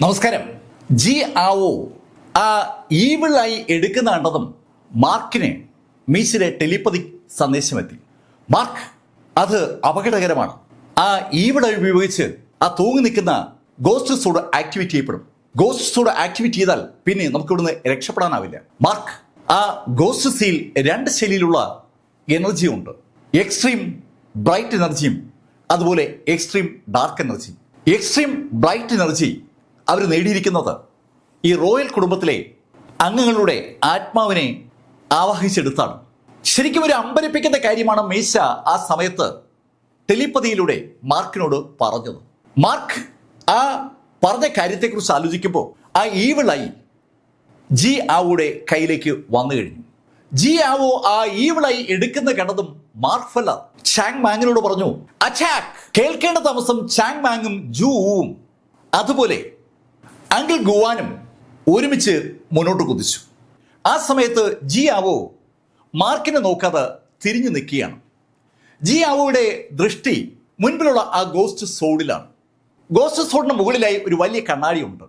നമസ്കാരം. ജി ആവോ ആ ഈവിളായി എടുക്കുന്ന കണ്ടതും മാർക്കിന് മീശിലെ ടെലിപ്പതി സന്ദേശമെത്തി. മാർക്ക്, അത് അപകടകരമാണ്. ആ ഈവിളായി ഉപയോഗിച്ച് ആ തൂങ്ങി നിൽക്കുന്ന ഗോസ്റ്റ് സൂഡ് ആക്ടിവേറ്റ് ചെയ്യപ്പെടും. ഗോസ്റ്റ് സൂഡ് ആക്ടിവേറ്റ് ചെയ്താൽ പിന്നെ നമുക്ക് ഇവിടുന്ന് രക്ഷപ്പെടാനാവില്ല. മാർക്ക്, ആ ഗോസ്റ്റ് സീൽ രണ്ട് ശൈലിയിലുള്ള എനർജി ഉണ്ട്. എക്സ്ട്രീം ബ്രൈറ്റ് എനർജിയും അതുപോലെ extreme dark energy. Extreme bright energy അവർ നേടിയിരിക്കുന്നത് ഈ റോയൽ കുടുംബത്തിലെ അംഗങ്ങളുടെ ആത്മാവിനെ ആവാഹിച്ചെടുത്താണ്. ശരിക്കും ഒരു അമ്പരപ്പിക്കുന്ന കാര്യമാണ് മീശ ആ സമയത്ത് ടെലിപ്പതിയിലൂടെ മാർക്കിനോട് പറഞ്ഞത്. മാർക്ക് ആ പറഞ്ഞ കാര്യത്തെക്കുറിച്ച് ആലോചിക്കുമ്പോൾ ആ ഈവിളായി ജി ആവോയുടെ കയ്യിലേക്ക് വന്നു കഴിഞ്ഞു. ജി ആവോ ആ ഈവിളായി എടുക്കുന്ന കണ്ടതും മാർക്ക് ഫെല്ലർ ചാങ് മാങ്ങിനോട് പറഞ്ഞു, അറ്റാക്ക്. കേൾക്കേണ്ട താമസം ചാങ് മാങ്ങും ജൂവും അതുപോലെ അങ്കിൾ ഗുവാനും ഒരുമിച്ച് മുന്നോട്ട് കുതിച്ചു. ആ സമയത്ത് ജി ആവോ മാർക്കിനെ നോക്കാതെ തിരിഞ്ഞു നിൽക്കുകയാണ്. ജി ആവോയുടെ ദൃഷ്ടി മുൻപിലുള്ള ആ ഗോസ്റ്റ് സോഡിലാണ്. ഗോസ്റ്റ് സോഡിന് മുകളിലായി ഒരു വലിയ കണ്ണാടിയുണ്ട്.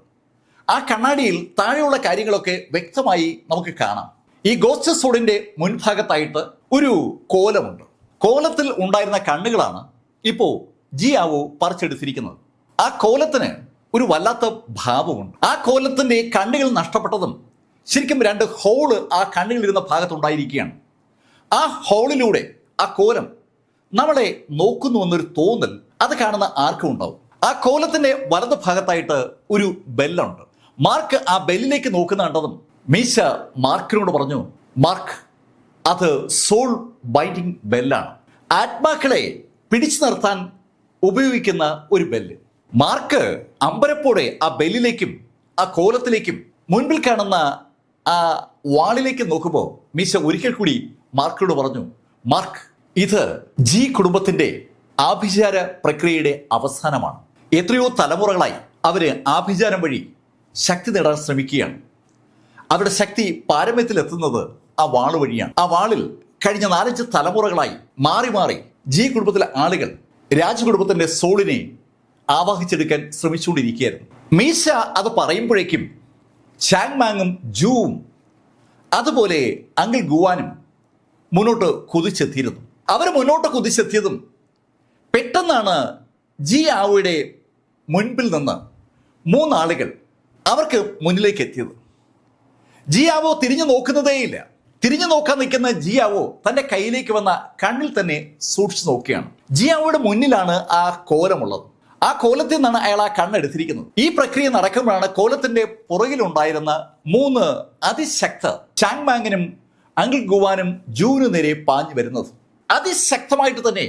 ആ കണ്ണാടിയിൽ താഴെയുള്ള കാര്യങ്ങളൊക്കെ വ്യക്തമായി നമുക്ക് കാണാം. ഈ ഗോസ്റ്റ് സോഡിന്റെ മുൻഭാഗത്തായിട്ട് ഒരു കോലമുണ്ട്. കോലത്തിൽ ഉണ്ടായിരുന്ന കണ്ണുകളാണ് ഇപ്പോൾ ജി ആവോ പറിച്ചെടുത്തിരിക്കുന്നത്. ആ കോലത്തിന് ഒരു വല്ലാത്ത ഭാവമുണ്ട്. ആ കോലത്തിന്റെ കണ്ണുകൾ നഷ്ടപ്പെട്ടതും ശരിക്കും രണ്ട് ഹോള് ആ കണ്ണുകളിരുന്ന ഭാഗത്തുണ്ടായിരിക്കുകയാണ്. ആ ഹോളിലൂടെ ആ കോലം നമ്മളെ നോക്കുന്നു എന്നൊരു തോന്നൽ അത് കാണുന്ന ആർക്കും ഉണ്ടാവും. ആ കോലത്തിന്റെ വലത് ഭാഗത്തായിട്ട് ഒരു ബെല്ലുണ്ട്. മാർക്ക് ആ ബെല്ലിലേക്ക് നോക്കുന്ന കണ്ടതും മീശ മാർക്കിനോട് പറഞ്ഞു, മാർക്ക്, അത് സോൾ ബൈൻഡിങ് ബെല്ലാണ്. ആത്മാക്കളെ പിടിച്ചു നിർത്താൻ ഉപയോഗിക്കുന്ന ഒരു ബെല്ല്. മാർക്ക് അമ്പരപ്പോടെ ആ ബെല്ലിലേക്കും ആ കോലത്തിലേക്കും മുൻപിൽ കാണുന്ന ആ വാളിലേക്ക് നോക്കുമ്പോൾ മീശ ഒരിക്കൽ കൂടി മാർക്കിനോട് പറഞ്ഞു, മാർക്ക്, ഇത് ജി കുടുംബത്തിന്റെ ആഭിചാര പ്രക്രിയയുടെ അവസാനമാണ്. എത്രയോ തലമുറകളായി അവര് ആഭിചാരം വഴി ശക്തി നേടാൻ ശ്രമിക്കുകയാണ്. അവരുടെ ശക്തി പാരമ്യത്തിലെത്തുന്നത് ആ വാള് വഴിയാണ്. ആ വാളിൽ കഴിഞ്ഞ 4-5 തലമുറകളായി മാറി മാറി ജി കുടുംബത്തിലെ ആളുകൾ രാജകുടുംബത്തിന്റെ സോളിനെ ആവാഹിച്ചെടുക്കാൻ ശ്രമിച്ചുകൊണ്ടിരിക്കുകയായിരുന്നു. മീശ അത് പറയുമ്പോഴേക്കും ചാങ് മാങ്ങും ജൂവും അതുപോലെ അങ്കിൾ ഗുവാനും മുന്നോട്ട് കുതിച്ചെത്തിയിരുന്നു. അവർ മുന്നോട്ട് കുതിച്ചെത്തിയതും പെട്ടെന്നാണ് ജി ആവോയുടെ മുൻപിൽ നിന്ന് 3 ആളുകൾ അവർക്ക് മുന്നിലേക്ക് എത്തിയത്. ജി ആവോ തിരിഞ്ഞു നോക്കുന്നതേയില്ല. തിരിഞ്ഞു നോക്കാൻ നിൽക്കുന്ന ജി ആവോ തന്റെ കയ്യിലേക്ക് വന്ന കണ്ണിൽ തന്നെ സൂക്ഷിച്ചു നോക്കുകയാണ്. ജി ആവോയുടെ മുന്നിലാണ് ആ കോലമുള്ളത്. ആ കോലത്തിൽ നിന്നാണ് അയാൾ ആ കണ്ണെടുത്തിരിക്കുന്നത്. ഈ പ്രക്രിയ നടക്കുമ്പോഴാണ് കോലത്തിന്റെ പുറകിലുണ്ടായിരുന്ന 3 അതിശക്തർ ചാങ് മാങ്ങിനും അങ്കിൾ ഗുവാനും ജൂവിനു നേരെ പാഞ്ഞു വരുന്നത്. അതിശക്തമായിട്ട് തന്നെ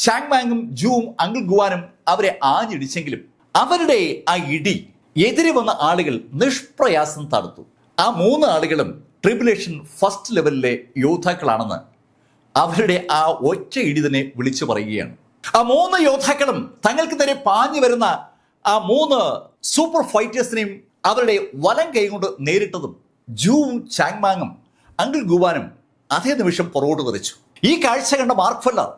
ചാങ് മാങ്ങും ജൂവും അങ്കിൾ ഗുവാനും അവരെ ആഞ്ഞിടിച്ചെങ്കിലും അവരുടെ ആ ഇടി എതിരെ വന്ന ആളുകൾ നിഷ്പ്രയാസം തടുത്തു. ആ 3 ആളുകളും ട്രിബുലേഷൻ ഫസ്റ്റ് ലെവലിലെ യോദ്ധാക്കളാണെന്ന് അവരുടെ ആ ഒറ്റ ഇടി തന്നെ വിളിച്ചു പറയുകയാണ്. ആ 3 യോദ്ധാക്കളും തങ്ങൾക്ക് നേരെ പാഞ്ഞു വരുന്ന ആ 3 സൂപ്പർ ഫൈറ്റേഴ്സിനെയും അവരുടെ വലം കൈ കൊണ്ട് നേരിട്ടതും ജൂവും ചാങ് മാങ്ങും അങ്കിൾ ഗുവാനും അതേ നിമിഷം പുറകോട്ട് തെറിച്ചു. ഈ കാഴ്ച കണ്ട മാർക്ക് ഫെല്ലർ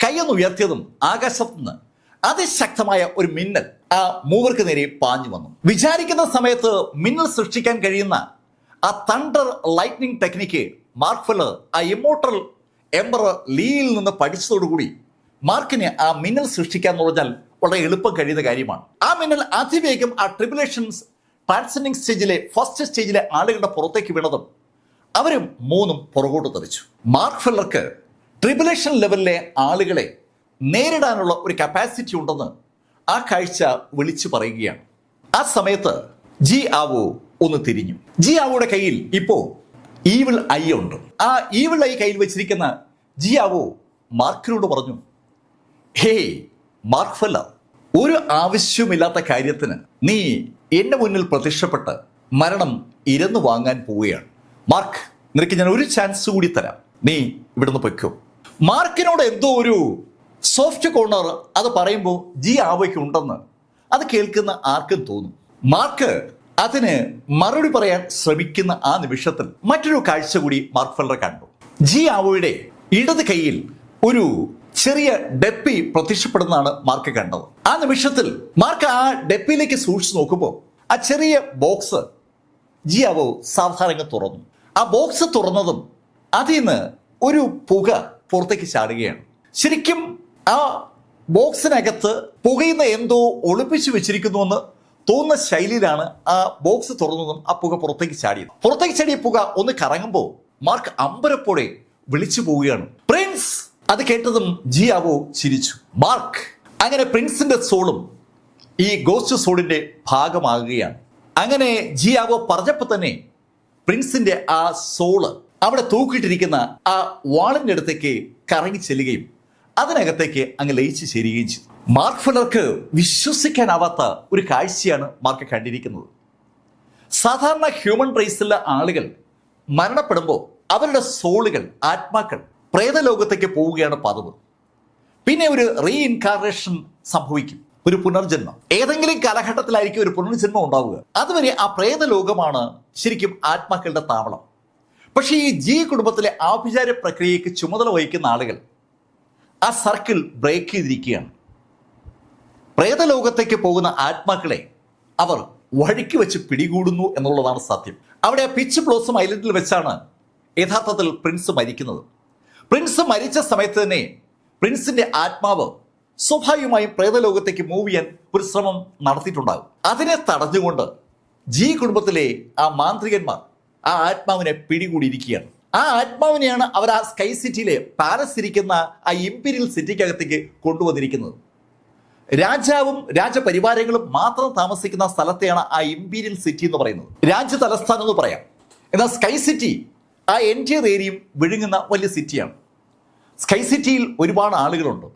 കൈയൊന്ന് ഉയർത്തിയതും ആകാശത്തുനിന്ന് അതിശക്തമായ ഒരു മിന്നൽ ആ മൂവർക്ക് നേരെ പാഞ്ഞു വന്നു. വിചാരിക്കുന്ന സമയത്ത് മിന്നൽ സൃഷ്ടിക്കാൻ കഴിയുന്ന ആ thunder lightning technique mark feller ആ ഇമ്മോർട്ടൽ എംപറർ ലീയിൽ നിന്ന് പഠിച്ചതോടുകൂടി മാർക്കിന് ആ മിന്നൽ സൃഷ്ടിക്കുക എന്ന് പറഞ്ഞാൽ വളരെ എളുപ്പം കഴിയുന്ന കാര്യമാണ്. ആ മിന്നൽ അതിവേഗം ആ ട്രിബുലേഷൻസ് ട്രാൻസെൻഡിങ് സ്റ്റേജിലെ ഫസ്റ്റ് സ്റ്റേജിലെ ആളുകളുടെ പുറത്തേക്ക് വീണതും അവരും 3 പുറകോട്ട് തെറിച്ചു. മാർക്ക് ഫെല്ലർക്ക് ട്രിബുലേഷൻ ലെവലിലെ ആളുകളെ നേരിടാനുള്ള ഒരു കപ്പാസിറ്റി ഉണ്ടെന്ന് ആ കാഴ്ച വിളിച്ചു പറയുകയാണ്. ആ സമയത്ത് ജി ആവോ ഒന്ന് തിരിഞ്ഞു. ജി ആവോയുടെ കയ്യിൽ ഇപ്പോ ഈവിൾ ഐ ഉണ്ട്. ആ ഈവിൾ ഐ കയ്യിൽ വെച്ചിരിക്കുന്ന ജി ആവോ മാർക്കിനോട് പറഞ്ഞു, ഹേയ് മാർക്ക് ഫെല്ലർ, ഒരു ആവശ്യമില്ലാത്ത കാര്യത്തിന് നീ എന്റെ മുന്നിൽ പ്രത്യക്ഷപ്പെട്ട് മരണം ഇരന്നു വാങ്ങാൻ പോവുകയാണ്. മാർക്ക്, നിനക്ക് ഞാൻ ഒരു ചാൻസ് കൂടി തരാം. നീ ഇവിടുന്ന് പൊയ്ക്കോ. മാർക്കിനോട് എന്തോ ഒരു സോഫ്റ്റ് കോർണർ അത് പറയുമ്പോൾ ജി ആവോയ്ക്ക് ഉണ്ടെന്ന് അത് കേൾക്കുന്ന ആർക്കും തോന്നും. മാർക്ക് അതിന് മറുപടി പറയാൻ ശ്രമിക്കുന്ന ആ നിമിഷത്തിൽ മറ്റൊരു കാഴ്ച കൂടി മാർക്ക് ഫെല്ലർ കണ്ടു. ജി ആവോയുടെ ഇടത് കൈയിൽ ഒരു ചെറിയ ഡെപ്പി പ്രത്യക്ഷപ്പെടുന്നതാണ് മാർക്ക് കണ്ടത്. ആ നിമിഷത്തിൽ മാർക്ക് ആ ഡെപ്പിയിലേക്ക് സൂക്ഷിച്ചു നോക്കുമ്പോൾ ആ ചെറിയ ബോക്സ് ജിയാവോ സാവധാനം തുറന്നു. ആ ബോക്സ് തുറന്നതും അതിൽ നിന്ന് ഒരു പുക പുറത്തേക്ക് ചാടുകയാണ്. ശരിക്കും ആ ബോക്സിനകത്ത് പുകയുന്ന എന്തോ ഒളിപ്പിച്ചു വെച്ചിരിക്കുന്നുവെന്ന് തോന്നുന്ന ശൈലിയിലാണ് ആ ബോക്സ് തുറന്നതും ആ പുക പുറത്തേക്ക് ചാടിയത്. പുറത്തേക്ക് ചാടിയ പുക ഒന്ന് കറങ്ങുമ്പോൾ മാർക്ക് അമ്പരപ്പോടെ വിളിച്ചു പോവുകയാണ്, പ്രിൻസ്. അത് കേട്ടതും ജിയാവോ ചിരിച്ചു. മാർക്ക് അങ്ങനെ പ്രിൻസിന്റെ സോളും ഈ ഗോസ്റ്റ് സോളിന്റെ ഭാഗമാകുകയാണ്. അങ്ങനെ ജിയാവോ പറഞ്ഞപ്പോൾ തന്നെ പ്രിൻസിന്റെ ആ സോള് അവിടെ തൂക്കിയിട്ടിരിക്കുന്ന ആ വാളിന്റെ അടുത്തേക്ക് കറങ്ങി ചെല്ലുകയും അതിനകത്തേക്ക് അങ്ങ് ലയിച്ചു ചേരുകയും ചെയ്തു. മാർക്ക് ഫെല്ലർക്ക് വിശ്വസിക്കാനാവാത്ത ഒരു കാഴ്ചയാണ് മാർക്ക് കണ്ടിരിക്കുന്നത്. സാധാരണ ഹ്യൂമൻ റേസിലെ ആളുകൾ മരണപ്പെടുമ്പോൾ അവരുടെ സോളുകൾ, ആത്മാക്കൾ പ്രേതലോകത്തേക്ക് പോവുകയാണ് പതിവ്. പിന്നെ ഒരു റീഇൻകാർണേഷൻ സംഭവിക്കും, ഒരു പുനർജന്മം. ഏതെങ്കിലും കാലഘട്ടത്തിലായിരിക്കും ഒരു പുനർജന്മം ഉണ്ടാവുക. അതുവരെ ആ പ്രേതലോകമാണ് ശരിക്കും ആത്മാക്കളുടെ താവളം. പക്ഷേ ഈ ജി കുടുംബത്തിലെ ആഭിചാര പ്രക്രിയയ്ക്ക് ചുമതല വഹിക്കുന്ന ആളുകൾ ആ സർക്കിൾ ബ്രേക്ക് ചെയ്തിരിക്കുകയാണ്. പ്രേതലോകത്തേക്ക് പോകുന്ന ആത്മാക്കളെ അവർ വഴിക്ക് വെച്ച് പിടികൂടുന്നു എന്നുള്ളതാണ് സത്യം. അവിടെ പിച്ച് ബ്ലോസം ഐലൻഡിൽ വെച്ചാണ് യഥാർത്ഥത്തിൽ പ്രിൻസ് മരിക്കുന്നത്. പ്രിൻസ് മരിച്ച സമയത്ത് തന്നെ പ്രിൻസിന്റെ ആത്മാവ് സ്വാഭാവികമായും പ്രേതലോകത്തേക്ക് മൂവ് ചെയ്യാൻ ഒരു ശ്രമം നടത്തിയിട്ടുണ്ടാകും. അതിനെ തടഞ്ഞുകൊണ്ട് ജി കുടുംബത്തിലെ ആ മാന്ത്രികന്മാർ ആ ആത്മാവിനെ പിടികൂടിയിരിക്കുകയാണ്. ആ ആത്മാവിനെയാണ് അവർ ആ സ്കൈ സിറ്റിയിലെ പാലസ് ഇരിക്കുന്ന ആ ഇംപീരിയൽ സിറ്റിക്കകത്തേക്ക് കൊണ്ടുവന്നിരിക്കുന്നത്. രാജാവും രാജപരിവാരങ്ങളും മാത്രം താമസിക്കുന്ന സ്ഥലത്തെയാണ് ആ ഇംപീരിയൽ സിറ്റി എന്ന് പറയുന്നത്. രാജ്യ തലസ്ഥാനം എന്ന് പറയാം. എന്നാൽ സ്കൈ സിറ്റി ആ എൻറ്റയർ ഏരിയയും വിഴുങ്ങുന്ന വലിയ സിറ്റിയാണ്. സ്കൈ സിറ്റിയിൽ ഒരുപാട് ആളുകളുണ്ട്.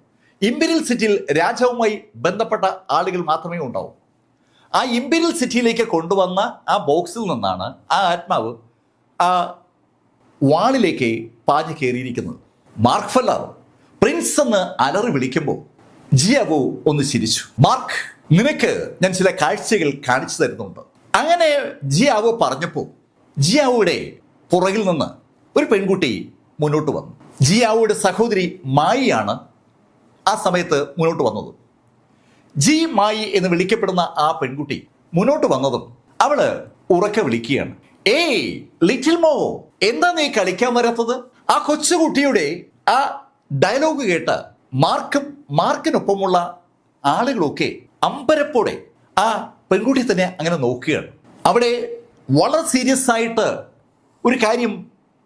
ഇംപീരിയൽ സിറ്റിയിൽ രാജാവുമായി ബന്ധപ്പെട്ട ആളുകൾ മാത്രമേ ഉണ്ടാവൂ. ആ ഇംപീരിയൽ സിറ്റിയിലേക്ക് കൊണ്ടുവന്ന ആ ബോക്സിൽ നിന്നാണ് ആ ആത്മാവ് ആ വാളിലേക്ക് പാഞ്ഞു കയറിയിരിക്കുന്നത്. മാർക്ക് ഫെല്ലർ പ്രിൻസ് എന്ന് അലറി വിളിക്കുമ്പോൾ ജിയാവോ ഒന്ന് ചിരിച്ചു. മാർക്ക്, നിനക്ക് ഞാൻ ചില കാഴ്ചകൾ കാണിച്ചു തരുന്നുണ്ട്. അങ്ങനെ ജിയാവോ പറഞ്ഞപ്പോൾ ജിയാവോയുടെ പുറകിൽ നിന്ന് ഒരു പെൺകുട്ടി മുന്നോട്ട് വന്നു. ജിയാവോയുടെ സഹോദരി മായിയാണ് ആ സമയത്ത് മുന്നോട്ട് വന്നത്. ജി മായി എന്ന് വിളിക്കപ്പെടുന്ന ആ പെൺകുട്ടി മുന്നോട്ട് വന്നതും അവള് ഉറക്കെ വിളിക്കുകയാണ്, ഏയ് ലിറ്റിൽ മോ, എന്താ നീ കളിക്കാൻ വരാത്തത്? ആ കൊച്ചുകുട്ടിയുടെ ആ ഡയലോഗ് കേട്ട് മാർക്കിനൊപ്പമുള്ള ആളുകളൊക്കെ അമ്പരപ്പോടെ ആ പെൺകുട്ടി തന്നെ അങ്ങനെ നോക്കുകയാണ്. അവിടെ വളരെ സീരിയസ് ആയിട്ട് ഒരു കാര്യം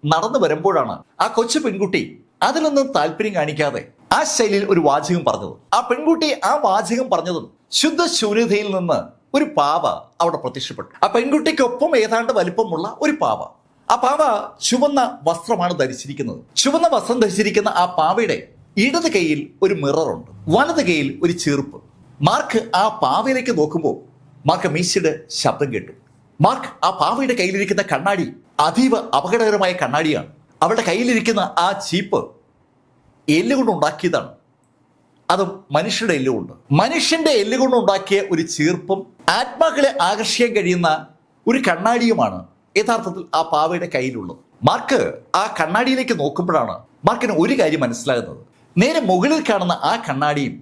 നടന്നു വരുമ്പോഴാണ് ആ കൊച്ചു പെൺകുട്ടി അതിലൊന്നും താല്പര്യം കാണിക്കാതെ ആ ശൈലിയിൽ ഒരു വാചകം പറഞ്ഞത്. ആ പെൺകുട്ടി ആ വാചകം പറഞ്ഞതും ശുദ്ധ ശൂന്യതയിൽ നിന്ന് ഒരു പാവ അവിടെ പ്രത്യക്ഷപ്പെട്ടു. ആ പെൺകുട്ടിക്കൊപ്പം ഏതാണ്ട് വലിപ്പമുള്ള ഒരു പാവ. ആ പാവ ചുവന്ന വസ്ത്രമാണ് ധരിച്ചിരിക്കുന്നത്. ചുവന്ന വസ്ത്രം ധരിച്ചിരിക്കുന്ന ആ പാവയുടെ ഇടത് കൈയിൽ ഒരു മിററുണ്ട്, വലത് കൈയിൽ ഒരു ചീർപ്പ്. മാർക്ക് ആ പാവയിലേക്ക് നോക്കുമ്പോൾ മാർക്ക് മീശയുടെ ശബ്ദം കേട്ടു. മാർക്ക് ആ പാവയുടെ കയ്യിലിരിക്കുന്ന കണ്ണാടി അതീവ അപകടകരമായ കണ്ണാടിയാണ്. അവളുടെ കയ്യിലിരിക്കുന്ന ആ ചീപ്പ് എല്ലുകൊണ്ട് ഉണ്ടാക്കിയതാണ്. അതും മനുഷ്യരുടെ എല്ലുകൊണ്ട്. മനുഷ്യന്റെ എല്ലുകൊണ്ട് ഉണ്ടാക്കിയ ഒരു ചീർപ്പും ആത്മാക്കളെ ആകർഷിക്കാൻ കഴിയുന്ന ഒരു കണ്ണാടിയുമാണ് യഥാർത്ഥത്തിൽ ആ പാവയുടെ കയ്യിലുള്ളത്. മാർക്ക് ആ കണ്ണാടിയിലേക്ക് നോക്കുമ്പോഴാണ് മാർക്കിന് ഒരു കാര്യം മനസ്സിലാകുന്നത്. നേരെ മുകളിൽ കാണുന്ന ആ കണ്ണാടിയും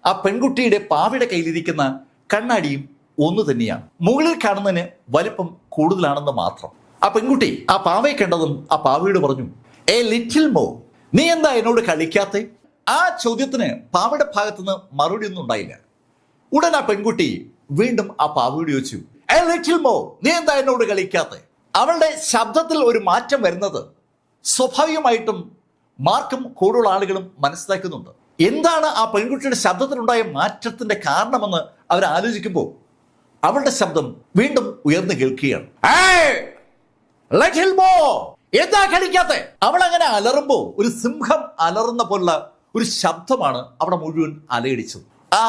ആ പെൺകുട്ടിയുടെ പാവയുടെ കയ്യിലിരിക്കുന്ന കണ്ണാടിയും ഒന്ന് തന്നെയാണ്. മുകളിൽ കാണുന്നതിന് വലിപ്പം കൂടുതലാണെന്ന് മാത്രം. ആ പെൺകുട്ടി ആ പാവയെ കണ്ടതും ആ പാവയോട് പറഞ്ഞു, ഏ ലിറ്റിൽ മോ, നീ എന്താ എന്നോട് കളിക്കാത്തെ? ആ ചോദ്യത്തിന് പാവയുടെ ഭാഗത്തുനിന്ന് മറുപടി ഒന്നും ഉണ്ടായില്ല. ഉടൻ ആ പെൺകുട്ടി വീണ്ടും ആ പാവയോട് ചോദിച്ചു, ഏ ലിറ്റിൽ മോ, നീ എന്താ എന്നോട് കളിക്കാത്തെ? അവളുടെ ശബ്ദത്തിൽ ഒരു മാറ്റം വരുന്നത് സ്വാഭാവികമായിട്ടും മാർക്കും കൂടുതൽ ആളുകളും മനസ്സിലാക്കുന്നുണ്ട്. എന്താണ് ആ പെൺകുട്ടിയുടെ ശബ്ദത്തിലുണ്ടായ മാറ്റത്തിന്റെ കാരണമെന്ന് അവർ ആലോചിക്കുമ്പോൾ അവളുടെ ശബ്ദം വീണ്ടും ഉയർന്നു കേൾക്കുകയാണ്. എന്താ കളിക്കാത്തെ? അവൾ അങ്ങനെ അലറുമ്പോ ഒരു സിംഹം അലറുന്ന പോലുള്ള ഒരു ശബ്ദമാണ് അവിടെ മുഴുവൻ അലയടിച്ചത്. ആ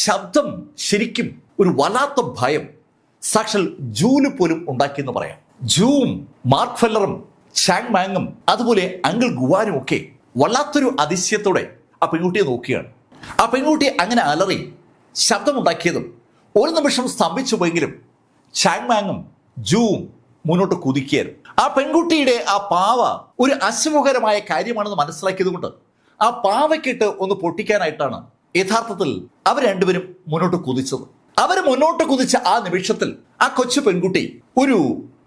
ശബ്ദം ശരിക്കും ഒരു വല്ലാത്ത ഭയം സാക്ഷൽ ജൂന് പോലും ഉണ്ടാക്കിയെന്ന് പറയാം. ജൂവും മാർക്ക് ഫെല്ലറും ചാങ് മാങ്ങും അതുപോലെ അങ്കിൾ ഗുവാനും ഒക്കെ വല്ലാത്തൊരു അതിശയത്തോടെ ആ പെൺകുട്ടിയെ നോക്കുകയാണ്. ആ പെൺകുട്ടി അങ്ങനെ അലറി ശബ്ദമുണ്ടാക്കിയതും ഒരു നിമിഷം സ്തംഭിച്ചു പോയെങ്കിലും ചാങ് മാങ്ങും ജൂവും മുന്നോട്ട് കുതിക്കുകയായിരുന്നു. ആ പെൺകുട്ടിയുടെ ആ പാവ ഒരു അശുഭകരമായ കാര്യമാണെന്ന് മനസ്സിലാക്കിയത് കൊണ്ട് ആ പാവയ്ക്കിട്ട് ഒന്ന് പൊട്ടിക്കാനായിട്ടാണ് യഥാർത്ഥത്തിൽ അവർ രണ്ടുപേരും മുന്നോട്ട് കുതിച്ചത്. അവർ മുന്നോട്ട് കുതിച്ച ആ നിമിഷത്തിൽ ആ കൊച്ചു പെൺകുട്ടി ഒരു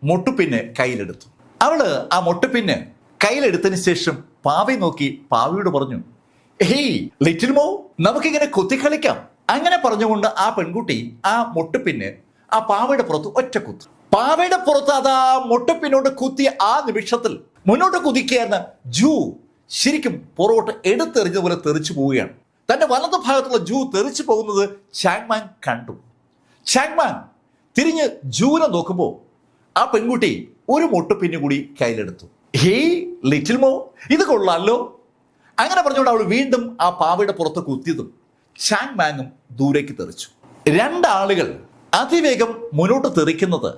മുട്ടുപിന്ന് കയ്യിലെടുത്തു. അവള് ആ മുട്ടുപിന്ന് കയ്യിലെടുത്തതിന് ശേഷം പാവയെ നോക്കി പാവയോട് പറഞ്ഞു, ഹേയ് ലിറ്റിൽ മോ, നമുക്കിങ്ങനെ കുത്തിക്കളിക്കാം. അങ്ങനെ പറഞ്ഞുകൊണ്ട് ആ പെൺകുട്ടി ആ മുട്ടുപിന്ന് ആ പാവയുടെ പുറത്ത് ഒറ്റ കുത്തു. പാവയുടെ പുറത്ത് അത് ആ മുട്ടുപിന്നോട് കുത്തിയ ആ നിമിഷത്തിൽ മുന്നോട്ട് കുതിക്കുകയെന്ന ജൂ ശരിക്കും പുറകോട്ട് എടുത്തെറിഞ്ഞതുപോലെ തെറിച്ചു പോവുകയാണ്. തന്റെ വലതു ഭാഗത്തുള്ള ജൂ തെറിച്ചു പോകുന്നത് ചാങ്മാൻ കണ്ടു. ചാങ്മാൻ തിരിഞ്ഞ് ജൂനെ നോക്കുമ്പോൾ ആ പെൺകുട്ടി ഒരു മുട്ടുപിന്ന് കൂടി കയ്യിലെടുത്തു. ഹേയ് ലിറ്റിൽ മോ, ഇത് കൊള്ളാമല്ലോ. അങ്ങനെ പറഞ്ഞുകൊണ്ട് അവൾ വീണ്ടും ആ പാവയുടെ പുറത്ത് കുത്തിയതും ചാങ്മാങ്ങും ദൂരേക്ക് തെറിച്ചു. രണ്ടാളുകൾ അതിവേഗം മുന്നോട്ട് തെറിക്കുന്നത്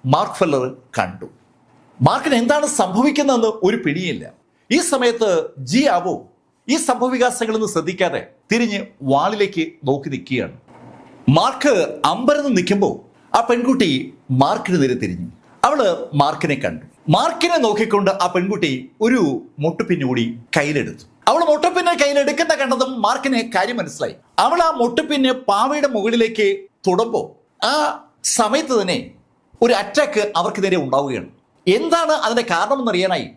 മാർക്ക് ഫെല്ലർ കണ്ടു. മാർക്കിന് എന്താണ് സംഭവിക്കുന്നതെന്ന് ഒരു പിടിയില്ല. ഈ സമയത്ത് ജിയാവോ ഈ സംഭവവികാസങ്ങളൊന്നും ശ്രദ്ധിക്കാതെ തിരിഞ്ഞ് വാളിലേക്ക് നോക്കി നിൽക്കുകയാണ്. മാർക്ക് അമ്പരന്ന് നിൽക്കുമ്പോൾ ആ പെൺകുട്ടി മാർക്കിന് നേരെ തിരിഞ്ഞു. അവള് മാർക്കിനെ കണ്ടു. മാർക്കിനെ നോക്കിക്കൊണ്ട് ആ പെൺകുട്ടി ഒരു മുട്ടുപിന്ന് കൂടി കയ്യിലെടുത്തു. അവൾ മുട്ടുപിന്നെ കയ്യിലെടുക്കുന്ന കണ്ടതും മാർക്കിന് കാര്യം മനസ്സിലായി. അവൾ ആ മുട്ടുപിന്ന് പാവയുടെ മുകളിലേക്ക് തൊടുമ്പോൾ ആ സമയത്ത് തന്നെ ഒരു അറ്റാക്ക് അവർക്ക് നേരെ ഉണ്ടാവുകയാണ്. എന്താണ് അതിന്റെ കാരണമെന്നറിയാനായി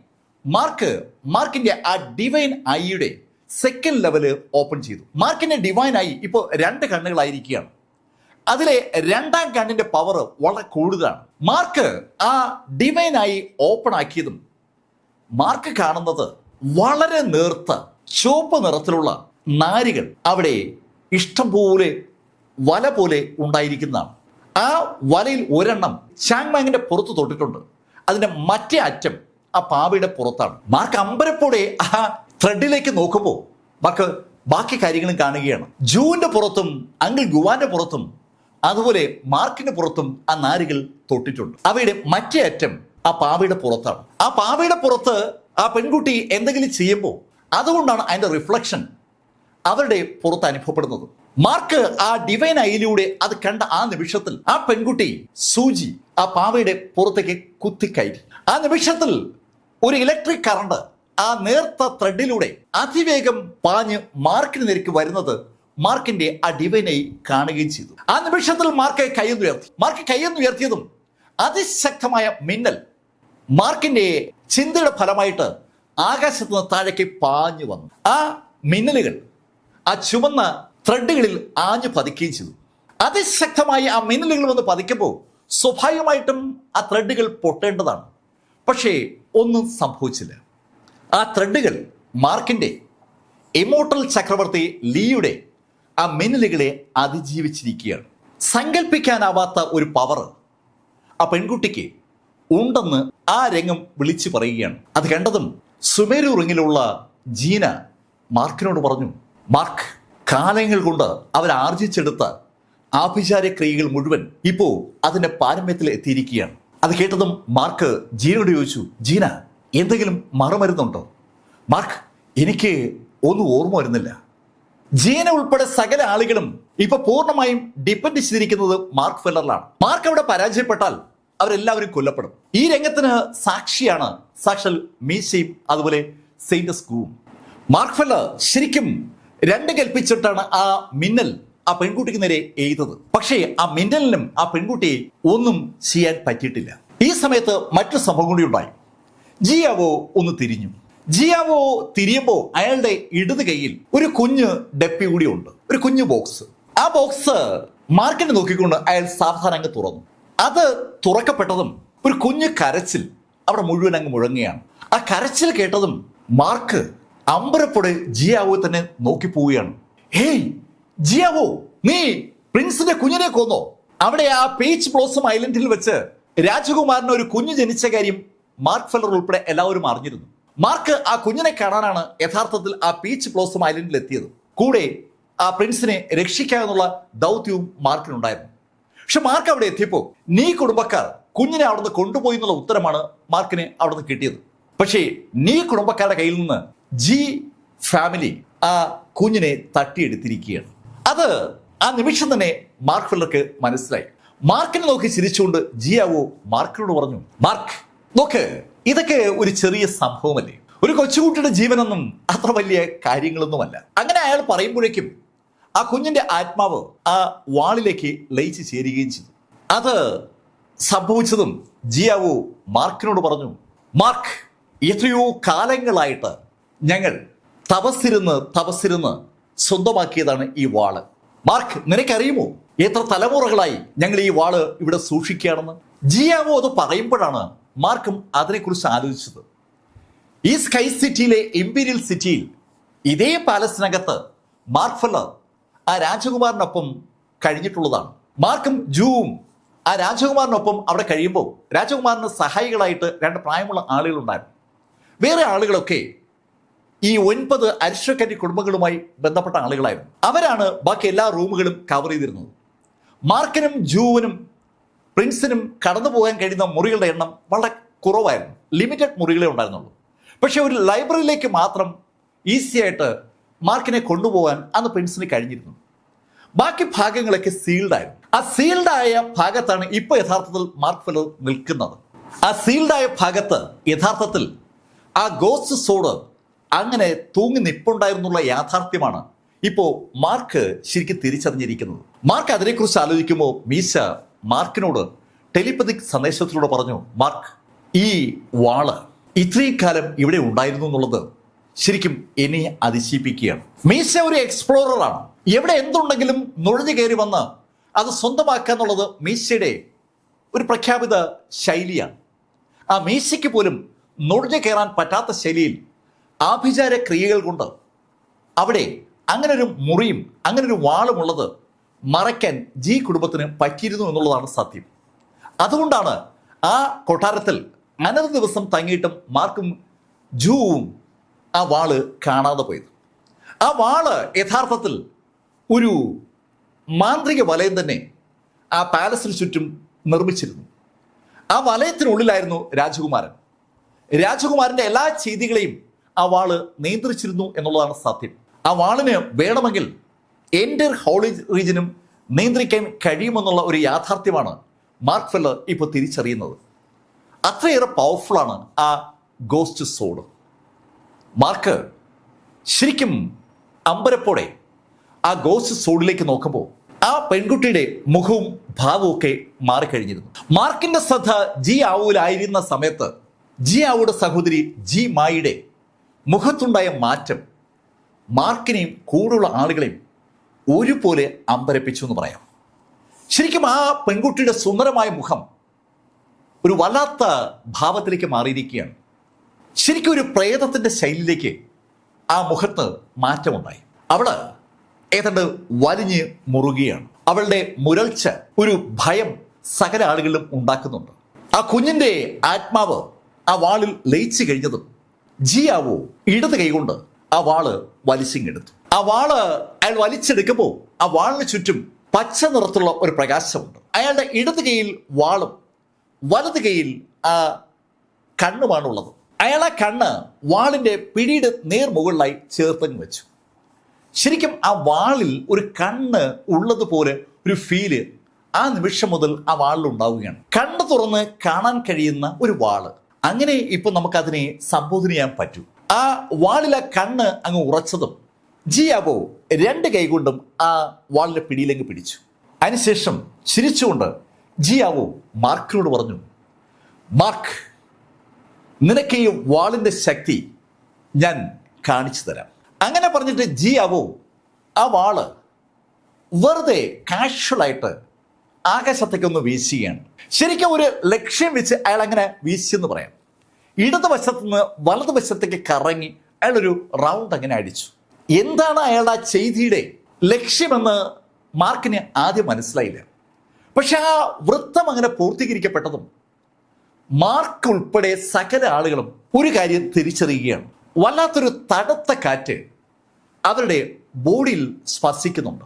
മാർക്കിന്റെ ആ ഡിവൈൻ ഐയുടെ സെക്കൻഡ് ലെവല് ഓപ്പൺ ചെയ്തു. മാർക്കിന്റെ ഡിവൈൻ ഐ ഇപ്പോൾ 2 കണ്ണുകളായിരിക്കുകയാണ്. അതിലെ 2ാം കണ്ണിന്റെ പവർ വളരെ കൂടുതലാണ്. മാർക്ക് ആ ഡിവൈൻ ഐ ഓപ്പൺ ആക്കിയതും മാർക്ക് കാണുന്നത് വളരെ നേർത്ത ചുവപ്പ് നിറത്തിലുള്ള നാരുകൾ അവിടെ ഇഷ്ടം പോലെ വല പോലെ ഉണ്ടായിരിക്കുന്നതാണ്. ആ വലയിൽ ഒരെണ്ണം ചാങ്മാങ്ങിന്റെ പുറത്ത് തൊട്ടിട്ടുണ്ട്. അതിന്റെ മറ്റേ അറ്റം ആ പാവയുടെ പുറത്താണ്. മാർക്ക് അമ്പരപ്പോടെ ആ ത്രെഡിലേക്ക് നോക്കുമ്പോൾ മാർക്ക് ബാക്കി കാര്യങ്ങളും കാണുകയാണ്. ജൂവിന്റെ പുറത്തും അങ്കിൾ ഗുവാന്റെ പുറത്തും അതുപോലെ മാർക്കിന്റെ പുറത്തും ആ നാരുകൾ തൊട്ടിട്ടുണ്ട്. അവയുടെ മറ്റേ അറ്റം ആ പാവയുടെ പുറത്താണ്. ആ പാവയുടെ പുറത്ത് ആ പെൺകുട്ടി എന്തെങ്കിലും ചെയ്യുമ്പോൾ അതുകൊണ്ടാണ് അതിന്റെ റിഫ്ലക്ഷൻ അവരുടെ പുറത്ത് അനുഭവപ്പെടുന്നത്. മാർക്ക് ആ ഡിവൈൻ ഐയിലൂടെ അത് കണ്ട ആ നിമിഷത്തിൽ ആ പെൺകുട്ടി സൂചി ആ പാവയുടെ പുറത്തേക്ക് കുത്തിക്കയറ്റി. ആ നിമിഷത്തിൽ ഒരു ഇലക്ട്രിക് കറണ്ട് ആ നേർത്ത ത്രെഡിലൂടെ അതിവേഗം പാഞ്ഞ് മാർക്കിന് നേർക്ക് വരുന്നത് മാർക്കിന്റെ ആ ഡിവൈൻ ഐ കാണുകയും ചെയ്തു. ആ നിമിഷത്തിൽ മാർക്ക് കൈയൊന്നുയർത്തിയതും അതിശക്തമായ മിന്നൽ മാർക്കിന്റെ ചിന്തയുടെ ഫലമായിട്ട് ആകാശത്ത് നിന്ന് താഴേക്ക് പാഞ്ഞു വന്നു. ആ മിന്നലുകൾ ആ ചുവന്ന ത്രെഡുകളിൽ ആഞ്ഞു പതിക്കുകയും ചെയ്തു. അതിശക്തമായി ആ മിന്നലുകൾ വന്ന് പതിക്കുമ്പോൾ സ്വാഭാവികമായിട്ടും ആ ത്രെഡുകൾ പൊട്ടേണ്ടതാണ്. പക്ഷേ ഒന്നും സംഭവിച്ചില്ല. ആ ത്രെഡുകൾ മാർക്കിന്റെ ഇമോർട്ടൽ ചക്രവർത്തി ലീയുടെ ആ മിന്നലുകളെ അതിജീവിച്ചിരിക്കുകയാണ്. സങ്കല്പിക്കാനാവാത്ത ഒരു പവർ ആ പെൺകുട്ടിക്ക് ഉണ്ടെന്ന് ആ രംഗം വിളിച്ചു പറയുകയാണ്. അത് കണ്ടതും സുമേരു റിങ്ങിലുള്ള ജീന മാർക്കിനോട് പറഞ്ഞു, മാർക്ക്, കാലങ്ങൾ കൊണ്ട് അവരാർജിച്ചെടുത്ത ആഭിചാര ക്രിയകൾ മുഴുവൻ ഇപ്പോൾ അതിന്റെ പാരമ്യത്തിൽ എത്തിയിരിക്കുകയാണ്. അത് കേട്ടതും മാർക്ക് ജീനയോട് ചോദിച്ചു, ജീന, എന്തെങ്കിലും മറുമരുന്നുണ്ടോ? മാർക്ക്, എനിക്ക് ഒന്നും ഓർമ്മ വരുന്നില്ല. ജീന ഉൾപ്പെടെ സകല ആളുകളും ഇപ്പൊ പൂർണ്ണമായും ഡിപ്പെൻഡ് ചെയ്തിരിക്കുന്നത് മാർക്ക് ഫെല്ലറിലാണ്. മാർക്ക് അവിടെ പരാജയപ്പെട്ടാൽ അവരെല്ലാവരും കൊല്ലപ്പെടും. ഈ രംഗത്തിന് സാക്ഷിയാണ് സാക്ഷൽ മീശയും അതുപോലെ സെയിന്റ് സ്കൂവും. മാർക്ക് ഫെല്ലർ ശരിക്കും 2 കൽപ്പിച്ചിട്ടാണ് ആ മിന്നൽ ആ പെൺകുട്ടിക്ക് നേരെ എയ്തത്. പക്ഷേ ആ മിന്നലിനും ആ പെൺകുട്ടിയെ ഒന്നും ചെയ്യാൻ പറ്റിയിട്ടില്ല. ഈ സമയത്ത് മറ്റു സംഭവം കൂടി ഉണ്ടായി. ജിയാവോ ഒന്ന് തിരിഞ്ഞു. ജിയാവോ തിരിയുമ്പോൾ അയാളുടെ ഇടത് കൈയിൽ ഒരു കുഞ്ഞ് ഡപ്പി കൂടി ഉണ്ട്, ഒരു കുഞ്ഞു ബോക്സ്. ആ ബോക്സ് മാർക്കിനെ നോക്കിക്കൊണ്ട് അയാൾ സാവധാനം അങ്ങ് തുറന്നു. അത് തുറക്കപ്പെട്ടതും ഒരു കുഞ്ഞു കരച്ചിൽ അവിടെ മുഴുവൻ അങ്ങ് മുഴങ്ങുകയാണ്. ആ കരച്ചിൽ കേട്ടതും മാർക്ക് അമ്പരപ്പോടെ ജിയാവോ തന്നെ നോക്കി പോവുകയാണ്. ഹേയ് ജിയാവോ, നീ പ്രിൻസിന്റെ കുഞ്ഞിനെ കൊന്നോ? അവിടെ ആ പീച്ച് ബ്ലോസം ഐലൻഡിൽ വെച്ച് രാജകുമാരന് ഒരു കുഞ്ഞു ജനിച്ച കാര്യം മാർക്ക് ഫെല്ലർ ഉൾപ്പെടെ എല്ലാവരും അറിഞ്ഞിരുന്നു. മാർക്ക് ആ കുഞ്ഞിനെ കാണാനാണ് യഥാർത്ഥത്തിൽ ആ പീച്ച് ബ്ലോസം ഐലൻഡിൽ എത്തിയത്. കൂടെ ആ പ്രിൻസിനെ രക്ഷിക്കാനുള്ള ദൗത്യവും മാർക്കിനുണ്ടായിരുന്നു. പക്ഷെ മാർക്ക് അവിടെ എത്തിയപ്പോൾ നീ കുടുംബക്കാർ കുഞ്ഞിനെ അവിടുന്ന് കൊണ്ടുപോയി എന്നുള്ള ഉത്തരമാണ് മാർക്കിന് അവിടുന്ന് കിട്ടിയത്. പക്ഷേ നീ കുടുംബക്കാരുടെ കയ്യിൽ നിന്ന് ജി ഫാമിലി ആ കുഞ്ഞിനെ തട്ടിയെടുത്തിരിക്കുകയാണ്. അത് ആ നിമിഷം തന്നെ മാർക്ക് ഫെല്ലർക്ക് മനസ്സിലായി. മാർക്കിനെ നോക്കി ചിരിച്ചുകൊണ്ട് ജിയാവോ മാർക്കിനോട് പറഞ്ഞു, മാർക്ക് നോക്ക്, ഇതൊക്കെ ഒരു ചെറിയ സംഭവമല്ലേ, ഒരു കൊച്ചുകുട്ടിയുടെ ജീവനൊന്നും അത്ര വലിയ കാര്യങ്ങളൊന്നുമല്ല. അങ്ങനെ അയാൾ പറയുമ്പോഴേക്കും ആ കുഞ്ഞിന്റെ ആത്മാവ് ആ വാളിലേക്ക് ലയിച്ചു ചേരുകയും ചെയ്തു. അത് സംഭവിച്ചതും ജിയാവോ മാർക്കിനോട് പറഞ്ഞു, മാർക്ക്, എത്രയോ കാലങ്ങളായിട്ട് ഞങ്ങൾ തപസ്സിരുന്ന് സ്വന്തമാക്കിയതാണ് ഈ വാള്. മാർക്ക്, നിനക്കറിയുമോ എത്ര തലമുറകളായി ഞങ്ങൾ ഈ വാള് ഇവിടെ സൂക്ഷിക്കുകയാണെന്ന്? ജിയാവോ അത് പറയുമ്പോഴാണ് മാർക്കും അതിനെക്കുറിച്ച് ആലോചിച്ചത്. ഈ സ്കൈ സിറ്റിയിലെ ഇംപീരിയൽ സിറ്റിയിൽ ഇതേ പാലസിനകത്ത് മാർക്ക് ഫെല്ലർ ആ രാജകുമാരനൊപ്പം കഴിഞ്ഞിട്ടുള്ളതാണ്. മാർക്കും ജൂവും ആ രാജകുമാരനൊപ്പം അവിടെ കഴിയുമ്പോൾ രാജകുമാരന് സഹായികളായിട്ട് 2 പ്രായമുള്ള ആളുകളുണ്ടായിരുന്നു. വേറെ ആളുകളൊക്കെ ഈ 9 അരിസ്റ്റോക്രാറ്റിക് കുടുംബങ്ങളുമായി ബന്ധപ്പെട്ട ആളുകളായിരുന്നു. അവരാണ് ബാക്കി എല്ലാ റൂമുകളും കവർ ചെയ്തിരുന്നത്. മാർക്കിനും ജൂവിനും പ്രിൻസിനും കടന്നു പോകാൻ കഴിയുന്ന മുറികളുടെ എണ്ണം വളരെ കുറവായിരുന്നു. ലിമിറ്റഡ് മുറികളെ ഉണ്ടായിരുന്നുള്ളൂ. പക്ഷെ ഒരു ലൈബ്രറിയിലേക്ക് മാത്രം ഈസി ആയിട്ട് മാർക്കിനെ കൊണ്ടുപോകാൻ അന്ന് പ്രിൻസിന് കഴിഞ്ഞിരുന്നു. ബാക്കി ഭാഗങ്ങളൊക്കെ സീൽഡായിരുന്നു. ആ സീൽഡായ ഭാഗത്താണ് ഇപ്പോൾ യഥാർത്ഥത്തിൽ മാർക്ക് ഫെല്ലർ നിൽക്കുന്നത്. ആ സീൽഡായ ഭാഗത്ത് യഥാർത്ഥത്തിൽ ആ ഗോസ്റ്റ് സോഡ് അങ്ങനെ തൂങ്ങി നിപ്പുണ്ടായിരുന്നുള്ള യാഥാർത്ഥ്യമാണ് ഇപ്പോൾ മാർക്ക് ശരിക്കും തിരിച്ചറിഞ്ഞിരിക്കുന്നത്. മാർക്ക് അതിനെക്കുറിച്ച് ആലോചിക്കുമ്പോൾ മീശ മാർക്കിനോട് ടെലിപ്പതിക് സന്ദേശത്തിലൂടെ പറഞ്ഞു, മാർക്ക്, ഈ വാള് ഇത്രയും കാലം ഇവിടെ ഉണ്ടായിരുന്നു എന്നുള്ളത് ശരിക്കും എന്നെ അതിശയിപ്പിക്കുകയാണ്. മീശ ഒരു എക്സ്പ്ലോററാണ്. എവിടെ എന്തുണ്ടെങ്കിലും നുഴഞ്ഞു കയറി വന്ന് അത് സ്വന്തമാക്കുക എന്നുള്ളത് മീശയുടെ ഒരു പ്രഖ്യാപിത ശൈലിയാണ്. ആ മീശയ്ക്ക് പോലും നുഴഞ്ഞു കയറാൻ പറ്റാത്ത ശൈലിയിൽ ആഭിചാര ക്രിയകൾ കൊണ്ട് അവിടെ അങ്ങനൊരു മുറിയും അങ്ങനൊരു വാളുമുള്ളത് മറയ്ക്കാൻ ജി കുടുംബത്തിന് പറ്റിയിരുന്നു എന്നുള്ളതാണ് സത്യം. അതുകൊണ്ടാണ് ആ കൊട്ടാരത്തിൽ അനവധി ദിവസം തങ്ങിയിട്ടും മാർക്കും ജൂവും ആ വാള് കാണാതെ പോയത്. ആ വാള് യഥാർത്ഥത്തിൽ ഒരു മാന്ത്രിക വലയം തന്നെ ആ പാലസിന് ചുറ്റും നിർമ്മിച്ചിരുന്നു. ആ വലയത്തിനുള്ളിലായിരുന്നു രാജകുമാരൻ. രാജകുമാരൻ്റെ എല്ലാ ചെയ്തികളെയും ആ വാള് നിയന്ത്രിച്ചിരുന്നു എന്നുള്ളതാണ് സത്യം. ആ വാളിന് വേണമെങ്കിൽ എൻ്റെ ഹോളി റീജിയനും നിയന്ത്രിക്കാൻ കഴിയുമെന്നുള്ള ഒരു യാഥാർത്ഥ്യമാണ് മാർക്ക് ഫെല്ലർ ഇപ്പോൾ തിരിച്ചറിയുന്നത്. അത്രയേറെ പവർഫുള്ളാണ് ആ ഗോസ്റ്റ് സോഡ്. മാർക്ക് ശരിക്കും അമ്പരപ്പോടെ ആ ഗോസ്റ്റ് സോഡിലേക്ക് നോക്കുമ്പോൾ ആ പെൺകുട്ടിയുടെ മുഖവും ഭാവവും ഒക്കെ മാറിക്കഴിഞ്ഞിരുന്നു. മാർക്കിന്റെ ശ്രദ്ധ ജി ആവൂലായിരുന്ന സമയത്ത് ജി ആവൂടെ സഹോദരി ജി മായിയുടെ മുഖത്തുണ്ടായ മാറ്റം മാർക്കിനെയും കൂടെയുള്ള ആളുകളെയും ഒരുപോലെ അമ്പരപ്പിച്ചു എന്ന് പറയാം. ശരിക്കും ആ പെൺകുട്ടിയുടെ സുന്ദരമായ മുഖം ഒരു വല്ലാത്ത ഭാവത്തിലേക്ക് മാറിയിരിക്കുകയാണ്. ശരിക്കും ഒരു പ്രേതത്തിന്റെ ശൈലിയിലേക്ക് ആ മുഖത്ത് മാറ്റമുണ്ടായി. അവള് ഏതാണ്ട് വലിഞ്ഞ് മുറുകയാണ്. അവളുടെ മുരൾച്ച ഒരു ഭയം സകല ആളുകളിലും ഉണ്ടാക്കുന്നുണ്ട്. ആ കുഞ്ഞിന്റെ ആത്മാവ് ആ വാളിൽ ലയിച്ചു കഴിഞ്ഞതും ജിയാവോ ഇടത് കൈകൊണ്ട് ആ വാള് വലിച്ചിങ്ങെടുത്തു. ആ വാള് അയാൾ വലിച്ചെടുക്കുമ്പോൾ ആ വാളിന് ചുറ്റും പച്ച നിറത്തുള്ള ഒരു പ്രകാശമുണ്ട്. അയാളുടെ ഇടത് കൈയിൽ വാളും വലത് കൈയിൽ ആ കണ്ണുമാണുള്ളത്. അയാൾ ആ കണ്ണ് വാളിന്റെ പിടിയുടെ നേർമുകളിലായി ചേർത്തങ്ങ് വെച്ചു. ശരിക്കും ആ വാളിൽ ഒരു കണ്ണ് ഉള്ളതുപോലെ ഒരു ഫീല് ആ നിമിഷം മുതൽ ആ വാളിൽ ഉണ്ടാവുകയാണ്. കണ്ണ് തുറന്ന് കാണാൻ കഴിയുന്ന ഒരു വാള്, അങ്ങനെ ഇപ്പൊ നമുക്കതിനെ സംബോധന ചെയ്യാൻ പറ്റൂ. ആ വാളിൽ ആ കണ്ണ് അങ്ങ് ഉറച്ചതും ജിയാവോ 2 കൈകൊണ്ടും ആ വാളിന്റെ പിടിയിലങ്ങ് പിടിച്ചു. അതിനുശേഷം ചിരിച്ചുകൊണ്ട് ജിയാവോ മാർക്കിനോട് പറഞ്ഞു, മാർക്ക്, നിനക്ക് ഈ വാളിന്റെ ശക്തി ഞാൻ കാണിച്ചു തരാം. അങ്ങനെ പറഞ്ഞിട്ട് ജിയാവോ ആ വാള് വെറുതെ കാഷ്വലായിട്ട് ആകാശത്തേക്കൊന്ന് വീശുകയാണ്. ശരിക്കും ഒരു ലക്ഷ്യം വെച്ച് അയാൾ അങ്ങനെ വീശിയെന്ന് പറയാം. ഇടതുവശത്ത് നിന്ന് വലതുവശത്തേക്ക് കറങ്ങി അയാളൊരു റൗണ്ട് അങ്ങനെ അടിച്ചു. എന്താണ് അയാളുടെ ആ ചെയ്തിയുടെ ലക്ഷ്യമെന്ന് മാർക്കിന് ആദ്യം മനസ്സിലായില്ല. പക്ഷെ ആ വൃത്തം അങ്ങനെ പൂർത്തീകരിക്കപ്പെട്ടതും മാർക്ക് ഉൾപ്പെടെ സകല ആളുകളും ഒരു കാര്യം തിരിച്ചറിയുകയാണ്. വല്ലാത്തൊരു തണുത്ത കാറ്റ് അവരുടെ ബോഡിയിൽ സ്പർശിക്കുന്നുണ്ട്.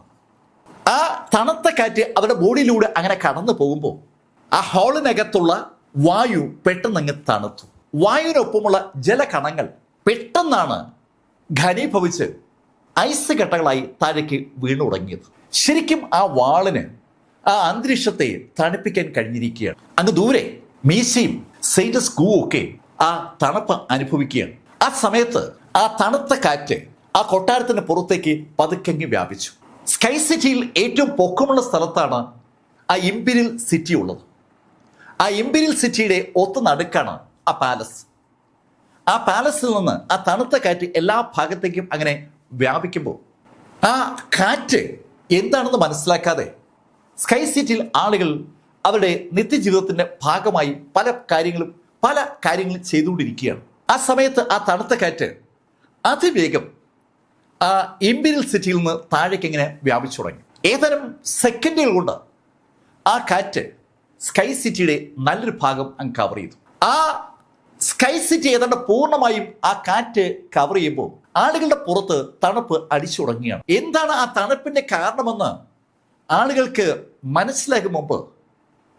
ആ തണുത്ത കാറ്റ് അവരുടെ ബോഡിയിലൂടെ അങ്ങനെ കടന്നു പോകുമ്പോൾ ആ ഹാളിനകത്തുള്ള വായു പെട്ടെന്നങ്ങ് തണുത്തു. വായുവിനൊപ്പമുള്ള ജലകണങ്ങൾ പെട്ടെന്നാണ് ഘനീഭവിച്ച് ഐസ് കട്ടകളായി താഴേക്ക് വീണു തുടങ്ങിയത്. ശരിക്കും ആ വാളിന് ആ അന്തരീക്ഷത്തെ തണുപ്പിക്കാൻ കഴിഞ്ഞിരിക്കുകയാണ്. അങ്ങ് ദൂരെ മീശയും സെയിന്റസ് ഗൂ ഒക്കെ ആ തണുപ്പ് അനുഭവിക്കുകയാണ്. ആ സമയത്ത് ആ തണുത്ത കാറ്റ് ആ കൊട്ടാരത്തിന് പുറത്തേക്ക് പതുക്കെങ്ങി വ്യാപിച്ചു. സ്കൈ സിറ്റിയിൽ ഏറ്റവും പൊക്കമുള്ള സ്ഥലത്താണ് ആ ഇമ്പീരിയൽ സിറ്റി ഉള്ളത്. ആ ഇമ്പീരിയൽ സിറ്റിയുടെ ഒത്ത നടുക്കാണ് ആ പാലസ്. ആ പാലസിൽ നിന്ന് ആ തണുത്ത കാറ്റ് എല്ലാ ഭാഗത്തേക്കും അങ്ങനെ വ്യാപിക്കുമ്പോൾ ആ കാറ്റ് എന്താണെന്ന് മനസ്സിലാക്കാതെ സ്കൈ സിറ്റിയിൽ ആളുകൾ അവരുടെ നിത്യജീവിതത്തിൻ്റെ ഭാഗമായി പല കാര്യങ്ങളും ചെയ്തുകൊണ്ടിരിക്കുകയാണ്. ആ സമയത്ത് ആ തണുത്ത കാറ്റ് അതിവേഗം ആ ഇമ്പീരിയൽ സിറ്റിയിൽ നിന്ന് താഴേക്ക് ഇങ്ങനെ വ്യാപിച്ചു തുടങ്ങി. ഏതാനും സെക്കൻഡുകൾ കൊണ്ട് ആ കാറ്റ് സ്കൈ സിറ്റിയുടെ നല്ലൊരു ഭാഗം അങ്ങ് കവർ ചെയ്തു. ആ സ്കൈ സിറ്റി ഏതാണ്ട് പൂർണ്ണമായും ആ കാറ്റ് കവർ ചെയ്യുമ്പോൾ ആളുകളുടെ പുറത്ത് തണുപ്പ് അടിച്ചു തുടങ്ങുകയാണ്. എന്താണ് ആ തണുപ്പിന്റെ കാരണമെന്ന് ആളുകൾക്ക് മനസ്സിലാക്കും മുമ്പ്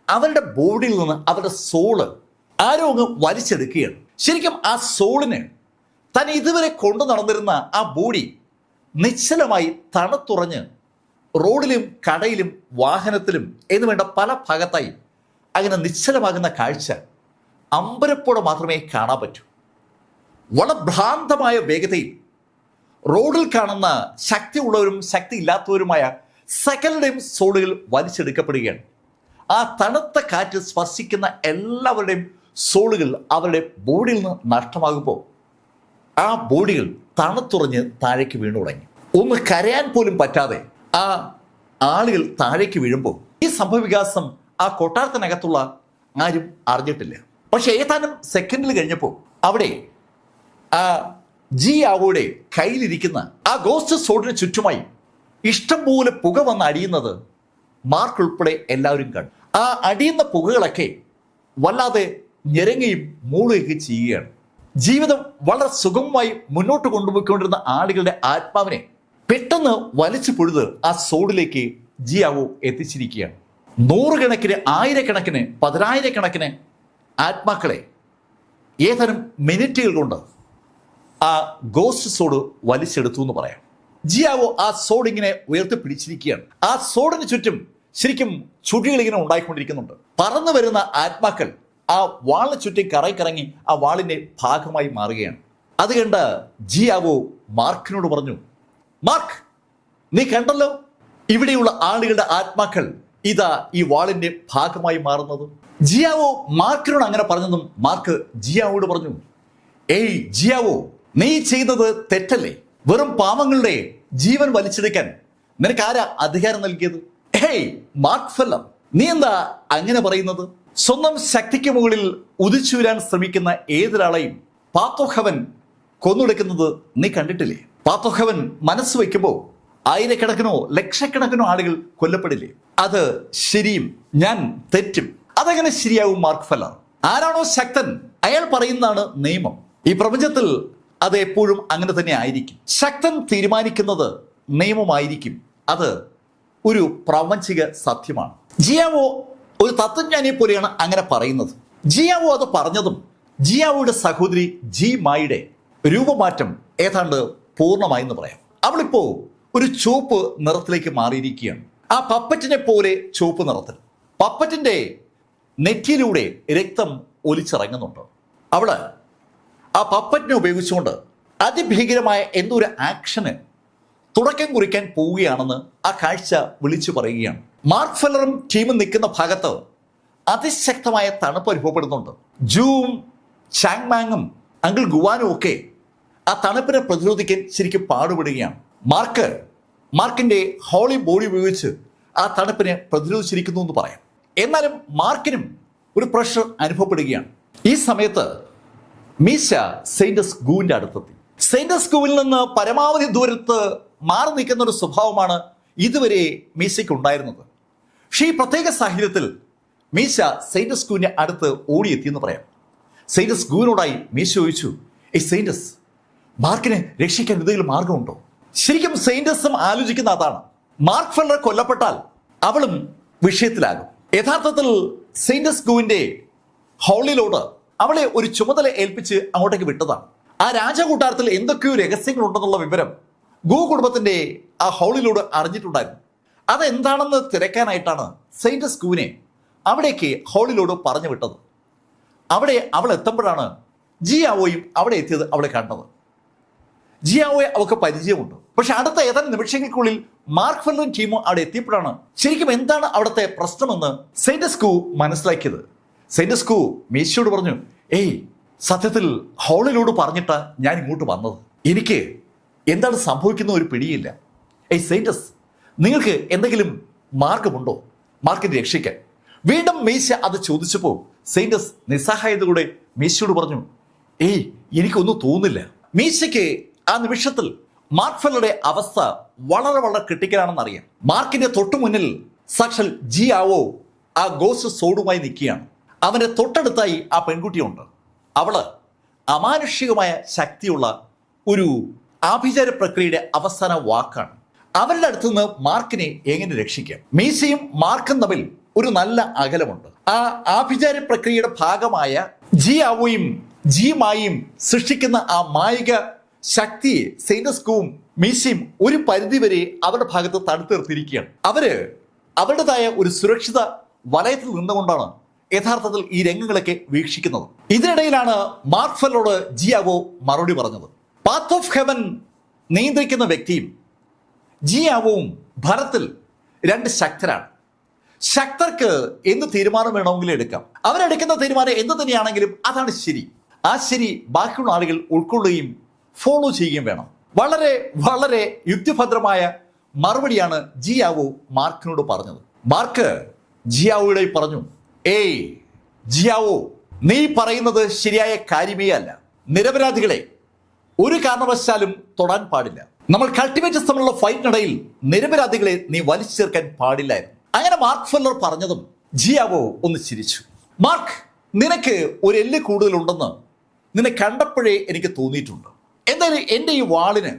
അവരുടെ ബോഡിയിൽ നിന്ന് അവരുടെ സോള് ആരോ അങ്ങ് വലിച്ചെടുക്കുകയാണ്. ശരിക്കും ആ സോളിന് താൻ ഇതുവരെ കൊണ്ടു നടന്നിരുന്ന ആ ബോഡി നിശ്ചലമായി തണുത്തുറഞ്ഞ് റോഡിലും കടയിലും വാഹനത്തിലും എന്ന് വേണ്ട പല ഭാഗത്തായി അങ്ങനെ നിശ്ചലമാകുന്ന കാഴ്ച അമ്പരപ്പോടെ മാത്രമേ കാണാൻ പറ്റൂ. വളരെ ഭ്രാന്തമായ വേഗതയിൽ റോഡിൽ കാണുന്ന ശക്തിയുള്ളവരും ശക്തി ഇല്ലാത്തവരുമായ സകലരുടെയും സോളുകൾ വലിച്ചെടുക്കപ്പെടുകയാണ്. ആ തണുത്ത കാറ്റ് സ്പർശിക്കുന്ന എല്ലാവരുടെയും സോളുകൾ അവരുടെ ബോഡിയിൽ നിന്ന് നഷ്ടമാകുമ്പോൾ ആ ബോഡികൾ തണുത്തുറഞ്ഞ് താഴേക്ക് വീണു തുടങ്ങി. ഒന്ന് കരയാൻ പോലും പറ്റാതെ ആ ആളുകൾ താഴേക്ക് വീഴുമ്പോൾ ഈ സംഭവവികാസം ആ കൊട്ടാരത്തിനകത്തുള്ള ആരും അറിഞ്ഞിട്ടില്ല. പക്ഷെ ഏതാനും സെക്കൻഡിൽ കഴിഞ്ഞപ്പോൾ അവിടെ ആ ജിയാവോയുടെ കയ്യിലിരിക്കുന്ന ആ ഗോസ്റ്റ് സോഡിന് ചുറ്റുമായി ഇഷ്ടംപോലെ പുക വന്ന് അടിയുന്നത് മാർക്ക് ഉൾപ്പെടെ എല്ലാവരും കണ്ടു. ആ അടിയുന്ന പുകകളൊക്കെ വല്ലാതെ ഞെരങ്ങുകയും മൂളുകയും ചെയ്യുകയാണ്. ജീവിതം വളരെ സുഗമമായി മുന്നോട്ട് കൊണ്ടുപോയിക്കൊണ്ടിരുന്ന ആളുകളുടെ ആത്മാവിനെ പെട്ടെന്ന് വലിച്ചു പൊഴുത് ആ സോഡിലേക്ക് ജിയാവോ എത്തിച്ചിരിക്കുകയാണ്. നൂറുകണക്കിന് ആയിരക്കണക്കിന് പതിനായിരക്കണക്കിന് ആത്മാക്കളെ ഏതാനും മിനിറ്റുകൾ കൊണ്ട് ആ ഗോസ്റ്റ് സോഡ് വലിച്ചെടുത്തു എന്ന് പറയാം. ജിയാവോ ആ സോഡ് ഇങ്ങനെ ഉയർത്തിപ്പിടിച്ചിരിക്കുകയാണ്. ആ സോഡിന് ചുറ്റും ശരിക്കും ചുഴികൾ ഇങ്ങനെ ഉണ്ടായിക്കൊണ്ടിരിക്കുന്നുണ്ട്. പറന്നു വരുന്ന ആത്മാക്കൾ ആ വാളിന് ചുറ്റും കറങ്ങി ആ വാളിന്റെ ഭാഗമായി മാറുകയാണ്. അത് കണ്ട് ജിയാവോ മാർക്കിനോട് പറഞ്ഞു, മാർക്ക്, നീ കണ്ടല്ലോ ഇവിടെയുള്ള ആളുകളുടെ ആത്മാക്കൾ ഇതാ ഈ വാളിന്റെ ഭാഗമായി മാറുന്നത്. ജിയാവോ മാർക്കിനോട് അങ്ങനെ പറഞ്ഞതും മാർക്ക് ജിയാവോട് പറഞ്ഞു, ഏയ് ജിയാവോ, നീ ചെയ്തത് തെറ്റല്ലേ? വെറും പാവങ്ങളുടെ ജീവൻ വലിച്ചെടുക്കാൻ നിനക്ക് ആരാ അധികാരം നൽകിയത്? ഹേയ് മാർക്ക് ഫെല്ലർ, നീ എന്താ അങ്ങനെ പറയുന്നത്? സ്വന്തം ശക്തിക്ക് മുകളിൽ ഉദിച്ചു വരാൻ ശ്രമിക്കുന്ന ഏതൊരാളെയും പാത്തോഹവൻ കൊന്നൊടുക്കുന്നത് നീ കണ്ടിട്ടില്ലേ? പാത്തോഹവൻ മനസ്സ് വയ്ക്കുമ്പോൾ ആയിരക്കണക്കിനോ ലക്ഷക്കണക്കിനോ ആളുകൾ കൊല്ലപ്പെടില്ലേ? അത് ശരിയും ഞാൻ തെറ്റും. അതെങ്ങനെ ശരിയാവും മാർക്ക് ഫെല്ലർ? ആരാണോ ശക്തൻ അയാൾ പറയുന്നതാണ് നിയമം. ഈ പ്രപഞ്ചത്തിൽ അത് എപ്പോഴും അങ്ങനെ തന്നെ ആയിരിക്കും. ശക്തൻ തീരുമാനിക്കുന്നത് നിയമമായിരിക്കും. അത് ഒരു പ്രാപഞ്ചിക സത്യമാണ്. ജിയാവോ ഒരു തത്വജ്ഞാനിയെ പോലെയാണ് അങ്ങനെ പറയുന്നത്. ജിയാവോ അത് പറഞ്ഞതും ജിയാവോയുടെ സഹോദരി ജി മായുടെ രൂപമാറ്റം ഏതാണ്ട് പൂർണ്ണമായി എന്ന് പറയാം. അവളിപ്പോ ഒരു ചുവപ്പ് നിറത്തിലേക്ക് മാറിയിരിക്കുകയാണ്. ആ പപ്പറ്റിനെ പോലെ ചുവപ്പ് നിറത്തിൽ. പപ്പറ്റിന്റെ നെറ്റിയിലൂടെ രക്തം ഒലിച്ചിറങ്ങുന്നുണ്ട്. അവള് ആ പപ്പറ്റിനെ ഉപയോഗിച്ചുകൊണ്ട് അതിഭീകരമായ എന്തോ ഒരു ആക്ഷന് തുടക്കം കുറിക്കാൻ പോവുകയാണെന്ന് ആ കാഴ്ച വിളിച്ചു പറയുകയാണ്. മാർക്ക് ഫെല്ലറും ടീമും നിൽക്കുന്ന ഭാഗത്ത് അതിശക്തമായ തണുപ്പ് അനുഭവപ്പെടുന്നുണ്ട്. ജൂവും ചാങ്മാങ്ങും അങ്കിൾ ഗുവാനും ഒക്കെ ആ തണുപ്പിനെ പ്രതിരോധിക്കാൻ ശരിക്കും പാടുപെടുകയാണ്. മാർക്കിന്റെ ഹോളി ബോഡി ഉപയോഗിച്ച് ആ തണുപ്പിനെ പ്രതിരോധിച്ചിരിക്കുന്നു എന്ന് പറയാം. എന്നാലും മാർക്കിനും ഒരു പ്രഷർ അനുഭവപ്പെടുകയാണ്. ഈ സമയത്ത് മീശ സെയിന്റസ് ഗൂവിന്റെ അടുത്തെത്തി. സെയിന്റസ് ഗൂവിൽ നിന്ന് പരമാവധി ദൂരത്ത് മാറി നിൽക്കുന്ന ഒരു സ്വഭാവമാണ് ഇതുവരെ മീശയ്ക്ക് ഉണ്ടായിരുന്നത്. പക്ഷേ ഈ പ്രത്യേക സാഹചര്യത്തിൽ മീശ സെയിന്റസ് ഗൂവിന്റെ അടുത്ത് ഓടിയെത്തിയെന്ന് പറയാം. സെയിന്റസ് ഗൂവിനോടായി മീശ ചോദിച്ചു, സെയിന്റസ്, മാർക്കിനെ രക്ഷിക്കാൻ എന്തെങ്കിലും മാർഗമുണ്ടോ? ശരിക്കും സെയിന്റസും ആലോചിക്കുന്ന അതാണ്. മാർക്ക് ഫെല്ലർ കൊല്ലപ്പെട്ടാൽ അവളും വിഷയത്തിലാകും. യഥാർത്ഥത്തിൽ സെയിന്റസ് ഗൂവിന്റെ ഹോളിലോട് അവളെ ഒരു ചുമതല ഏൽപ്പിച്ച് അങ്ങോട്ടേക്ക് വിട്ടതാണ്. ആ രാജകൂട്ടാരത്തിൽ എന്തൊക്കെയോ രഹസ്യങ്ങൾ ഉണ്ടെന്നുള്ള വിവരം ഗൂ കുടുംബത്തിന്റെ ആ ഹോളിലോട് അറിഞ്ഞിട്ടുണ്ടായിരുന്നു. അതെന്താണെന്ന് തിരക്കാനായിട്ടാണ് സെയിന്റസ് ഗൂവിനെ അവിടേക്ക് ഹോളിലോട് പറഞ്ഞു വിട്ടത്. അവിടെ അവൾ എത്തുമ്പോഴാണ് ജിയാവോയും അവിടെ എത്തിയത് അവളെ കണ്ടത്. ജിയാവോയെ അവൾക്ക് പരിചയമുണ്ട്. പക്ഷെ അടുത്ത ഏതാനും നിമിഷങ്ങൾക്കുള്ളിൽ മാർക്ക് ഫെല്ലറും ടീമും അവിടെ എത്തിയപ്പോഴാണ് ശരിക്കും എന്താണ് അവിടുത്തെ പ്രശ്നമെന്ന് സെയിന്റസ്കൂ മനസ്സിലാക്കിയത്. സെയിന്റസ്കൂ മീശയോട് പറഞ്ഞു, ഏയ് സത്യത്തിൽ ഹോളിലോട് പറഞ്ഞിട്ടാ ഞാൻ ഇങ്ങോട്ട് വന്നത്. എനിക്ക് എന്താണ് സംഭവിക്കുന്ന ഒരു പിടിയില്ല. ഏയ് സെയിന്റസ്, നിങ്ങൾക്ക് എന്തെങ്കിലും മാർഗമുണ്ടോ മാർക്കിനെ രക്ഷിക്കാൻ? വീണ്ടും മീശ അത് ചോദിച്ചപ്പോൾ സെയിന്റസ് നിസ്സഹായതയോടെ മീശയോട് പറഞ്ഞു, ഏയ് എനിക്കൊന്നും തോന്നില്ല. മീശയ്ക്ക് ആ നിമിഷത്തിൽ മാർക്ക് ഫെല്ലറുടെ അവസ്ഥ വളരെ വളരെ ക്രിട്ടിക്കലാണെന്ന് അറിയാം. മാർക്കിന്റെ തൊട്ടു മുന്നിൽ സാക്ഷാൽ ജിയാവോ ആ ഗോസ്റ്റ് സോഡുമായി നിൽക്കുകയാണ്. അവന്റെ തൊട്ടടുത്തായി ആ പെൺകുട്ടിയുണ്ട്. അവള് അമാനുഷികമായ ശക്തിയുള്ള ഒരു ആഭിചാര പ്രക്രിയയുടെ അവസാന വാക്കാണ്. അവരുടെ അടുത്ത് നിന്ന് മാർക്കിനെ എങ്ങനെ രക്ഷിക്കാം? മീശയും മാർക്കും തമ്മിൽ ഒരു നല്ല അകലമുണ്ട്. ആ ആഭിചാര പ്രക്രിയയുടെ ഭാഗമായ ജിയാവോയും ജിമായും സൃഷ്ടിക്കുന്ന ആ മായിക ശക്തിയെ സെയിന്റസ്കൂവും മീശയും ഒരു പരിധിവരെ അവരുടെ ഭാഗത്ത് തടുത്തു നിർത്തിയിരിക്കുകയാണ്. അവര് അവരുടേതായ ഒരു സുരക്ഷിത വലയത്തിൽ നിന്നുകൊണ്ടാണ് യഥാർത്ഥത്തിൽ ഈ രംഗങ്ങളൊക്കെ വീക്ഷിക്കുന്നത്. ഇതിനിടയിലാണ് മാർക്ക് ഫെല്ലറോട് ജിയാവോ മറുപടി പറഞ്ഞത്. പാത്ത് ഓഫ് ഹെവൻ നിയന്ത്രിക്കുന്ന വ്യക്തിയും ജിയാവോവും ഫലത്തിൽ രണ്ട് ശക്തരാണ്. ശക്തർക്ക് എന്ത് തീരുമാനം വേണമെങ്കിലും എടുക്കാം. അവരെടുക്കുന്ന തീരുമാനം എന്ത് തന്നെയാണെങ്കിലും അതാണ് ശരി. ആ ശരി ബാക്കിയുള്ള ആളുകൾ ഉൾക്കൊള്ളുകയും ഫോളോ ചെയ്യുകയും വേണം. വളരെ വളരെ യുക്തിഭദ്രമായ മറുപടിയാണ് ജിയാവോ മാർക്കിനോട് പറഞ്ഞത്. മാർക്ക് ജിയാവോയുടെ പറഞ്ഞു, ഏയ് ജിയാവോ, നീ പറയുന്നത് ശരിയായ കാര്യമേ അല്ല. നിരപരാധികളെ ഒരു കാരണവശാലും തൊടാൻ പാടില്ല. നമ്മൾ കൾട്ടിവേറ്റേഴ്സ് തമ്മിലുള്ള ഫൈറ്റിനിടയിൽ നിരപരാധികളെ നീ വലിച്ചു ചേർക്കാൻ പാടില്ലായിരുന്നു. അങ്ങനെ മാർക്ക് ഫെല്ലർ പറഞ്ഞതും ജിയാവോ ഒന്ന് ചിരിച്ചു. മാർക്ക്, നിനക്ക് ഒരു എല്ല് കൂടുതലുണ്ടെന്ന് നിന്നെ കണ്ടപ്പോഴേ എനിക്ക് തോന്നിയിട്ടുണ്ട്. എന്തായാലും എൻ്റെ ഈ വാളിന്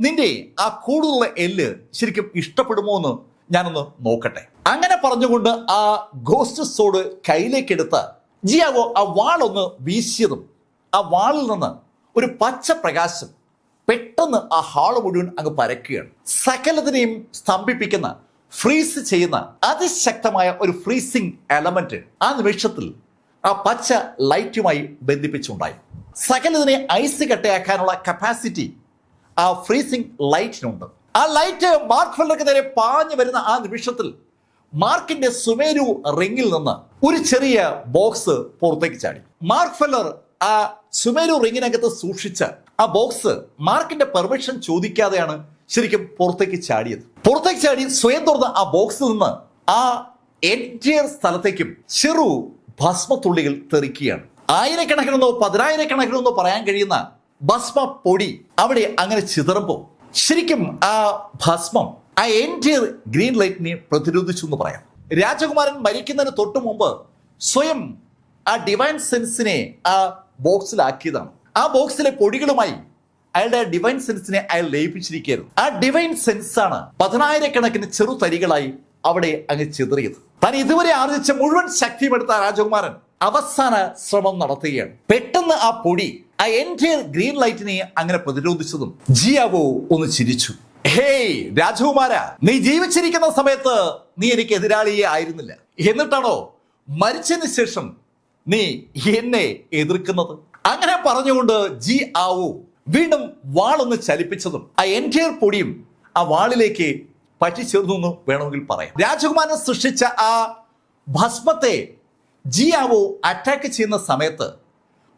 നിന്റെ ആ കൂടുതലുള്ള എല്ല് ശരിക്കും ഇഷ്ടപ്പെടുമോ എന്ന് ഞാനൊന്ന് നോക്കട്ടെ. അങ്ങനെ പറഞ്ഞുകൊണ്ട് ആ ഗോസ്റ്റ് സോഡ് കയ്യിലേക്കെടുത്ത ജിയാവോ ആ വാളൊന്ന് വീശിയതും ആ വാളിൽ നിന്ന് ഒരു പച്ച പ്രകാശം പെട്ടെന്ന് ആ ഹാള് മുഴുവൻ അങ്ങ് പരക്കുകയാണ്. സകലത്തിനെയും സ്തംഭിപ്പിക്കുന്ന, ഫ്രീസ് ചെയ്യുന്ന അതിശക്തമായ ഒരു ഫ്രീസിംഗ് എലമെന്റ് ആ നിമിഷത്തിൽ ആ പച്ച ലൈറ്റുമായി ബന്ധിപ്പിച്ചുണ്ടായി. സകലതിനെ ഐസ് കട്ടയാക്കാനുള്ള കപ്പാസിറ്റി ആ ഫ്രീസിംഗ് ലൈറ്റിനുണ്ട്. ആ ലൈറ്റ് മാർക്ക് ഫെല്ലർക്ക് നേരെ പാഞ്ഞു വരുന്ന ആ നിമിഷത്തിൽ മാർക്കിന്റെ സുമേരു റിങ്ങിൽ നിന്ന് ഒരു ചെറിയ ബോക്സ് പുറത്തേക്ക് ചാടി. മാർക്ക് ഫെല്ലർ ആ സുമേരു റിങ്ങിനകത്ത് സൂക്ഷിച്ച ആ ബോക്സ് മാർക്കിന്റെ പെർമിഷൻ ചോദിക്കാതെയാണ് ശരിക്കും പുറത്തേക്ക് ചാടിയത്. പുറത്തേക്ക് ചാടി സ്വയം തുറന്ന ആ ബോക്സിൽ നിന്ന് ആ എൻറ്റിയർ സ്ഥലത്തേക്കും ചെറു ഭസ്മത്തുള്ളികൾ തെറിക്കുകയാണ്. ആയിരക്കണക്കിനെന്നോ പതിനായിരക്കണക്കിനെന്നോ പറയാൻ കഴിയുന്ന ഭസ്മ പൊടി അവിടെ അങ്ങനെ ചിതറുമ്പോൾ ശരിക്കും ആ ഭസ്മം ആ എൻറ്റിയർ ഗ്രീൻ ലൈറ്റിനെ പ്രതിരോധിച്ചു എന്ന് പറയാം. രാജകുമാരൻ മരിക്കുന്നതിന് തൊട്ടു മുമ്പ് സ്വയം ആ ഡിവൈൻ സെൻസിനെ ആ ബോക്സിലാക്കിയതാണ്. ആ ബോക്സിലെ പൊടികളുമായി അയാളുടെ ഡിവൈൻ സെൻസിനെ അയാൾ ലയിപ്പിച്ചിരിക്കുകയായിരുന്നു. ആ ഡിവൈൻ സെൻസ് ആണ് പതിനായിരക്കണക്കിന് ചെറു തരികളായി അവിടെ അങ്ങ് ചിതറിയത്. താൻ ഇതുവരെ ആർജിച്ച മുഴുവൻ ശക്തിയും എടുത്ത രാജകുമാരൻ അവസാന ശ്രമം നടത്തുകയാണ്. പെട്ടെന്ന് ആ പൊടി ആ എൻറ്റയർ ഗ്രീൻ ലൈറ്റിനെ അങ്ങനെ പ്രതിരോധിച്ചതും ജിയാവോ ഒന്ന് ചിരിച്ചു. ഹേയ് രാജകുമാര, നീ ജീവിച്ചിരിക്കുന്ന സമയത്ത് നീ എനിക്ക് എതിരാളിയെ ആയിരുന്നില്ല, എന്നിട്ടാണോ മരിച്ചതിന് ശേഷം നീ എന്നെ എതിർക്കുന്നത്? അങ്ങനെ പറഞ്ഞുകൊണ്ട് ജിയാവോ വീണ്ടും വാളൊന്ന് ചലിപ്പിച്ചതും ആ എൻറ്റയർ പൊടിയും ആ വാളിലേക്ക് പറ്റിച്ചേർന്നു എന്ന് വേണമെങ്കിൽ പറയാം. രാജകുമാരൻ സൃഷ്ടിച്ച ആ ഭസ്മത്തെ ജിയാവോ അറ്റാക്ക് ചെയ്യുന്ന സമയത്ത്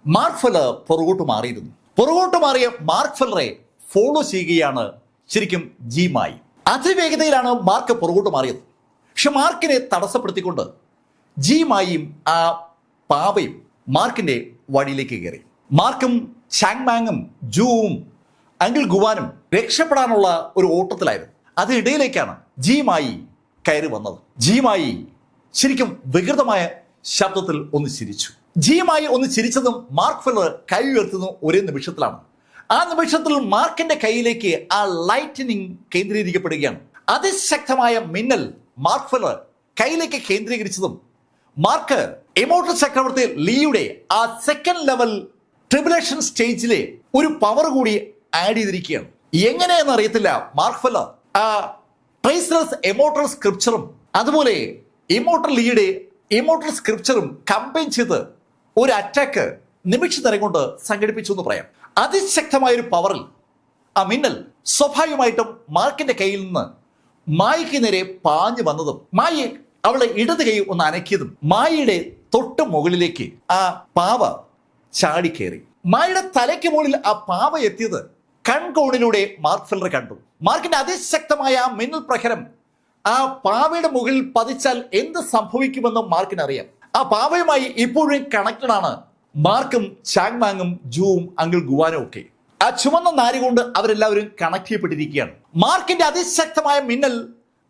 മാർക്ക് ഫെല്ലർ പുറകോട്ട് മാറിയിരുന്നു. പുറകോട്ട് മാറിയ മാർക്ക് ഫെല്ലറെ ഫോളോ ചെയ്യുകയാണ് ശരിക്കും ജിമായി. അതിവേഗതയിലാണ് മാർക്ക് പുറകോട്ട് മാറിയത്. പക്ഷെ മാർക്കിനെ തടസ്സപ്പെടുത്തിക്കൊണ്ട് ജിമായും ആ പാവയും മാർക്കിന്റെ വഴിയിലേക്ക് കയറി. മാർക്കും ഷാങ്മാങ്ങും ജൂവും അങ്കിൾ ഗുവാനും രക്ഷപ്പെടാനുള്ള ഒരു ഓട്ടത്തിലായിരുന്നു. അതിനിടയിലേക്കാണ് ജിമായി കയറി വന്നത്. ജിമായി ശരിക്കും വികൃതമായ ശബ്ദത്തിൽ ഒന്ന് ചിരിച്ചു. ജിമായി ഒന്ന് ചിരിച്ചതും മാർക്ക് ഫെല്ലർ കൈ ഉയർത്തുന്ന ഒരേ നിമിഷത്തിലാണ്. ആ നിമിഷത്തിൽ മാർക്കിന്റെ കയ്യിലേക്ക് ആ ലൈറ്റനിങ് കേന്ദ്രീകരിക്കപ്പെടുകയാണ്. അതിശക്തമായ മിന്നൽ മാർക്ക് ഫെല്ലർ കയ്യിലേക്ക് കേന്ദ്രീകരിച്ചതും മാർക്ക് ഇമോർട്ടൽ ചക്രവർത്തി ലീയുടെ ആ സെക്കൻഡ് ലെവൽ ട്രിബുലേഷൻ സ്റ്റേജിലെ ഒരു പവർ കൂടി ആഡ് ചെയ്തിരിക്കുകയാണ്. എങ്ങനെയെന്ന് അറിയത്തില്ല, മാർക്ക് ഫെല്ലർ ആ ട്രേസ്ലെസ് ഇമോർട്ടൽ സ്ക്രിപ്ചറും അതുപോലെ ഇമോർട്ടൽ ലീയുടെ ഇമോർട്ടൽ സ്ക്രിപ്ചറും കമ്പൈൻ ചെയ്ത് ഒരു അറ്റാക്ക് നിമിഷ നേരം കൊണ്ട് സംഘടിപ്പിച്ചു എന്ന് പറയാം. അതിശക്തമായ ഒരു പവറിൽ ആ മിന്നൽ സ്വാഭാവികമായിട്ടും മാർക്കിന്റെ കയ്യിൽ നിന്ന് മായിക്ക് നേരെ പാഞ്ഞു വന്നതും മായി അവളെ ഇടത് കൈ ഒന്ന് അനക്കിയതും മായിയുടെ തൊട്ട് മുകളിലേക്ക് ആ പാവ ചാടിക്കേറി. മായിയുടെ തലയ്ക്ക് മുകളിൽ ആ പാവ എത്തിയത് കൺകോണിലൂടെ മാർക്ക് ഫെല്ലർ കണ്ടു. മാർക്കിന്റെ അതിശക്തമായ ആ മിന്നൽ പ്രഹരം ആ പാവയുടെ മുകളിൽ പതിച്ചാൽ എന്ത് സംഭവിക്കുമെന്ന് മാർക്കിന് അറിയാം. ആ പാവയുമായി ഇപ്പോഴും കണക്റ്റഡ് ആണ് മാർക്കും ചാങ്മാങ്ങും ജൂവും അങ്കിൾ ഗുവാനും ഒക്കെ. ആ ചുവന്ന നാരി കൊണ്ട് അവരെല്ലാവരും കണക്ട് ചെയ്യപ്പെട്ടിരിക്കുകയാണ്. മാർക്കിന്റെ അതിശക്തമായ മിന്നൽ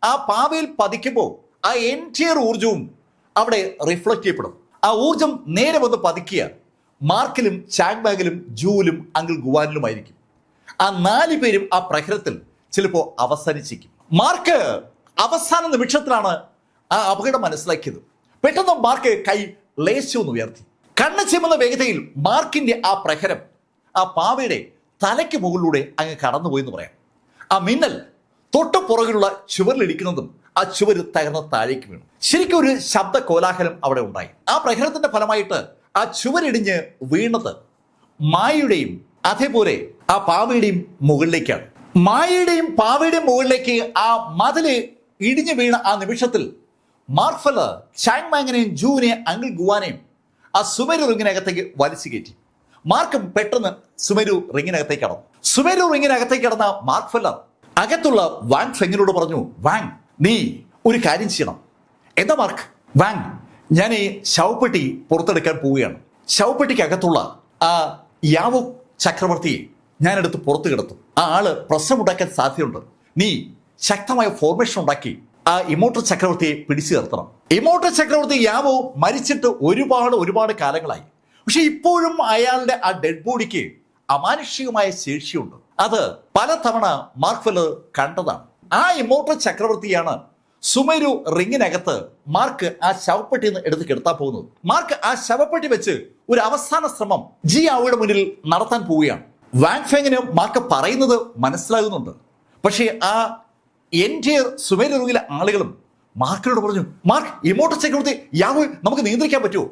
ആ പാവയിൽ പതിക്കുമ്പോൾ ആ എൻറ്റിയർ ഊർജവും അവിടെ റിഫ്ലക്ട് ചെയ്യപ്പെടും. ആ ഊർജം നേരെ വന്ന് പതിക്കുക മാർക്കിലും ചാങ്മാങ്ങിലും ജൂവിലും അങ്കിൾ ഗുവാനിലുമായിരിക്കും. ആ 4 പേരും ആ പ്രഹരത്തിൽ ചിലപ്പോൾ അവസാനിച്ചിരിക്കും. മാർക്ക് അവസാന നിമിഷത്തിലാണ് ആ അപകടം മനസ്സിലാക്കിയത്. പെട്ടെന്ന് മാർക്ക് കൈ ലേശൊന്ന് ഉയർത്തി. കണ്ണ് ചിമ്മുന്ന വേഗതയിൽ മാർക്കിന്റെ ആ പ്രഹരം ആ പാവയുടെ തലയ്ക്ക് മുകളിലൂടെ അങ്ങ് കടന്നുപോയെന്ന് പറയാം. ആ മിന്നൽ തൊട്ടു പുറകിലുള്ള ചുവരിലിടിക്കുന്നതും ആ ചുവര് തകർന്ന് താഴേക്ക് വീണു. ശരിക്കും ഒരു ശബ്ദ കോലാഹലം അവിടെ ഉണ്ടായി. ആ പ്രഹരത്തിന്റെ ഫലമായിട്ട് ആ ചുവരിടിഞ്ഞ് വീണത് മായയുടെയും അതേപോലെ ആ പാവയുടെയും മുകളിലേക്കാണ്. മായയുടെയും പാവയുടെയും മുകളിലേക്ക് ആ മതില് ഇടിഞ്ഞു വീണ ആ നിമിഷത്തിൽ മാർക്ക് ഫെല്ലർ ചാങ്മാങ്ങിനെയും ജൂവിനെയും അങ്കിൾ ഗുവാനെയും ആ സുമേരു റിങ്ങിനകത്തേക്ക് വലിച്ചു കയറ്റി. മാർക്കും പെട്ടെന്ന് സുമേരു റിങ്ങിനകത്തേക്ക് കടന്നു. സുമേരു റിങ്ങിനകത്തേക്ക് കടന്ന മാർക്ക് ഫെല്ലർ അകത്തുള്ള വാങ് ഫെങ്ങിനോട് പറഞ്ഞു, വാങ്, നീ ഒരു കാര്യം ചെയ്യണം. എന്താ മാർക്ക്? വാങ്, ഞാൻ ഈ ശവപ്പെട്ടി പുറത്തെടുക്കാൻ പോവുകയാണ്. ശവപ്പെട്ടിക്ക് അകത്തുള്ള ആ യാവോ ചക്രവർത്തിയെ ഞാനെടുത്ത് പുറത്തു കിടത്തും. ആ ആള് പ്രശ്നമുണ്ടാക്കാൻ സാധ്യതയുണ്ട്. നീ ശക്തമായ ഫോർമേഷൻ ഉണ്ടാക്കി ആ ഇമോട്ടർ ചക്രവർത്തിയെ പിടിച്ചു നിർത്തണം. ഇമോട്ടർ ചക്രവർത്തി യാവോ മരിച്ചിട്ട് ഒരുപാട് കാലങ്ങളായി. പക്ഷെ ഇപ്പോഴും അയാളുടെ ആ ഡെഡ് ബോഡിക്ക് അമാനുഷികമായ ശേഷിയുണ്ട്. അത് പലതവണ മാർക്ക് ഫെല്ലർ കണ്ടതാണ്. ആ ഇമോട്ടർ ചക്രവർത്തിയാണ് സുമേരു റിങ്ങിനകത്ത് മാർക്ക് ആ ശവപ്പെട്ടി എടുത്ത് കിടത്താൻ പോകുന്നത്. മാർക്ക് ആ ശവപ്പെട്ടി വെച്ച് ഒരു അവസാന ശ്രമം ജിയാവോയുടെ മുന്നിൽ നടത്താൻ പോവുകയാണ്. വാങ് ഫെങ്ങിന് മാർക്ക് പറയുന്നത് മനസ്സിലാകുന്നുണ്ട്. പക്ഷേ ആ എൻറ്റിയർ സുമേരു റിങ്ങിലെ ആളുകളും മാർക്കിനോട് പറഞ്ഞു, മാർക്ക്, ഇമോട്ടർ ചക്രവർത്തി യാവോ നമുക്ക് നിയന്ത്രിക്കാൻ പറ്റുമോ?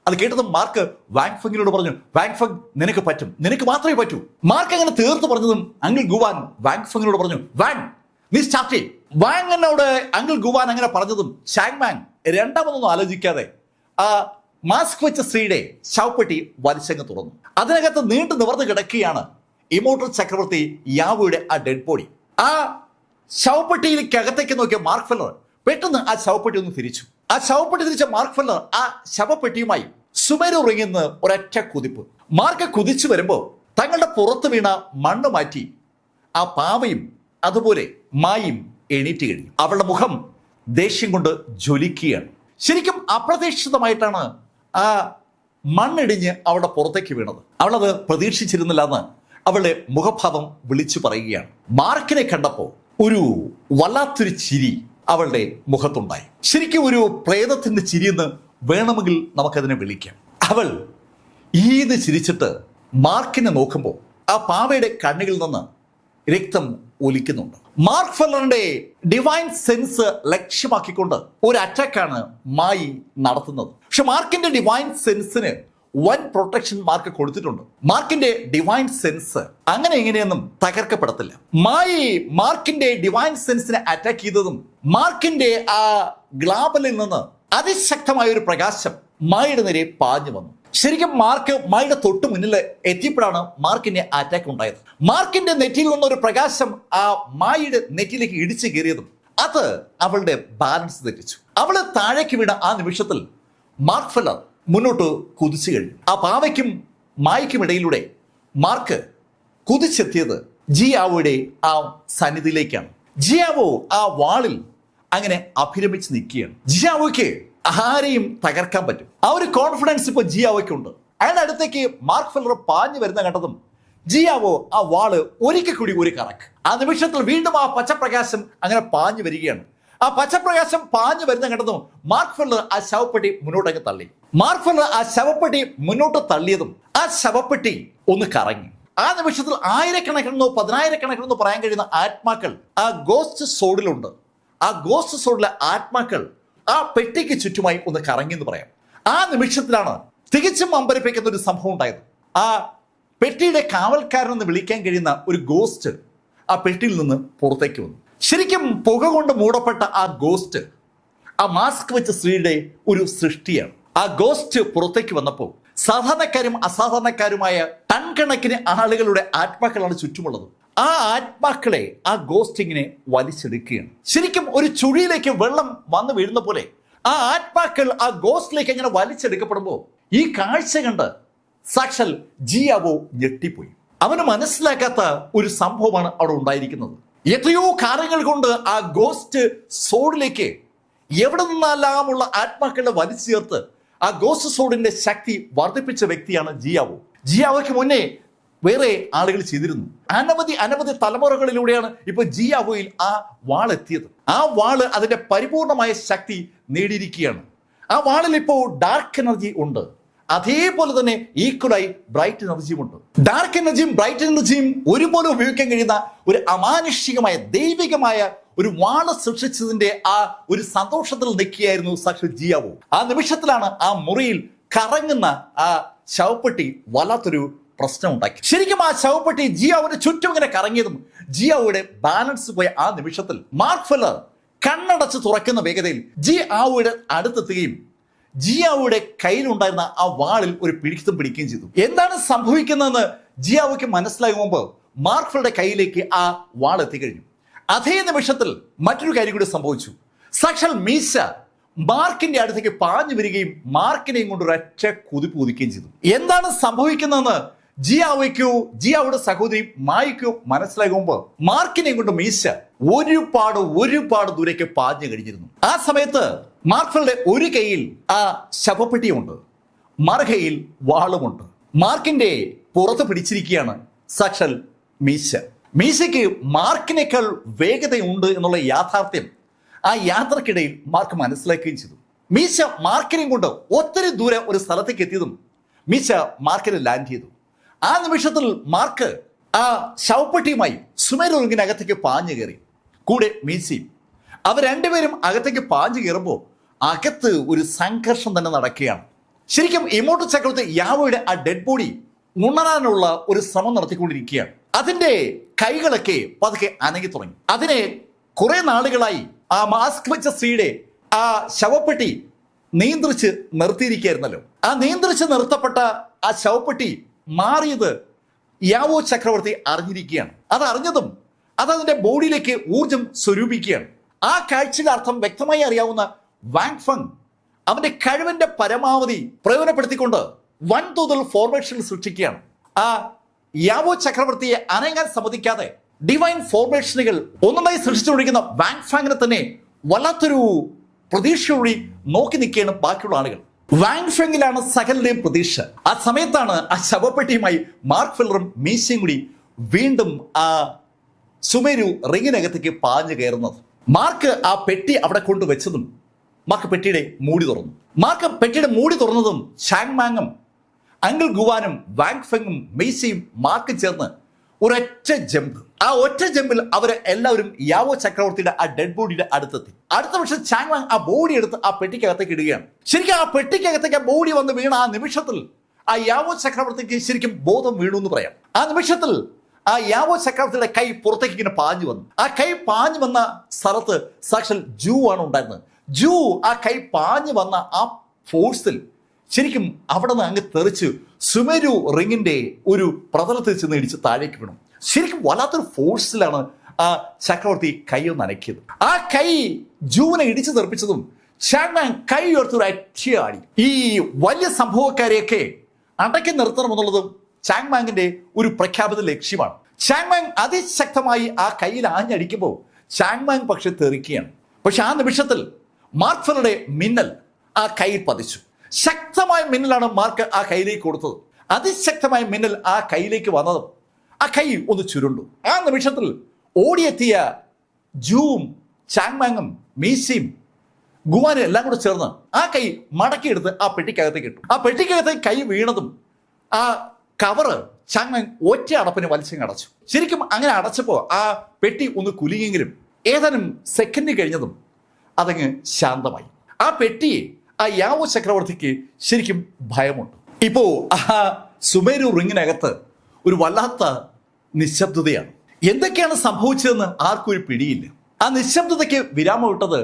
അത് കേട്ടത് മാർക്ക് വാങ് ഫെങ്ങിനോട് പറഞ്ഞു, വാങ് ഫെങ്, നിനക്ക് പറ്റും, നിനക്ക് മാത്രമേ പറ്റൂ. മാർക്ക് അങ്ങനെ തീർത്ത് പറഞ്ഞതും അങ്കിൾ ഗുവാൻ വാങ് ഫെങ്ങിനോട് പറഞ്ഞു, വാങ്, നീ സ്റ്റാർട്ട് ചെയ്യും. വാങ്ങിനോട് അങ്കിൾ ഗുവാൻ അങ്ങനെ പറഞ്ഞതും ചാങ്മാങ് രണ്ടാമതൊന്നും ആലോചിക്കാതെ ആ മാസ്ക് വെച്ച സ്ത്രീയുടെ ശവപ്പെട്ടി വലിച്ചങ്ങ് തുറന്നു. അതിനകത്ത് നീണ്ടു നിവർന്ന് കിടക്കുകയാണ് ഇമോട്ടർ ചക്രവർത്തി യാവോയുടെ ആ ഡെഡ് ബോഡി. ആ ശവപ്പെട്ടിയിലേക്ക് അകത്തേക്ക് നോക്കിയ മാർക്ക് ഫെല്ലർ പെട്ടെന്ന് ആ ശവപ്പെട്ടി ഒന്ന് തിരിച്ചു. ആ ശവപ്പെട്ടി തിരിച്ച മാർക്ക് ഫെല്ലർ ആ ശവപ്പെട്ടിയുമായി സുമേരു റിങ്ങിന്ന് ഒരൊറ്റ കുതിപ്പ്. മാർക്ക് കുതിച്ചു വരുമ്പോൾ തങ്ങളുടെ പുറത്ത് വീണ മണ്ണ് മാറ്റി ആ പാവയും അതുപോലെ മായും എണീറ്റ് കഴിഞ്ഞു. അവളുടെ മുഖം ദേഷ്യം കൊണ്ട് ജ്വലിക്കുകയാണ്. ശരിക്കും അപ്രതീക്ഷിതമായിട്ടാണ് ആ മണ്ണിടിഞ്ഞ് അവളുടെ പുറത്തേക്ക് വീണത്. അവളത് പ്രതീക്ഷിച്ചിരുന്നില്ല എന്ന് അവളുടെ മുഖഭാവം വിളിച്ചു പറയുകയാണ്. മാർക്കിനെ കണ്ടപ്പോൾ ഒരു വല്ലാത്തൊരു ചിരി അവളുടെ മുഖത്തുണ്ടായി. ശരിക്കും ഒരു പ്രേതത്തിന്റെ ചിരിയെന്ന് വേണമെങ്കിൽ നമുക്കതിനെ വിളിക്കാം. അവൾ ഈത് ചിരിച്ചിട്ട് മാർക്കിനെ നോക്കുമ്പോൾ ആ പാവയുടെ കണ്ണുകളിൽ നിന്ന് രക്തം ഒലിക്കുന്നുണ്ട്. മാർക്ക് ഫെല്ലറിന്റെ ഡിവൈൻ സെൻസ് ലക്ഷ്യമാക്കിക്കൊണ്ട് ഒരു അറ്റാക്കാണ് മായി നടത്തുന്നത്. പക്ഷെ മാർക്കിന്റെ ഡിവൈൻ സെൻസിന് വൻ പ്രൊട്ടക്ഷൻ മാർക്ക് കൊടുത്തിട്ടുണ്ട്. മാർക്കിന്റെ ഡിവൈൻ സെൻസ് അങ്ങനെ എങ്ങനെയൊന്നും തകർക്കപ്പെടത്തില്ല. മായി മാർക്കിന്റെ ഡിവൈൻ സെൻസിനെ അറ്റാക്ക് ചെയ്തതും മാർക്കിന്റെ ആ ഗ്ലാബലിൽ നിന്ന് അതിശക്തമായ ഒരു പ്രകാശം മായുടെ നേരെ പാഞ്ഞു വന്നു. ശരിക്കും മാർക്ക് മായുടെ തൊട്ട് മുന്നിൽ എത്തിയപ്പോഴാണ് മാർക്കിന്റെ അറ്റാക്ക് ഉണ്ടായത്. മാർക്കിന്റെ നെറ്റിയിൽ നിന്നൊരു പ്രകാശം ആ മായുടെ നെറ്റിയിലേക്ക് ഇടിച്ചു കയറിയതും അത് അവളുടെ ബാലൻസ് തെറ്റിച്ചു. അവള് താഴേക്ക് വീണ ആ നിമിഷത്തിൽ മാർക്ക് ഫെല്ലർ മുന്നോട്ട് കുതിച്ചു കഴിഞ്ഞു. ആ പാവയ്ക്കും മായ്ക്കും ഇടയിലൂടെ മാർക്ക് കുതിച്ചെത്തിയത് ജിയാവോയുടെ ആ സന്നിധിയിലേക്കാണ്. ജിയാവോ ആ വാളിൽ അങ്ങനെ അഭിരമിച്ച് നിൽക്കുകയാണ്. ജിയാവോയ്ക്ക് ആരെയും തകർക്കാൻ പറ്റും. ആ ഒരു കോൺഫിഡൻസ് ഇപ്പൊ ജിയാവോയ്ക്കുണ്ട്. അയാളുടെ അടുത്തേക്ക് മാർക്ക് ഫെല്ലർ പാഞ്ഞു വരുന്ന കണ്ടതും ജിയാവോ ആ വാള് ഒരിക്കൽ കൂടി ഒരു കറക്ക്. ആ നിമിഷത്തിൽ വീണ്ടും ആ പച്ചപ്രകാശം അങ്ങനെ പാഞ്ഞു വരികയാണ്. ആ പച്ചപ്രകാശം പാഞ്ഞു വരുന്ന കണ്ടതും മാർക്ക് ഫെല്ലർ ആ ശവപ്പെട്ടി മുന്നോട്ടങ്ങ് തള്ളി. മാർക്ക് ഫെല്ലർ ആ ശവപ്പെട്ടി മുന്നോട്ട് തള്ളിയതും ആ ശവപ്പെട്ടി ഒന്ന് കറങ്ങി. ആ നിമിഷത്തിൽ ആയിരക്കണക്കിനോ പതിനായിരക്കണക്കിനോ പറയാൻ കഴിയുന്ന ആത്മാക്കൾ ആ ഗോസ്റ്റ് സോഡിലുണ്ട്. ആ ഗോസ്റ്റ് സോഡിലെ ആത്മാക്കൾ ആ പെട്ടിക്ക് ചുറ്റുമായി ഒന്ന് കറങ്ങി എന്ന് പറയാം. ആ നിമിഷത്തിലാണ് തികച്ചും അമ്പരപ്പിക്കുന്ന ഒരു സംഭവം ഉണ്ടായത്. ആ പെട്ടിയുടെ കാവൽക്കാരനെന്ന് വിളിക്കാൻ കഴിയുന്ന ഒരു ഗോസ്റ്റ് ആ പെട്ടിയിൽ നിന്ന് പുറത്തേക്ക് വന്നു. ശരിക്കും പുക കൊണ്ട് മൂടപ്പെട്ട ആ ഗോസ്റ്റ് ആ മാസ്ക് വെച്ച സ്ത്രീയുടെ ഒരു സൃഷ്ടിയാണ്. ആ ഗോസ്റ്റ് പുറത്തേക്ക് വന്നപ്പോൾ സാധാരണക്കാരും അസാധാരണക്കാരുമായ ടൺ കണക്കിന് ആളുകളുടെ ആത്മാക്കളാണ് ചുറ്റുമുള്ളത്. ആ ആത്മാക്കളെ ആ ഗോസ്റ്റ് ഇങ്ങനെ വലിച്ചെടുക്കുകയാണ്. ശരിക്കും ഒരു ചുഴിയിലേക്ക് വെള്ളം വന്നു വീഴുന്ന പോലെ ആ ആത്മാക്കൾ ആ ഗോസ്റ്റിലേക്ക് ഇങ്ങനെ വലിച്ചെടുക്കപ്പെടുമ്പോൾ ഈ കാഴ്ച കണ്ട് സാക്ഷാൽ ജിയാവോ ഞെട്ടിപ്പോയി. അവന് മനസ്സിലാക്കാത്ത ഒരു സംഭവമാണ് അവിടെ ഉണ്ടായിരിക്കുന്നത്. എത്രയോ കാലങ്ങൾ കൊണ്ട് ആ ഗോസ്റ്റ് സോഡിലേക്ക് എവിടെ നിന്നെല്ലാമുള്ള ആത്മാക്കളെ വലിച്ചു ചേർത്ത് ആ ഗോസ്റ്റ് സോഡിന്റെ ശക്തി വർദ്ധിപ്പിച്ച വ്യക്തിയാണ് ജിയാവോ. ജിയാവോയ്ക്ക് മുന്നേ വേറെ ആളുകൾ ചെയ്തിരുന്നു. അനവധി തലമുറകളിലൂടെയാണ് ഇപ്പൊ ജിയാവോയിൽ ആ വാൾ എത്തിയത്. ആ വാള് അതിന്റെ പരിപൂർണമായ ശക്തി നേടിയിരിക്കുകയാണ്. ആ വാളിൽ ഇപ്പോൾ ഡാർക്ക് എനർജി ഉണ്ട്, അതേപോലെ തന്നെ ഈക്വലായി ബ്രൈറ്റ് എനർജിയും ഉണ്ട്. ഡാർക്ക് എനർജിയും ബ്രൈറ്റ് എനർജിയും ഒരുപോലെ ഉപയോഗിക്കാൻ കഴിയുന്ന ഒരു അമാനുഷികമായ ദൈവികമായ ഒരു വാള സൃഷ്ടിച്ചതിന്റെ ആ ഒരു സന്തോഷത്തിൽ നിൽക്കുകയായിരുന്നു സാക്ഷി ജിയാവോ. ആ നിമിഷത്തിലാണ് ആ മുറിയിൽ കറങ്ങുന്ന ആ ശവപ്പെട്ടി വല്ലാത്തൊരു പ്രശ്നം ഉണ്ടാക്കി. ശരിക്കും ആ ശവപ്പെട്ടി ജിയാവോയുടെ ചുറ്റും ഇങ്ങനെ കറങ്ങിയതും ജിയാവോയുടെ ബാലൻസ് പോയ ആ നിമിഷത്തിൽ മാർക്ക് ഫെല്ലർ കണ്ണടച്ച് തുറക്കുന്ന വേഗതയിൽ ജിയാവോയുടെ അടുത്തെത്തുകയും ജിയാവോയുടെ കയ്യിലുണ്ടായിരുന്ന ആ വാളിൽ ഒരു പിടിത്തം പിടിക്കുകയും ചെയ്തു. എന്താണ് സംഭവിക്കുന്നതെന്ന് ജിയാവോയ്ക്ക് മനസ്സിലാകും മുമ്പ് മാർക്ക് ഫെല്ലറുടെ കയ്യിലേക്ക് ആ വാൾ എത്തിക്കഴിഞ്ഞു. അതേ നിമിഷത്തിൽ മറ്റൊരു കാര്യം കൂടി സംഭവിച്ചു. സാക്ഷാൽ മീശ മാർക്കിന്റെ അടുത്തേക്ക് പാഞ്ഞു വരികയും മാർക്കിനെയും കൊണ്ട് ഒരൊറ്റ കുതിപ്പ് കുതിക്കുകയും ചെയ്തു. എന്താണ് സംഭവിക്കുന്നതെന്ന് ജിയാവോയുടെ സഹോദരി മായിക്കോ മനസ്സിലാകുമ്പോൾ മാർക്കിനെയും കൊണ്ട് മീശ ഒരുപാട് ദൂരേക്ക് പാഞ്ഞു കഴിഞ്ഞിരുന്നു. ആ സമയത്ത് മാർക്കിന്റെ ഒരു കൈയിൽ ആ ശവപ്പെട്ടിയുമുണ്ട്, മറുകൈയിൽ വാളുമുണ്ട്. മാർക്കിന്റെ പുറത്ത് പിടിച്ചിരിക്കുകയാണ് സാക്ഷാൽ മീശ. മീശയ്ക്ക് മാർക്കിനേക്കാൾ വേഗതയുണ്ട് എന്നുള്ള യാഥാർത്ഥ്യം ആ യാത്രക്കിടയിൽ മാർക്ക് മനസ്സിലാക്കുകയും ചെയ്തു. മീശ മാർക്കിനെയും കൊണ്ട് ഒത്തിരി ദൂരെ ഒരു സ്ഥലത്തേക്ക് എത്തിയതും മീശ മാർക്കിനെ ലാൻഡ് ചെയ്തു. ആ നിമിഷത്തിൽ മാർക്ക് ആ ശവപ്പെട്ടിയുമായി സുമേരുവിനകത്തേക്ക് പാഞ്ഞു കയറി, കൂടെ മീശയും. അവർ രണ്ടുപേരും അകത്തേക്ക് പാഞ്ഞു കയറുമ്പോൾ അകത്ത് ഒരു സംഘർഷം തന്നെ നടക്കുകയാണ്. ശരിക്കും ഇമോർട്ടൽ ചക്രവർത്തി യാവോയുടെ ആ ഡെഡ് ബോഡി ഉണരാനുള്ള ഒരു ശ്രമം നടത്തിക്കൊണ്ടിരിക്കുകയാണ്. അതിന്റെ കൈകളൊക്കെ പതുക്കെ അനങ്ങി തുടങ്ങി. അതിനെ കുറെ നാളുകളായി ആ മാസ്ക് വെച്ച സ്ത്രീയുടെ ആ ശവപ്പെട്ടി നിയന്ത്രിച്ച് നിർത്തിയിരിക്കുകയായിരുന്നല്ലോ. ആ നിയന്ത്രിച്ച് നിർത്തപ്പെട്ട ആ ശവപ്പെട്ടി മാറിയത് യാവോ ചക്രവർത്തി അറിഞ്ഞിരിക്കുകയാണ്. അത് അറിഞ്ഞതും അത് അതിന്റെ ബോഡിയിലേക്ക് ഊർജം സ്വരൂപിക്കുകയാണ്. ആ കാഴ്ചയുടെ അർത്ഥം വ്യക്തമായി അറിയാവുന്ന വാങ് ഫങ് അവന്റെ കഴിവിന്റെ പരമാവധി പ്രയോജനപ്പെടുത്തിക്കൊണ്ട് വൻതോതിൽ ഫോർമേഷൻ സൃഷ്ടിക്കുകയാണ്. ആ യാവോ ചക്രവർത്തിയെ അനങ്ങാൻ സമ്മതിക്കാതെ ഡിവൈൻ ഫോർമേഷനുകൾ ഒന്നായി സൃഷ്ടിച്ചുകൊണ്ടിരിക്കുന്ന വാങ് ഫാങ്ങിനെ തന്നെ വല്ലാത്തൊരു പ്രതീക്ഷയോടെ നോക്കി നിൽക്കുകയാണ് ബാക്കിയുള്ള ആളുകൾ. വാങ് ഫെങ്ങിലാണ് സകലിന്റെയും പ്രതീക്ഷ. ആ സമയത്താണ് ആ ശവപ്പെട്ടിയുമായി മാർക്ക് ഫെല്ലറും മീശയും കൂടി വീണ്ടും ആ സുമേരു റിങ്ങിനകത്തേക്ക് പാഞ്ഞു കയറുന്നത്. മാർക്ക് ആ പെട്ടി അവിടെ കൊണ്ടുവച്ചതും മാർക്ക് പെട്ടിയുടെ മൂടി തുറന്നു. മാർക്ക് പെട്ടിയുടെ മൂടി തുറന്നതും ഷാങ് മാങ്ങും അങ്കിൾ ഗുവാനും വാങ് ഫെങ്ങും മെയ്സിയും മാർക്കും ചേർന്ന് ഒരൊറ്റ ജമ്പ്. ആ ഒറ്റ ജമ്പിൽ അവര് എല്ലാവരും യാവോ ചക്രവർത്തിയുടെ ആ ഡെഡ് ബോഡിയുടെ അടുത്തെത്തി. അടുത്ത പക്ഷം ചാങ് വാങ് ആ ബോഡി എടുത്ത് ആ പെട്ടിക്കകത്തേക്ക് ഇടുകയാണ്. ശരിക്കും ആ പെട്ടിക്കകത്തേക്ക് ആ ബോഡി വന്ന് വീണ ആ നിമിഷത്തിൽ ആ യാവോ ചക്രവർത്തിക്ക് ശരിക്കും ബോധം വീണു എന്ന് പറയാം. ആ നിമിഷത്തിൽ ആ യാവോ ചക്രവർത്തിയുടെ കൈ പുറത്തേക്ക് ഇങ്ങനെ പാഞ്ഞു വന്നു. ആ കൈ പാഞ്ഞു വന്ന സ്ഥലത്ത് സാക്ഷാൽ ജൂ ആണ് ഉണ്ടായിരുന്നത്. ജൂ ആ കൈ പാഞ്ഞു വന്ന ആ ഫോഴ്സിൽ ശരിക്കും അവിടെ നിന്ന് അങ്ങ് തെറിച്ച് സുമേരു റിങ്ങിന്റെ ഒരു പ്രതലത്തിൽ ചെന്ന് ഇടിച്ച് താഴേക്ക് വീണു. ശരിക്കും വല്ലാത്തൊരു ഫോഴ്സിലാണ് ആ ചക്രവർത്തി കൈ ഒന്ന് അനക്കിയത്. ആ കൈ ജൂവിനെ ഇടിച്ചു തെറിപ്പിച്ചതും ഷാങ് മാങ് കൈ ഉയർത്തൊരു അറ്റിയാടി. ഈ വലിയ സംഭവക്കാരെയൊക്കെ അടക്കി നിർത്തണമെന്നുള്ളതും ചാങ് മാങ്ങിന്റെ ഒരു പ്രഖ്യാപിത ലക്ഷ്യമാണ്. ചാങ് മാങ് അതിശക്തമായി ആ കയ്യിൽ ആഞ്ഞടിക്കുമ്പോൾ ചാങ് മാങ് പക്ഷെ തെറിക്കുകയാണ്. പക്ഷെ ആ നിമിഷത്തിൽ മാർക്ക് ഫെല്ലറുടെ മിന്നൽ ആ കയ്യിൽ പതിച്ചു. ശക്തമായ മിന്നലാണ് മാർക്ക് ആ കയ്യിലേക്ക് കൊടുത്തത്. അതിശക്തമായ മിന്നൽ ആ കയ്യിലേക്ക് വന്നതും ആ കൈ ഒന്ന് ചുരുണ്ടു. ആ നിമിഷത്തിൽ ഓടിയെത്തിയ ജൂവും ചാങ് മാങ്ങും മീശയും ഗുവാനും എല്ലാം കൂടെ ചേർന്ന് ആ കൈ മടക്കിയെടുത്ത് ആ പെട്ടിക്കകത്തേക്ക് ഇട്ടു. ആ പെട്ടിക്കകത്തേക്ക് കൈ വീണതും ആ കവറ് ചാങ് മാങ് ഒറ്റ അടപ്പിന് വലിച്ചങ്ങ് അടച്ചു. ശരിക്കും അങ്ങനെ അടച്ചപ്പോൾ ആ പെട്ടി ഒന്ന് കുലുങ്ങിയെങ്കിലും ഏതാനും സെക്കൻഡ് കഴിഞ്ഞതും അതങ്ങ് ശാന്തമായി. ആ പെട്ടിയെ ആ യാവോ ചക്രവർത്തിക്ക് ശരിക്കും ഭയമുണ്ട്. ഇപ്പോ ആ സുമേരു റിങ്ങിനകത്ത് ഒരു വല്ലാത്ത നിശബ്ദതയാണ്. എന്തൊക്കെയാണ് സംഭവിച്ചതെന്ന് ആർക്കും ഒരു പിടിയില്ല. ആ ആ നിശബ്ദതയ്ക്ക് വിരാമം ഇട്ടത്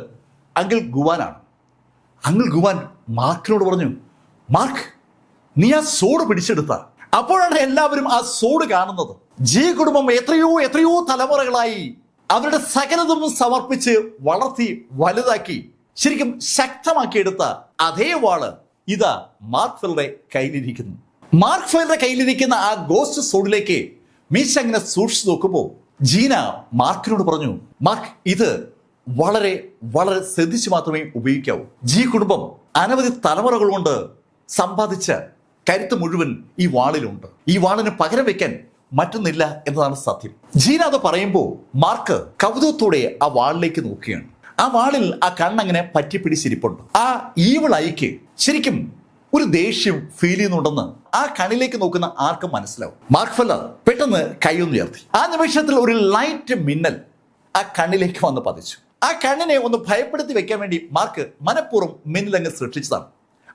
അങ്കിൾ ഗുവാനാണ്. അങ്കിൾ ഗുവാൻ മാർക്കിനോട് പറഞ്ഞു, മാർക്ക്, നീ ആ സോഡ് പിടിച്ചെടുത്ത. അപ്പോഴാണ് എല്ലാവരും ആ സോഡ് കാണുന്നത്. ജി കുടുംബം എത്രയോ എത്രയോ തലമുറകളായി അവരുടെ സകലതും സമർപ്പിച്ച് വളർത്തി വലുതാക്കി ശരിക്കും ശക്തമാക്കിയെടുത്ത അതേ വാള് ഇതാ മാർക്ക് ഫെല്ലറുടെ കയ്യിലിരിക്കുന്നു. മാർക്ക് ഫെല്ലറുടെ കയ്യിലിരിക്കുന്ന ആ ഗോസ്റ്റ് സോഡിലേക്ക് മീശ അങ്ങനെ സൂക്ഷിച്ചു നോക്കുമ്പോൾ ജീന മാർക്കിനോട് പറഞ്ഞു, മാർക്ക്, ഇത് വളരെ വളരെ ശ്രദ്ധിച്ച് മാത്രമേ ഉപയോഗിക്കാവൂ. ജി കുടുംബം അനവധി തലമുറകൾ കൊണ്ട് സമ്പാദിച്ച കരുത്ത് മുഴുവൻ ഈ വാളിലുണ്ട്. ഈ വാളിന് പകരം വെക്കാൻ മറ്റൊന്നില്ല എന്നതാണ് സത്യം. ജീന അത് പറയുമ്പോൾ മാർക്ക് കൗതുകത്തോടെ ആ വാളിലേക്ക് നോക്കുകയാണ്. ആ വാളിൽ ആ കണ്ണങ്ങനെ പറ്റിപ്പിടിച്ചിരിപ്പുണ്ട്. ആ ഈവിൾ ഐക്ക് ശരിക്കും ഒരു ദേഷ്യം ഫീൽ ചെയ്യുന്നുണ്ടെന്ന് ആ കണ്ണിലേക്ക് നോക്കുന്ന ആർക്കും മനസ്സിലാവും. മാർക്ക് ഫെല്ലർ പെട്ടെന്ന് കൈയൊന്ന് ഉയർത്തി. ആ നിമിഷത്തിൽ ഒരു ലൈറ്റ് മിന്നൽ ആ കണ്ണിലേക്ക് വന്ന് പതിച്ചു. ആ കണ്ണിനെ ഒന്ന് ഭയപ്പെടുത്തി വെക്കാൻ വേണ്ടി മാർക്ക് മനഃപൂർവ്വം മിന്നലങ്ങ് സൃഷ്ടിച്ചതാണ്.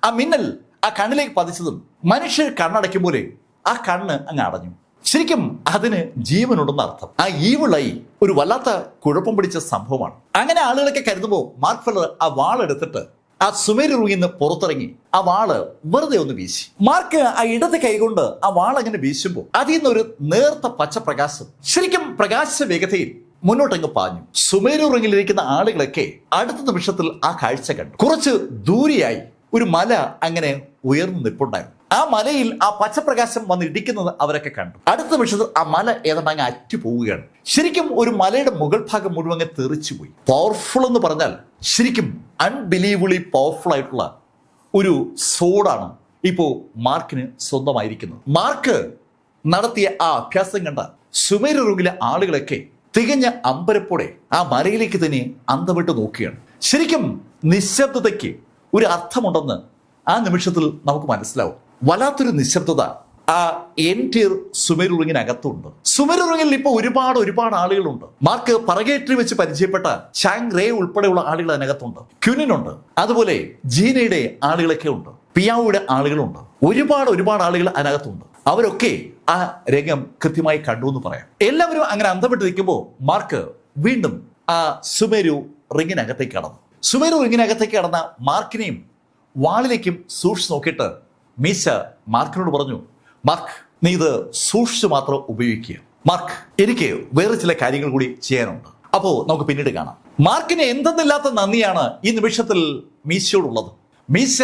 ആ മിന്നൽ ആ കണ്ണിലേക്ക് പതിച്ചതും മനുഷ്യർ കണ്ണടയ്ക്കും പോലെ ആ കണ്ണ് അങ്ങ് അടഞ്ഞു. ശരിക്കും അതിന് ജീവനുണ്ടെന്ന് അർത്ഥം. ആ ഈവിൾ ഐ ഒരു വല്ലാത്ത കുഴപ്പം പിടിച്ച സംഭവമാണ്. അങ്ങനെ ആളുകളൊക്കെ കരുതുമ്പോൾ മാർക്ക് ഫെല്ലർ ആ വാളെടുത്തിട്ട് ആ സുമേരി റൂമിൽ നിന്ന് പുറത്തിറങ്ങി ആ വാള് വെറുതെ ഒന്ന് വീശി. മാർക്ക് ആ ഇടത് കൈകൊണ്ട് ആ വാൾ അങ്ങനെ വീശുമ്പോൾ അതിൽ നിന്നൊരു നേർത്ത പച്ച പ്രകാശം ശരിക്കും പ്രകാശ വേഗതയിൽ മുന്നോട്ടങ്ങ് പാഞ്ഞു. സുമേരു റിങ്ങിലിരിക്കുന്ന ആളുകളൊക്കെ അടുത്ത നിമിഷത്തിൽ ആ കാഴ്ച കണ്ടു. കുറച്ച് ദൂരെയായി ഒരു മല അങ്ങനെ ഉയർന്നു നിൽപ്പുണ്ടായിരുന്നു. ആ മലയിൽ ആ പച്ചപ്രകാശം വന്ന് ഇടിക്കുന്നത് അവരൊക്കെ കണ്ടു. അടുത്ത നിമിഷത്തിൽ ആ മല ഏതാണ്ട് അങ്ങ് അറ്റു പോവുകയാണ്. ശരിക്കും ഒരു മലയുടെ മുകൾ ഭാഗം മുഴുവൻ അങ്ങ് തെറിച്ചുപോയി. പവർഫുൾ എന്ന് പറഞ്ഞാൽ ശരിക്കും അൺബിലീവബിളി പവർഫുൾ ആയിട്ടുള്ള ഒരു സോഡാണ് ഇപ്പോൾ മാർക്കിന് സ്വന്തമായിരിക്കുന്നത്. മാർക്ക് നടത്തിയ ആ അഭ്യാസം കണ്ട സുമേരു റൂമിലെ ആളുകളൊക്കെ തികഞ്ഞ അമ്പരപ്പോടെ ആ മലയിലേക്ക് തന്നെ അന്തമിട്ട് നോക്കുകയാണ്. ശരിക്കും നിശബ്ദതയ്ക്ക് ഒരു അർത്ഥമുണ്ടെന്ന് ആ നിമിഷത്തിൽ നമുക്ക് മനസ്സിലാവും. വല്ലാത്തൊരു നിശബ്ദത ആ എൻറ്റിയർ സുമേരു റിങ്ങിനകത്തുണ്ട്. സുമേരു റിങ്ങിൽ ഇപ്പോൾ ഒരുപാട് ആളുകളുണ്ട്. മാർക്ക് പറകേറ്ററി വെച്ച് പരിചയപ്പെട്ട ഷാങ് റേ ഉൾപ്പെടെയുള്ള ആളുകൾ അതിനകത്തുണ്ട്. ക്യുനിനുണ്ട്, അതുപോലെ ജീനയുടെ ആളുകളൊക്കെ ഉണ്ട്, പിയാവുയുടെ ആളുകളുണ്ട്. ഒരുപാട് ആളുകൾ അതിനകത്തുണ്ട്. അവരൊക്കെ ആ രംഗം കൃത്യമായി കണ്ടു എന്ന് പറയാം. എല്ലാവരും അങ്ങനെ അന്തപ്പെട്ട് നിൽക്കുമ്പോൾ മാർക്ക് വീണ്ടും ആ സുമേരു റിങ്ങിനകത്തേക്ക് കടന്നു. സുമേരു റിങ്ങിനകത്തേക്ക് കടന്ന മാർക്കിനെയും വാളിലേക്കും സൂക്ഷിച്ച് നോക്കിയിട്ട് മീശ മാർക്കിനോട് പറഞ്ഞു, മാർക്ക്, നീ ഇത് സൂക്ഷിച്ച് മാത്രം ഉപയോഗിക്കുക. മാർക്ക്, എനിക്ക് വേറെ ചില കാര്യങ്ങൾ കൂടി ചെയ്യാനുണ്ട്. അപ്പോ നമുക്ക് പിന്നീട് കാണാം. മാർക്കിന് എന്തെന്നില്ലാത്ത നന്ദിയാണ് ഈ നിമിഷത്തിൽ മീശയോടുള്ളത്. മീശ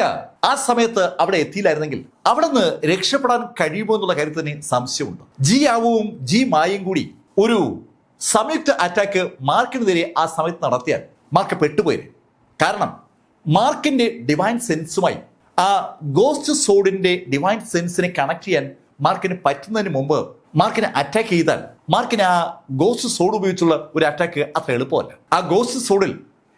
ആ സമയത്ത് അവിടെ എത്തിയില്ലായിരുന്നെങ്കിൽ അവിടെ നിന്ന് രക്ഷപ്പെടാൻ കഴിയുമോ എന്നുള്ള കാര്യത്തിന് സംശയമുണ്ട്. ജി ആവുവും ജി മായും കൂടി ഒരു സംയുക്ത അറ്റാക്ക് മാർക്കിനെതിരെ ആ സമയത്ത് നടത്തിയാൽ മാർക്ക് പെട്ടുപോയി. കാരണം മാർക്കിന്റെ ഡിവൈൻ സെൻസുമായി ആ ഗോസ്റ്റ് സോഡിന്റെ ഡിവൈൻ സെൻസിനെ കണക്ട് ചെയ്യാൻ മാർക്കിന് പറ്റുന്നതിന് മുമ്പ് മാർക്കിനെ അറ്റാക്ക് ചെയ്താൽ മാർക്കിന് ആ ഗോസ്റ്റ് സോഡ് ഉപയോഗിച്ചുള്ള ഒരു അറ്റാക്ക് അത്ര എളുപ്പമല്ല. ആ ഗോസ്റ്റ് സോഡിൽ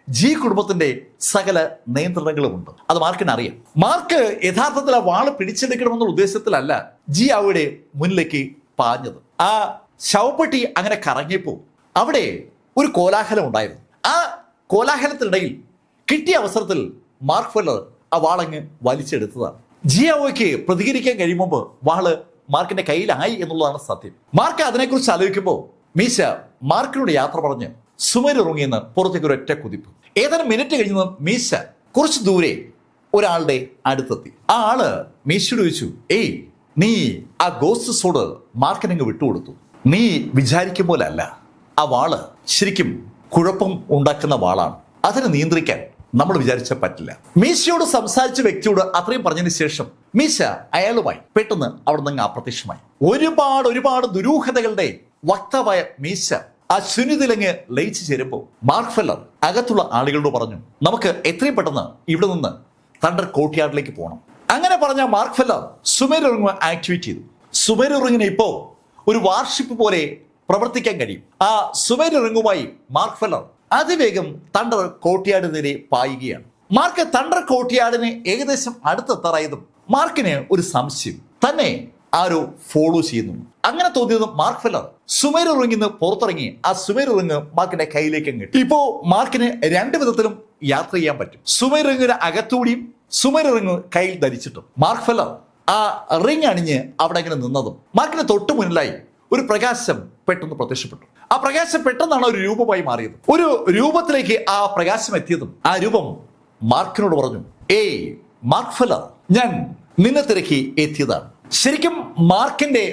ജി കുടുംബത്തിന്റെ സകല നിയന്ത്രണങ്ങളുമുണ്ട്. അത് മാർക്കിന് അറിയാം. മാർക്ക് യഥാർത്ഥത്തിൽ ആ വാള് പിടിച്ചെടുക്കണമെന്നുള്ള ഉദ്ദേശത്തിലല്ല ജി ആവയുടെ മുന്നിലേക്ക് പാഞ്ഞത്. ആ ശവപ്പെട്ടി അങ്ങനെ കറങ്ങിയപ്പോൾ അവിടെ ഒരു കോലാഹലം ഉണ്ടായിരുന്നു. ആ കോലാഹലത്തിനിടയിൽ കിട്ടിയ അവസരത്തിൽ മാർക്ക് ഫെല്ലർ ആ വാളങ്ങ് വലിച്ചെടുത്തതാണ്. ജി ആവോയ്ക്ക് പ്രതികരിക്കാൻ കഴിയുമ്പോൾ വാള് മാർക്കിന്റെ കയ്യിലായി എന്നുള്ളതാണ് സത്യം. മാർക്ക് അതിനെക്കുറിച്ച് ആലോചിക്കുമ്പോൾ മീശ മാർക്കിനോട് യാത്ര പറഞ്ഞ് സുമേരു റൂങ്ങിന്ന് പുറത്തേക്ക് ഒരു ഒറ്റ കുതിപ്പ്. ഏതാനും മിനിറ്റ് കഴിഞ്ഞ് മീശ കുറച്ച് ദൂരെ ഒരാളുടെ അടുത്തെത്തി. ആ ആള് മീശയോട് ചോദിച്ചു, ഏയ്, നീ ആ ഗോസ്റ്റ് സോഡ് മാർക്കിനങ്ങ് വിട്ടുകൊടുത്തു. നീ വിചാരിക്കും പോലെ അല്ല. ആ വാള് ശരിക്കും കുഴപ്പം ഉണ്ടാക്കുന്ന വാളാണ്. അതിനെ നിയന്ത്രിക്കാൻ നമ്മൾ വിചാരിച്ച പറ്റില്ല. മീശയോട് സംസാരിച്ച വ്യക്തിയോട് അത്രയും പറഞ്ഞതിന് ശേഷം മീശ അയാളുമായി പെട്ടെന്ന് അവിടെ നിന്ന് അപ്രത്യക്ഷമായി. ഒരുപാട് ദുരൂഹതകളുടെ വക്താവായ മീശ ആ ശൂന്യതയിലങ്ങ് ലയിച്ചു ചേരുമ്പോൾ മാർക്ക് ഫെല്ലർ അകത്തുള്ള ആളുകളോട് പറഞ്ഞു, നമുക്ക് എത്രയും പെട്ടെന്ന് ഇവിടെ നിന്ന് തണ്ടർ കോർട്ട്യാർഡിലേക്ക് പോകണം. അങ്ങനെ പറഞ്ഞ mark feller Sumeru ring activate ചെയ്തു. സുമേരു റിങ്ങിന് ഇപ്പോ ഒരു വാർഷിപ്പ് പോലെ പ്രവർത്തിക്കാൻ കഴിയും. ആ സുമേരു റിങ്ങുമായി മാർക്ക് ഫെല്ലർ അതിവേഗം തണ്ടർ കോർട്ട്യാർഡിനെതിരെ പായുകയാണ്. മാർക്ക് തണ്ടർ കോർട്ട്യാർഡിന് ഏകദേശം അടുത്തെത്താറായതും മാർക്കിന് ഒരു സംശയം, തന്നെ ആരോ ഫോളോ ചെയ്യുന്നു. അങ്ങനെ തോന്നിയതും മാർക്ക് ഫെല്ലർ സുമേരു റിങ്ങിൽ നിന്ന് പുറത്തിറങ്ങി ആ സുമേരു റിങ് മാർക്കിന്റെ കയ്യിലേക്ക് കിട്ടി. ഇപ്പോ മാർക്കിന് രണ്ട് വിധത്തിലും യാത്ര ചെയ്യാൻ പറ്റും. സുമേരു റിങ്ങിന് അകത്തൂടിയും സുമേരു റിങ് കയ്യിൽ ധരിച്ചിട്ടും. മാർക്ക് ഫെല്ലർ ആ റിങ് അണിഞ്ഞ് അവിടെ ഇങ്ങനെ നിന്നതും മാർക്കിന് തൊട്ടു മുന്നിലായി ഒരു പ്രകാശം പെട്ടെന്ന് പ്രത്യക്ഷപ്പെട്ടു. ആ പ്രകാശം പെട്ടെന്നാണ് ഒരു രൂപമായി മാറിയത്. ഒരു രൂപത്തിലേക്ക് ആ പ്രകാശം എത്തിയതും ആ രൂപം മാർക്കിനോട് പറഞ്ഞു, ഏയ് മാർക്ക് ഫെല്ലർ, ഞാൻ നിന്നെ തിരക്കി എത്തിയതാണ്. ശരിക്കും മാർക്കിന്റെ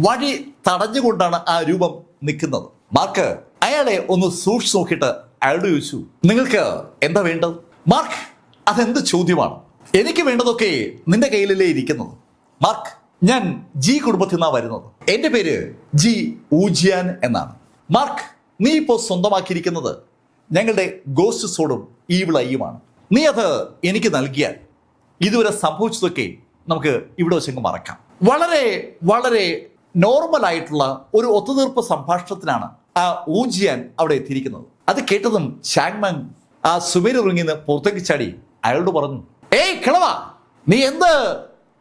വഴി തടഞ്ഞുകൊണ്ടാണ് ആ രൂപം നിൽക്കുന്നത്. മാർക്ക് അയാളെ ഒന്ന് സൂക്ഷിച്ചു നോക്കിയിട്ട് അയാളോട് ചോദിച്ചു, നിങ്ങൾക്ക് എന്താ വേണ്ടത്? മാർക്ക്, അതെന്ത് ചോദ്യമാണ്? എനിക്ക് വേണ്ടതൊക്കെ നിന്റെ കയ്യിലല്ലേ ഇരിക്കുന്നത്. മാർക്ക്, ഞാൻ ജി കുടുംബത്തിൽ നിന്നാണ് വരുന്നത്. എന്റെ പേര് ജി ഊജിയാൻ എന്നാണ്. മാർക്ക്, നീ ഇപ്പോൾ സ്വന്തമാക്കിയിരിക്കുന്നത് ഞങ്ങളുടെ ഗോസ്റ്റ് സോഡും ഈവിൾ ഐയുമാണ്. നീ അത് എനിക്ക് നൽകിയാൽ ഇതുവരെ സംഭവിച്ചതൊക്കെ നമുക്ക് ഇവിടെ വെച്ചങ്ങ് മറക്കാം. വളരെ വളരെ നോർമൽ ആയിട്ടുള്ള ഒരു ഒത്തുതീർപ്പ് സംഭാഷണത്തിനാണ് ആ ഊജിയാൻ അവിടെ എത്തിയിരിക്കുന്നത്. അത് കേട്ടതും ചാങ്മാങ് ആ സുമേരു റിങ്ങിൽ നിന്ന് പുറത്തേക്ക് ചാടി അയാളോട് പറഞ്ഞു, ഏയ് കിളവ, നീ എന്ത്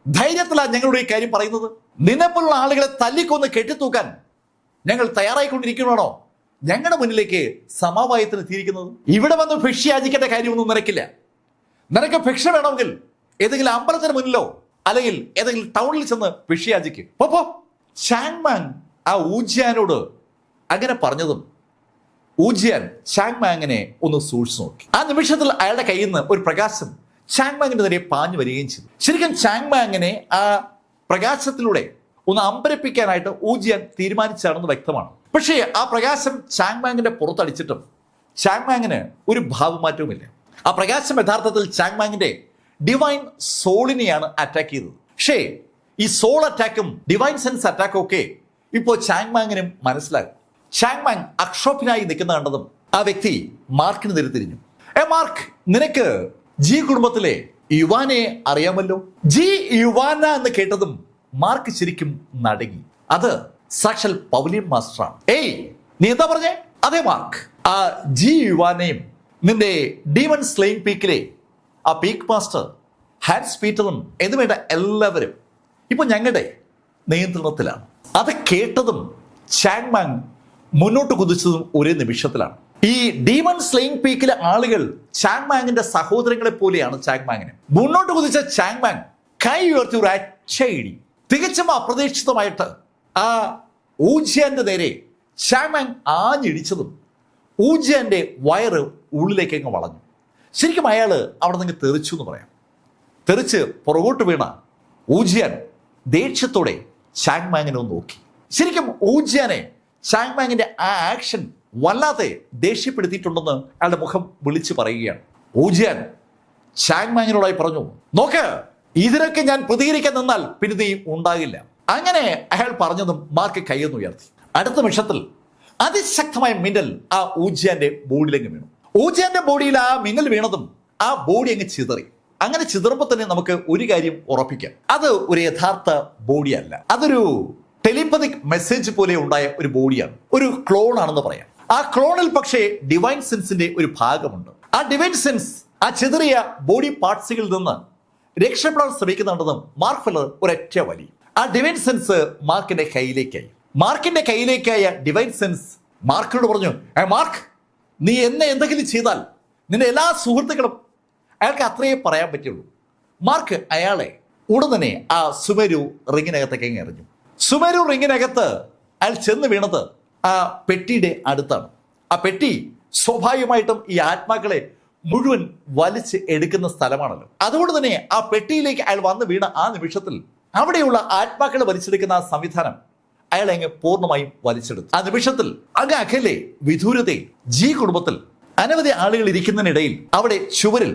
ധൈര്യത്തിലാണ് ഞങ്ങളുടെ ഈ കാര്യം പറയുന്നത്? നിന്നെപ്പോലുള്ള ആളുകളെ തല്ലിക്കൊന്ന് കെട്ടിത്തൂക്കാൻ ഞങ്ങൾ തയ്യാറായിക്കൊണ്ടിരിക്കണോ ഞങ്ങളുടെ മുന്നിലേക്ക് സമവായത്തിന് എത്തിയിരിക്കുന്നത്? ഇവിടെ വന്ന് ഭിക്ഷ യാചിക്കേണ്ട കാര്യമൊന്നും നിനക്കില്ല. നിനക്ക് ഭിക്ഷ വേണമെങ്കിൽ ഏതെങ്കിലും അമ്പലത്തിന് മുന്നിലോ അല്ലെങ്കിൽ ഏതെങ്കിലും ടൗണിൽ ചെന്ന് ഭിക്ഷ യാചിക്ക്. പോ. ചാങ്മാങ് ആ ഊജിയാനോട് അങ്ങനെ പറഞ്ഞതും ഊജിയാൻ ചാങ്മാങ്ങിനെ ഒന്ന് സൂക്ഷിച്ചു നോക്കി. ആ നിമിഷത്തിൽ അയാളുടെ കയ്യിൽ നിന്ന് ഒരു പ്രകാശം ചാങ്മാങ്ങിന്റെ നേരെ പാഞ്ഞു വരികയും ചെയ്തു. ശരിക്കും ചാങ്മാങ്ങിനെ ആ പ്രകാശത്തിലൂടെ ഒന്ന് അമ്പരപ്പിക്കാനായിട്ട് ഊജിയാൻ തീരുമാനിച്ചാണെന്ന് വ്യക്തമാണ്. പക്ഷേ ആ പ്രകാശം ചാങ്മാങ്ങിന്റെ പുറത്തടിച്ചിട്ടും ചാങ്മാങ്ങിന് ഒരു ഭാവമാറ്റവുമില്ല. ആ പ്രകാശം യഥാർത്ഥത്തിൽ ചാങ്മാങ്ങിന്റെ ഡിവൈൻ സോളിനെയാണ് അറ്റാക്ക് ചെയ്തത്. പക്ഷേ ഈ സോൾ അറ്റാക്കും ഡിവൈൻ സെൻസ് അറ്റാക്കും ഒക്കെ ഇപ്പോൾ ചാങ്മാങ്ങിനും മനസ്സിലാകും. ചാങ്മാങ് അക്ഷോഭ്യനായി നിൽക്കുന്ന കണ്ടതും ആ വ്യക്തി മാർക്കിന് നേരെ തിരിഞ്ഞു. മാർക്ക്, നിനക്ക് ജി കുടുംബത്തിലെ യുവാനെ അറിയാമല്ലോ. ജി യുവാന എന്ന് കേട്ടതും മാർക്ക് ശരിക്കും നടുങ്ങി. അത് സാക്ഷാൽ പൗലിയൻ മാസ്റ്ററാണ്. ഏയ്, നീ എന്താ പറഞ്ഞേ? അതെ മാർക്ക്, ആ ജി യുവാനെയും നിന്റെ ഡീമൺ സ്ലെയിൻ പീക്കിലെ ആ പീക്ക് മാസ്റ്റർ ഹാൻസ് പീറ്ററും എന്ന് വേണ്ട എല്ലാവരും ഇപ്പൊ ഞങ്ങളുടെ നിയന്ത്രണത്തിലാണ്. അത് കേട്ടതും ചാങ്മാങ് മുന്നോട്ട് കുതിച്ചതും ഒരേ നിമിഷത്തിലാണ്. ഈ ഡീമൺ സ്ലെയിൻ പീക്കിലെ ആളുകൾ ചാങ്മാങ്ങിന്റെ സഹോദരങ്ങളെ പോലെയാണ് ചാങ്മാങ്ങിന്. മുന്നോട്ട് കുതിച്ച ചാങ്മാങ് കൈ ഉയർത്തി ഒരു അച്ചയിടി തികച്ചും അപ്രതീക്ഷിതമായിട്ട് ആ ഊജിയാന്റെ നേരെ ചാങ്മാങ് ആഞ്ഞിടിച്ചതും ഊജിയാന്റെ വയറ് ഉള്ളിലേക്ക് അങ്ങ് വളഞ്ഞു. ശരിക്കും അയാൾ അവിടെ നിന്ന് തെറിച്ചു എന്ന് പറയാം. തെറിച്ച് പുറകോട്ട് വീണ ഊജിയാൻ ദേഷ്യത്തോടെ ചാങ്മാങ്ങിനെ ഒന്ന് നോക്കി. ശരിക്കും ഊജിയാനെ ചാങ്മാങ്ങിന്റെ ആ ആക്ഷൻ വല്ലാതെ ദേഷ്യപ്പെടുത്തിയിട്ടുണ്ടെന്ന് അയാളുടെ മുഖം വിളിച്ചു പറയുകയാണ്. ഊജിയാൻ ചാങ്മാങ്ങിനോടായി പറഞ്ഞു, നോക്ക്, ഇതിനൊക്കെ ഞാൻ പ്രതികരിക്കാൻ നിന്നാൽ പിന്നെ നീ ഉണ്ടാകില്ല. അങ്ങനെ അയാൾ പറഞ്ഞതും മാർക്ക് കൈയൊന്ന് ഉയർത്തി. അടുത്ത നിമിഷത്തിൽ അതിശക്തമായ മിന്നൽ ആ ഊജിയാന്റെ ബോഡിയിലേക്ക് വീണു. ഊജിയാന്റെ ബോഡിയിൽ ആ മിന്നൽ വീണതും ആ ബോഡി അങ്ങ് ചിതറി. അങ്ങനെ ചിതറുമ്പോൾ തന്നെ നമുക്ക് ഒരു കാര്യം ഉറപ്പിക്കാം, അത് ഒരു യഥാർത്ഥ ബോഡിയല്ല. അതൊരു ടെലിപ്പതിക് മെസ്സേജ് പോലെ ഉണ്ടായ ഒരു ബോഡിയാണ്, ഒരു ക്ലോൺ ആണെന്ന് പറയാം. ആ ക്ലോണിൽ പക്ഷേ ഡിവൈൻ സെൻസിന്റെ ഒരു ഭാഗമുണ്ട്. ആ ഡിവൈൻ സെൻസ് ആ ചിതറിയ ബോഡി പാർട്സുകളിൽ നിന്ന് രക്ഷപ്പെടാൻ ശ്രമിക്കുന്നുണ്ടെന്നും മാർക്ക് ഫെല്ലർ ഒരൊറ്റ വലി. ആ ഡിവൈൻ സെൻസ് മാർക്കിന്റെ കയ്യിലേക്കായി. മാർക്കിന്റെ കയ്യിലേക്കായ ഡിവൈൻ സെൻസ് മാർക്കിനോട് പറഞ്ഞു, മാർക്ക്, നീ എന്നെ എന്തെങ്കിലും ചെയ്താൽ നിന്റെ എല്ലാ സുഹൃത്തുക്കളും, അയാൾക്ക് അത്രയേ പറയാൻ പറ്റുള്ളൂ. മാർക്ക് അയാളെ ഉടൻ തന്നെ ആ സുമേരു റിങ്ങിനകത്തേക്ക് എറിഞ്ഞു. സുമേരു റിങ്ങിനകത്ത് അയാൾ ചെന്ന് വീണത് ആ പെട്ടിയുടെ അടുത്താണ്. ആ പെട്ടി സ്വാഭാവികമായിട്ടും ഈ ആത്മാക്കളെ മുഴുവൻ വലിച്ച് എടുക്കുന്ന സ്ഥലമാണല്ലോ. അതുകൊണ്ട് തന്നെ ആ പെട്ടിയിലേക്ക് അയാൾ വന്ന് വീണ ആ നിമിഷത്തിൽ അവിടെയുള്ള ആത്മാക്കളെ വലിച്ചെടുക്കുന്ന ആ സംവിധാനം അയാളെ അങ്ങ് പൂർണ്ണമായും വലിച്ചെടുത്തു. ആ നിമിഷത്തിൽ അങ്ങ് അകലെ വിദൂരതയിൽ ജി കുടുംബത്തിൽ അനവധി ആളുകൾ ഇരിക്കുന്നതിനിടയിൽ അവിടെ ചുവരിൽ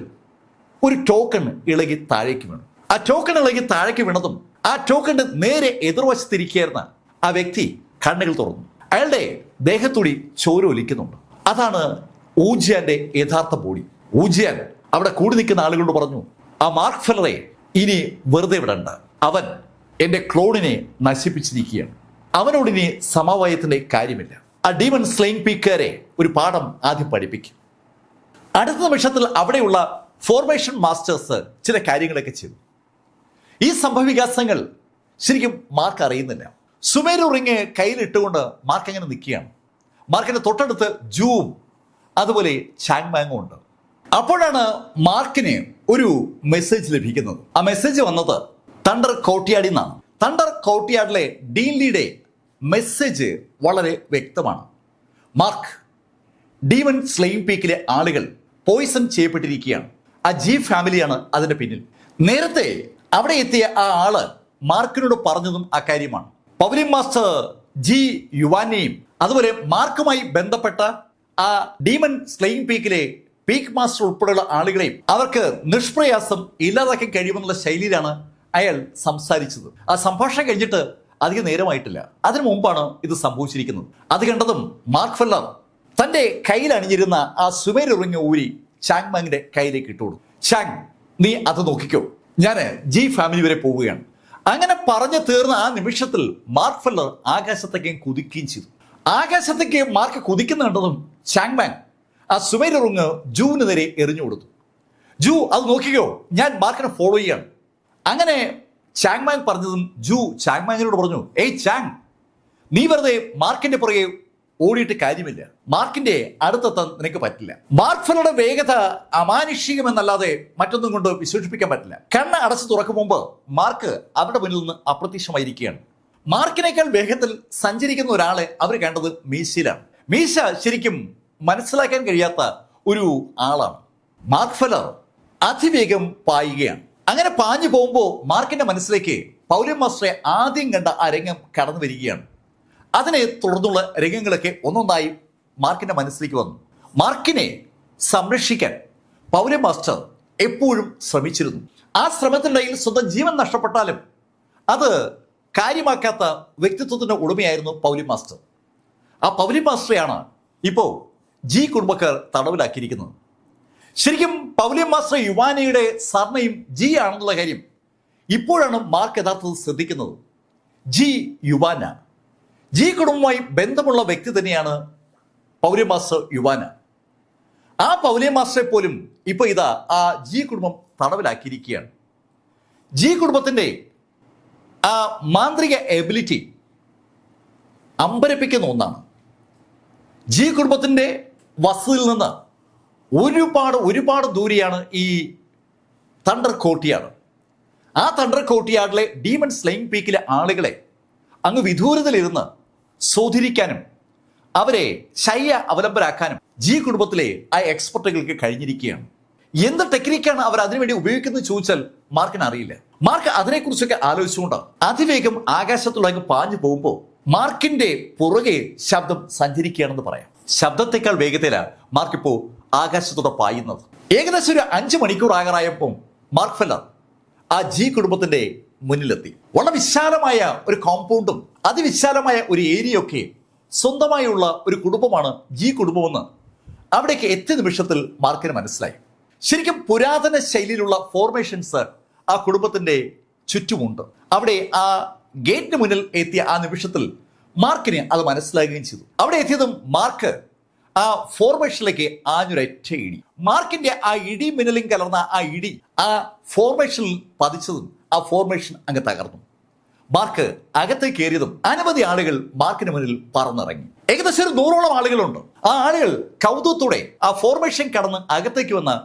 ഒരു ടോക്കൺ ഇളകി താഴേക്ക് വീണു. ആ ടോക്കൺ ഇളകി താഴേക്ക് വീണതും ആ ടോക്കണിന്റെ നേരെ എതിർവശത്തിരിക്കുന്ന ആ വ്യക്തി കണ്ണുകൾ തുറന്നു. അയാളുടെ ദേഹത്തൂടി ചോര ഒലിക്കുന്നുണ്ട്. അതാണ് ഊജിയാന്റെ യഥാർത്ഥ ബോഡി. ഊജിയാൻ അവിടെ കൂടി നിൽക്കുന്ന ആളുകളോട് പറഞ്ഞു, ആ മാർക്ക് ഫെല്ലറെ ഇനി വെറുതെ വിടണ്ട. അവൻ എന്റെ ക്ലോണിനെ നശിപ്പിച്ചിരിക്കുകയാണ്. അവനോട് ഇനി സമവായത്തിന്റെ കാര്യമില്ല. ആ ഡീമൺ സ്ലെയിൻ പീക്കാരെ ഒരു പാഠം ആദ്യം പഠിപ്പിക്കും. അടുത്ത നിമിഷത്തിൽ അവിടെയുള്ള ഫോർമേഷൻ മാസ്റ്റേഴ്സ് ചില കാര്യങ്ങളൊക്കെ ചെയ്തു. ഈ സംഭവവികാസങ്ങൾ ശരിക്കും മാർക്ക് അറിയുന്നില്ല. സുമേരു റിങ് കയ്യിലിട്ടുകൊണ്ട് മാർക്ക് അങ്ങനെ നിൽക്കുകയാണ്. മാർക്കിന്റെ തൊട്ടടുത്ത് ജൂവും അതുപോലെ ചാങ്മാങ്ങും ഉണ്ട്. അപ്പോഴാണ് മാർക്കിന് ഒരു മെസ്സേജ് ലഭിക്കുന്നത്. ആ മെസ്സേജ് വന്നത് തണ്ടർ കോർട്ട്യാർഡിൽ നിന്നാണ്. തണ്ടർ കോർട്ട്യാർഡിലെ ഡീൻ ലീയുടെ മെസ്സേജ് വളരെ വ്യക്തമാണ്. മാർക്ക്, ഡീമൺ സ്ലെയിം പീക്കിലെ ആളുകൾ പോയിസൺ ചെയ്യപ്പെട്ടിരിക്കുകയാണ്. ആ ജി ഫാമിലിയാണ് അതിന്റെ പിന്നിൽ. നേരത്തെ അവിടെ എത്തിയ ആ ആള് മാർക്കിനോട് പറഞ്ഞതും അക്കാര്യമാണ്. പൗലിൻ മാസ്റ്റർ ജി യുവാനെയും അതുപോലെ മാർക്കുമായി ബന്ധപ്പെട്ട ആ ഡീമൺ സ്ലെയിം പീക്കിലെ പീക്ക് മാസ്റ്റർ ഉൾപ്പെടെയുള്ള ആളുകളെയും അവർക്ക് നിഷ്പ്രയാസം ഇല്ലാതാക്കാൻ കഴിയുമെന്നുള്ള ശൈലിയിലാണ് അയാൾ സംസാരിച്ചത്. ആ സംഭാഷണം കഴിഞ്ഞിട്ട് അധികം നേരമായിട്ടില്ല. അതിനു മുമ്പാണ് ഇത് സംഭവിച്ചിരിക്കുന്നത്. അത് കണ്ടതും മാർക്ക് ഫെല്ലർ തന്റെ കയ്യിൽ അണിഞ്ഞിരുന്ന ആ സുമേരുറിഞ്ഞ ഊരി ചാങ് മാങ്ങിന്റെ കയ്യിലേക്ക് ഇട്ടുകൊടുത്തു. ചാങ്, നീ അത് നോക്കിക്കോ, ഞാൻ ജി ഫാമിലി വരെ പോവുകയാണ്. അങ്ങനെ പറഞ്ഞു തീർന്ന ആ നിമിഷത്തിൽ മാർക്ക് ഫെല്ലർ ആകാശത്തേക്ക് കുതിക്കുകയും ചെയ്തു. ആകാശത്തേക്ക് മാർക്ക് കുതിക്കുന്ന കണ്ടതും ചാങ് മാങ് ആ സുമേരുറിങ് ജൂവിന് നേരെ എറിഞ്ഞു കൊടുത്തു. ജൂ, അത് നോക്കിക്കോ, ഞാൻ മാർക്കിനെ ഫോളോ ചെയ്യാണ്. അങ്ങനെ ചാങ് മാങ് പറഞ്ഞതും ജൂ ചാങ് മാങ്ങിനോട് പറഞ്ഞു, ഏയ് ചാങ്, നീ വെറുതെ മാർക്കിന്റെ പുറകെ ഓടിയിട്ട് കാര്യമില്ല. മാർക്കിന്റെ അടുത്തെത്താൻ നിനക്ക് പറ്റില്ല. മാർക്ക് ഫെല്ലറുടെ വേഗത അമാനുഷികമെന്നല്ലാതെ മറ്റൊന്നും കൊണ്ട് വിശേഷിപ്പിക്കാൻ പറ്റില്ല. കണ്ണ് അടച്ചു തുറക്കും മുമ്പ് മാർക്ക് അവരുടെ മുന്നിൽ നിന്ന് അപ്രത്യക്ഷമായിരിക്കുകയാണ്. മാർക്കിനേക്കാൾ വേഗത്തിൽ സഞ്ചരിക്കുന്ന ഒരാളെ അവർ കണ്ടത് മീശയിലാണ്. മീശ ശരിക്കും മനസ്സിലാക്കാൻ കഴിയാത്ത ഒരു ആളാണ്. മാർക്ക് ഫെല്ലർ അതിവേഗം പായുകയാണ്. അങ്ങനെ പാഞ്ഞു പോകുമ്പോൾ മാർക്കിന്റെ മനസ്സിലേക്ക് പൗലിൻ മാസ്റ്ററെ ആദ്യം കണ്ട ആ രംഗം കടന്നു വരികയാണ്. അതിനെ തുടർന്നുള്ള രംഗങ്ങളൊക്കെ ഒന്നൊന്നായി മാർക്കിന്റെ മനസ്സിലേക്ക് വന്നു. മാർക്കിനെ സംരക്ഷിക്കാൻ പൗലിൻ മാസ്റ്റർ എപ്പോഴും ശ്രമിച്ചിരുന്നു. ആ ശ്രമത്തിനിടയിൽ സ്വന്തം ജീവൻ നഷ്ടപ്പെട്ടാലും അത് കാര്യമാക്കാത്ത വ്യക്തിത്വത്തിന്റെ ഉടമയായിരുന്നു പൗലിൻ മാസ്റ്റർ. ആ പൗലിൻ മാസ്റ്ററെയാണ് ഇപ്പോൾ ജി കുടുംബക്കാർ തടവിലാക്കിയിരിക്കുന്നത്. ശരിക്കും പൗലിൻ മാസ്റ്റർ യുവാനയുടെ സർനെയും ജി ആണെന്നുള്ള കാര്യം ഇപ്പോഴാണ് മാർക്ക് യഥാർത്ഥത്തിൽ ശ്രദ്ധിക്കുന്നത്. ജി യുവാന, ജി കുടുംബവുമായി ബന്ധമുള്ള വ്യക്തി തന്നെയാണ് പൗലിൻ മാസ്റ്റർ യുവാന. ആ പൗലിൻ മാസ്റ്ററെ പോലും ഇപ്പൊ ഇതാ ആ ജി കുടുംബം തടവിലാക്കിയിരിക്കുകയാണ്. ജി കുടുംബത്തിന്റെ ആ മാന്ത്രിക എബിലിറ്റി അമ്പരപ്പിക്കുന്ന ഒന്നാണ്. ജി കുടുംബത്തിന്റെ വസതിയിൽ നിന്ന് ഒരുപാട് ദൂരെയാണ് ഈ തണ്ടർ കോർട്ട്യാർഡ്. ആ തണ്ടർ കോർട്ട്യാർഡിലെ ഡീമൺ സ്ലെയിം പീക്കിലെ ആളുകളെ അങ്ങ് വിദൂരതയിലിരുന്ന് സ്വാധീനിക്കാനും അവരെ ശയ്യ അവലംബരാക്കാനും ജി കുടുംബത്തിലെ ആ എക്സ്പെർട്ടുകൾക്ക് കഴിഞ്ഞിരിക്കുകയാണ്. എന്ത് ടെക്നിക്കാണ് അവർ അതിനുവേണ്ടി ഉപയോഗിക്കുന്നത് ചോദിച്ചാൽ മാർക്കിന് അറിയില്ല. മാർക്ക് അതിനെക്കുറിച്ചൊക്കെ ആലോചിച്ചുകൊണ്ട് അതിവേഗം ആകാശത്തുള്ള അങ്ങ് പാഞ്ഞു പോകുമ്പോൾ മാർക്കിന്റെ പുറകെ ശബ്ദം സഞ്ചരിക്കുകയാണെന്ന് പറയാം. ശബ്ദത്തെക്കാൾ വേഗതയിലാണ് മാർക്ക് ഇപ്പോൾ ആകാശത്തോടെ പായുന്നത്. ഏകദേശം ഒരു 5 മണിക്കൂർ ആകാറായപ്പോൾ മാർക്ക് ഫെല്ലർ ആ ജി കുടുംബത്തിന്റെ മുന്നിലെത്തി. വളരെ വിശാലമായ ഒരു കോമ്പൗണ്ടും അതിവിശാലമായ ഒരു ഏരിയയൊക്കെ സ്വന്തമായുള്ള ഒരു കുടുംബമാണ് ജി കുടുംബമെന്ന് അവിടേക്ക് എത്തിയ നിമിഷത്തിൽ മാർക്കിന് മനസ്സിലായി. ശരിക്കും പുരാതന ശൈലിയിലുള്ള ഫോർമേഷൻസ് ആ കുടുംബത്തിന്റെ ചുറ്റുമുണ്ട്. അവിടെ ആ ഗേറ്റിന് മുന്നിൽ എത്തിയ ആ നിമിഷത്തിൽ മാർക്കിന് അത് മനസ്സിലാകുകയും ചെയ്തു. അവിടെ എത്തിയതും മാർക്ക് ആ ഫോർമേഷനിലേക്ക് ആഞ്ഞൊരൊറ്റ ഇടി. മാർക്കിന്റെ ആ ഇടി മിന്നലും കലർന്ന ആ ഇടി ആ ഫോർമേഷനിൽ പതിച്ചതും ആ ഫോർമേഷൻ അങ്ങ് തകർന്നു. മാർക്ക് അകത്തേക്ക് കയറിയതും അനവധി ആളുകൾ മാർക്കിന് മുന്നിൽ പറന്നിറങ്ങി. ഏകദേശം ഒരു 100ഓളം ആളുകളുണ്ട്. ആ ആളുകൾ കൗതുകത്തോടെ ആ ഫോർമേഷൻ കടന്ന് അകത്തേക്ക് വന്ന്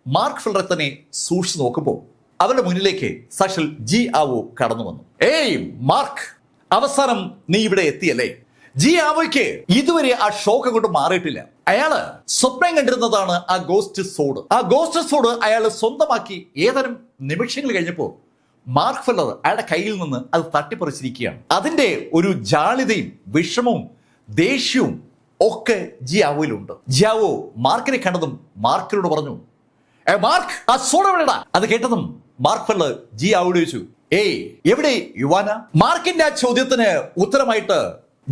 മാർക്ക് ഫെല്ലറെ തന്നെ സൂക്ഷിച്ചു നോക്കുമ്പോൾ അവരുടെ മുന്നിലേക്ക് സാക്ഷാൽ ജി ആവോ കടന്നു വന്നു. ഏയ് മാർക്ക്, അവസാനം നീ ഇവിടെ എത്തിയല്ലേ. ജി ആവോയ്ക്ക് ഇതുവരെ ആ ഷോക്ക് കൊണ്ട് മാറിയിട്ടില്ല. അയാള് സ്വപ്നം കണ്ടിരുന്നതാണ് ആ ഗോസ്റ്റ് സോഡ്. ആ ഗോസ്റ്റ് സോഡ് അയാൾ സ്വന്തമാക്കി ഏതാനും നിമിഷങ്ങൾ കഴിഞ്ഞപ്പോൾ മാർക്ക് ഫെല്ലർ അയാളുടെ കയ്യിൽ നിന്ന് അത് തട്ടിപ്പറിച്ചിരിക്കുകയാണ്. അതിന്റെ ഒരു ജാളിതയും വിഷമവും ദേഷ്യവും ഒക്കെ ജി ആവോയിലുണ്ട്. ജി ആവോ മാർക്കിനെ കണ്ടതും മാർക്കിനോട് പറഞ്ഞു, മാർക്ക്, ആ സോഡ എവിടെടാ? അത് കേട്ടതും മാർക്ക് ഫെല്ലർ ജി ആവോട് ചോദിച്ചു, ഏയ് എവിടെ യുവാന? മാർക്കിന്റെ ആ ചോദ്യത്തിന് ഉത്തരമായിട്ട്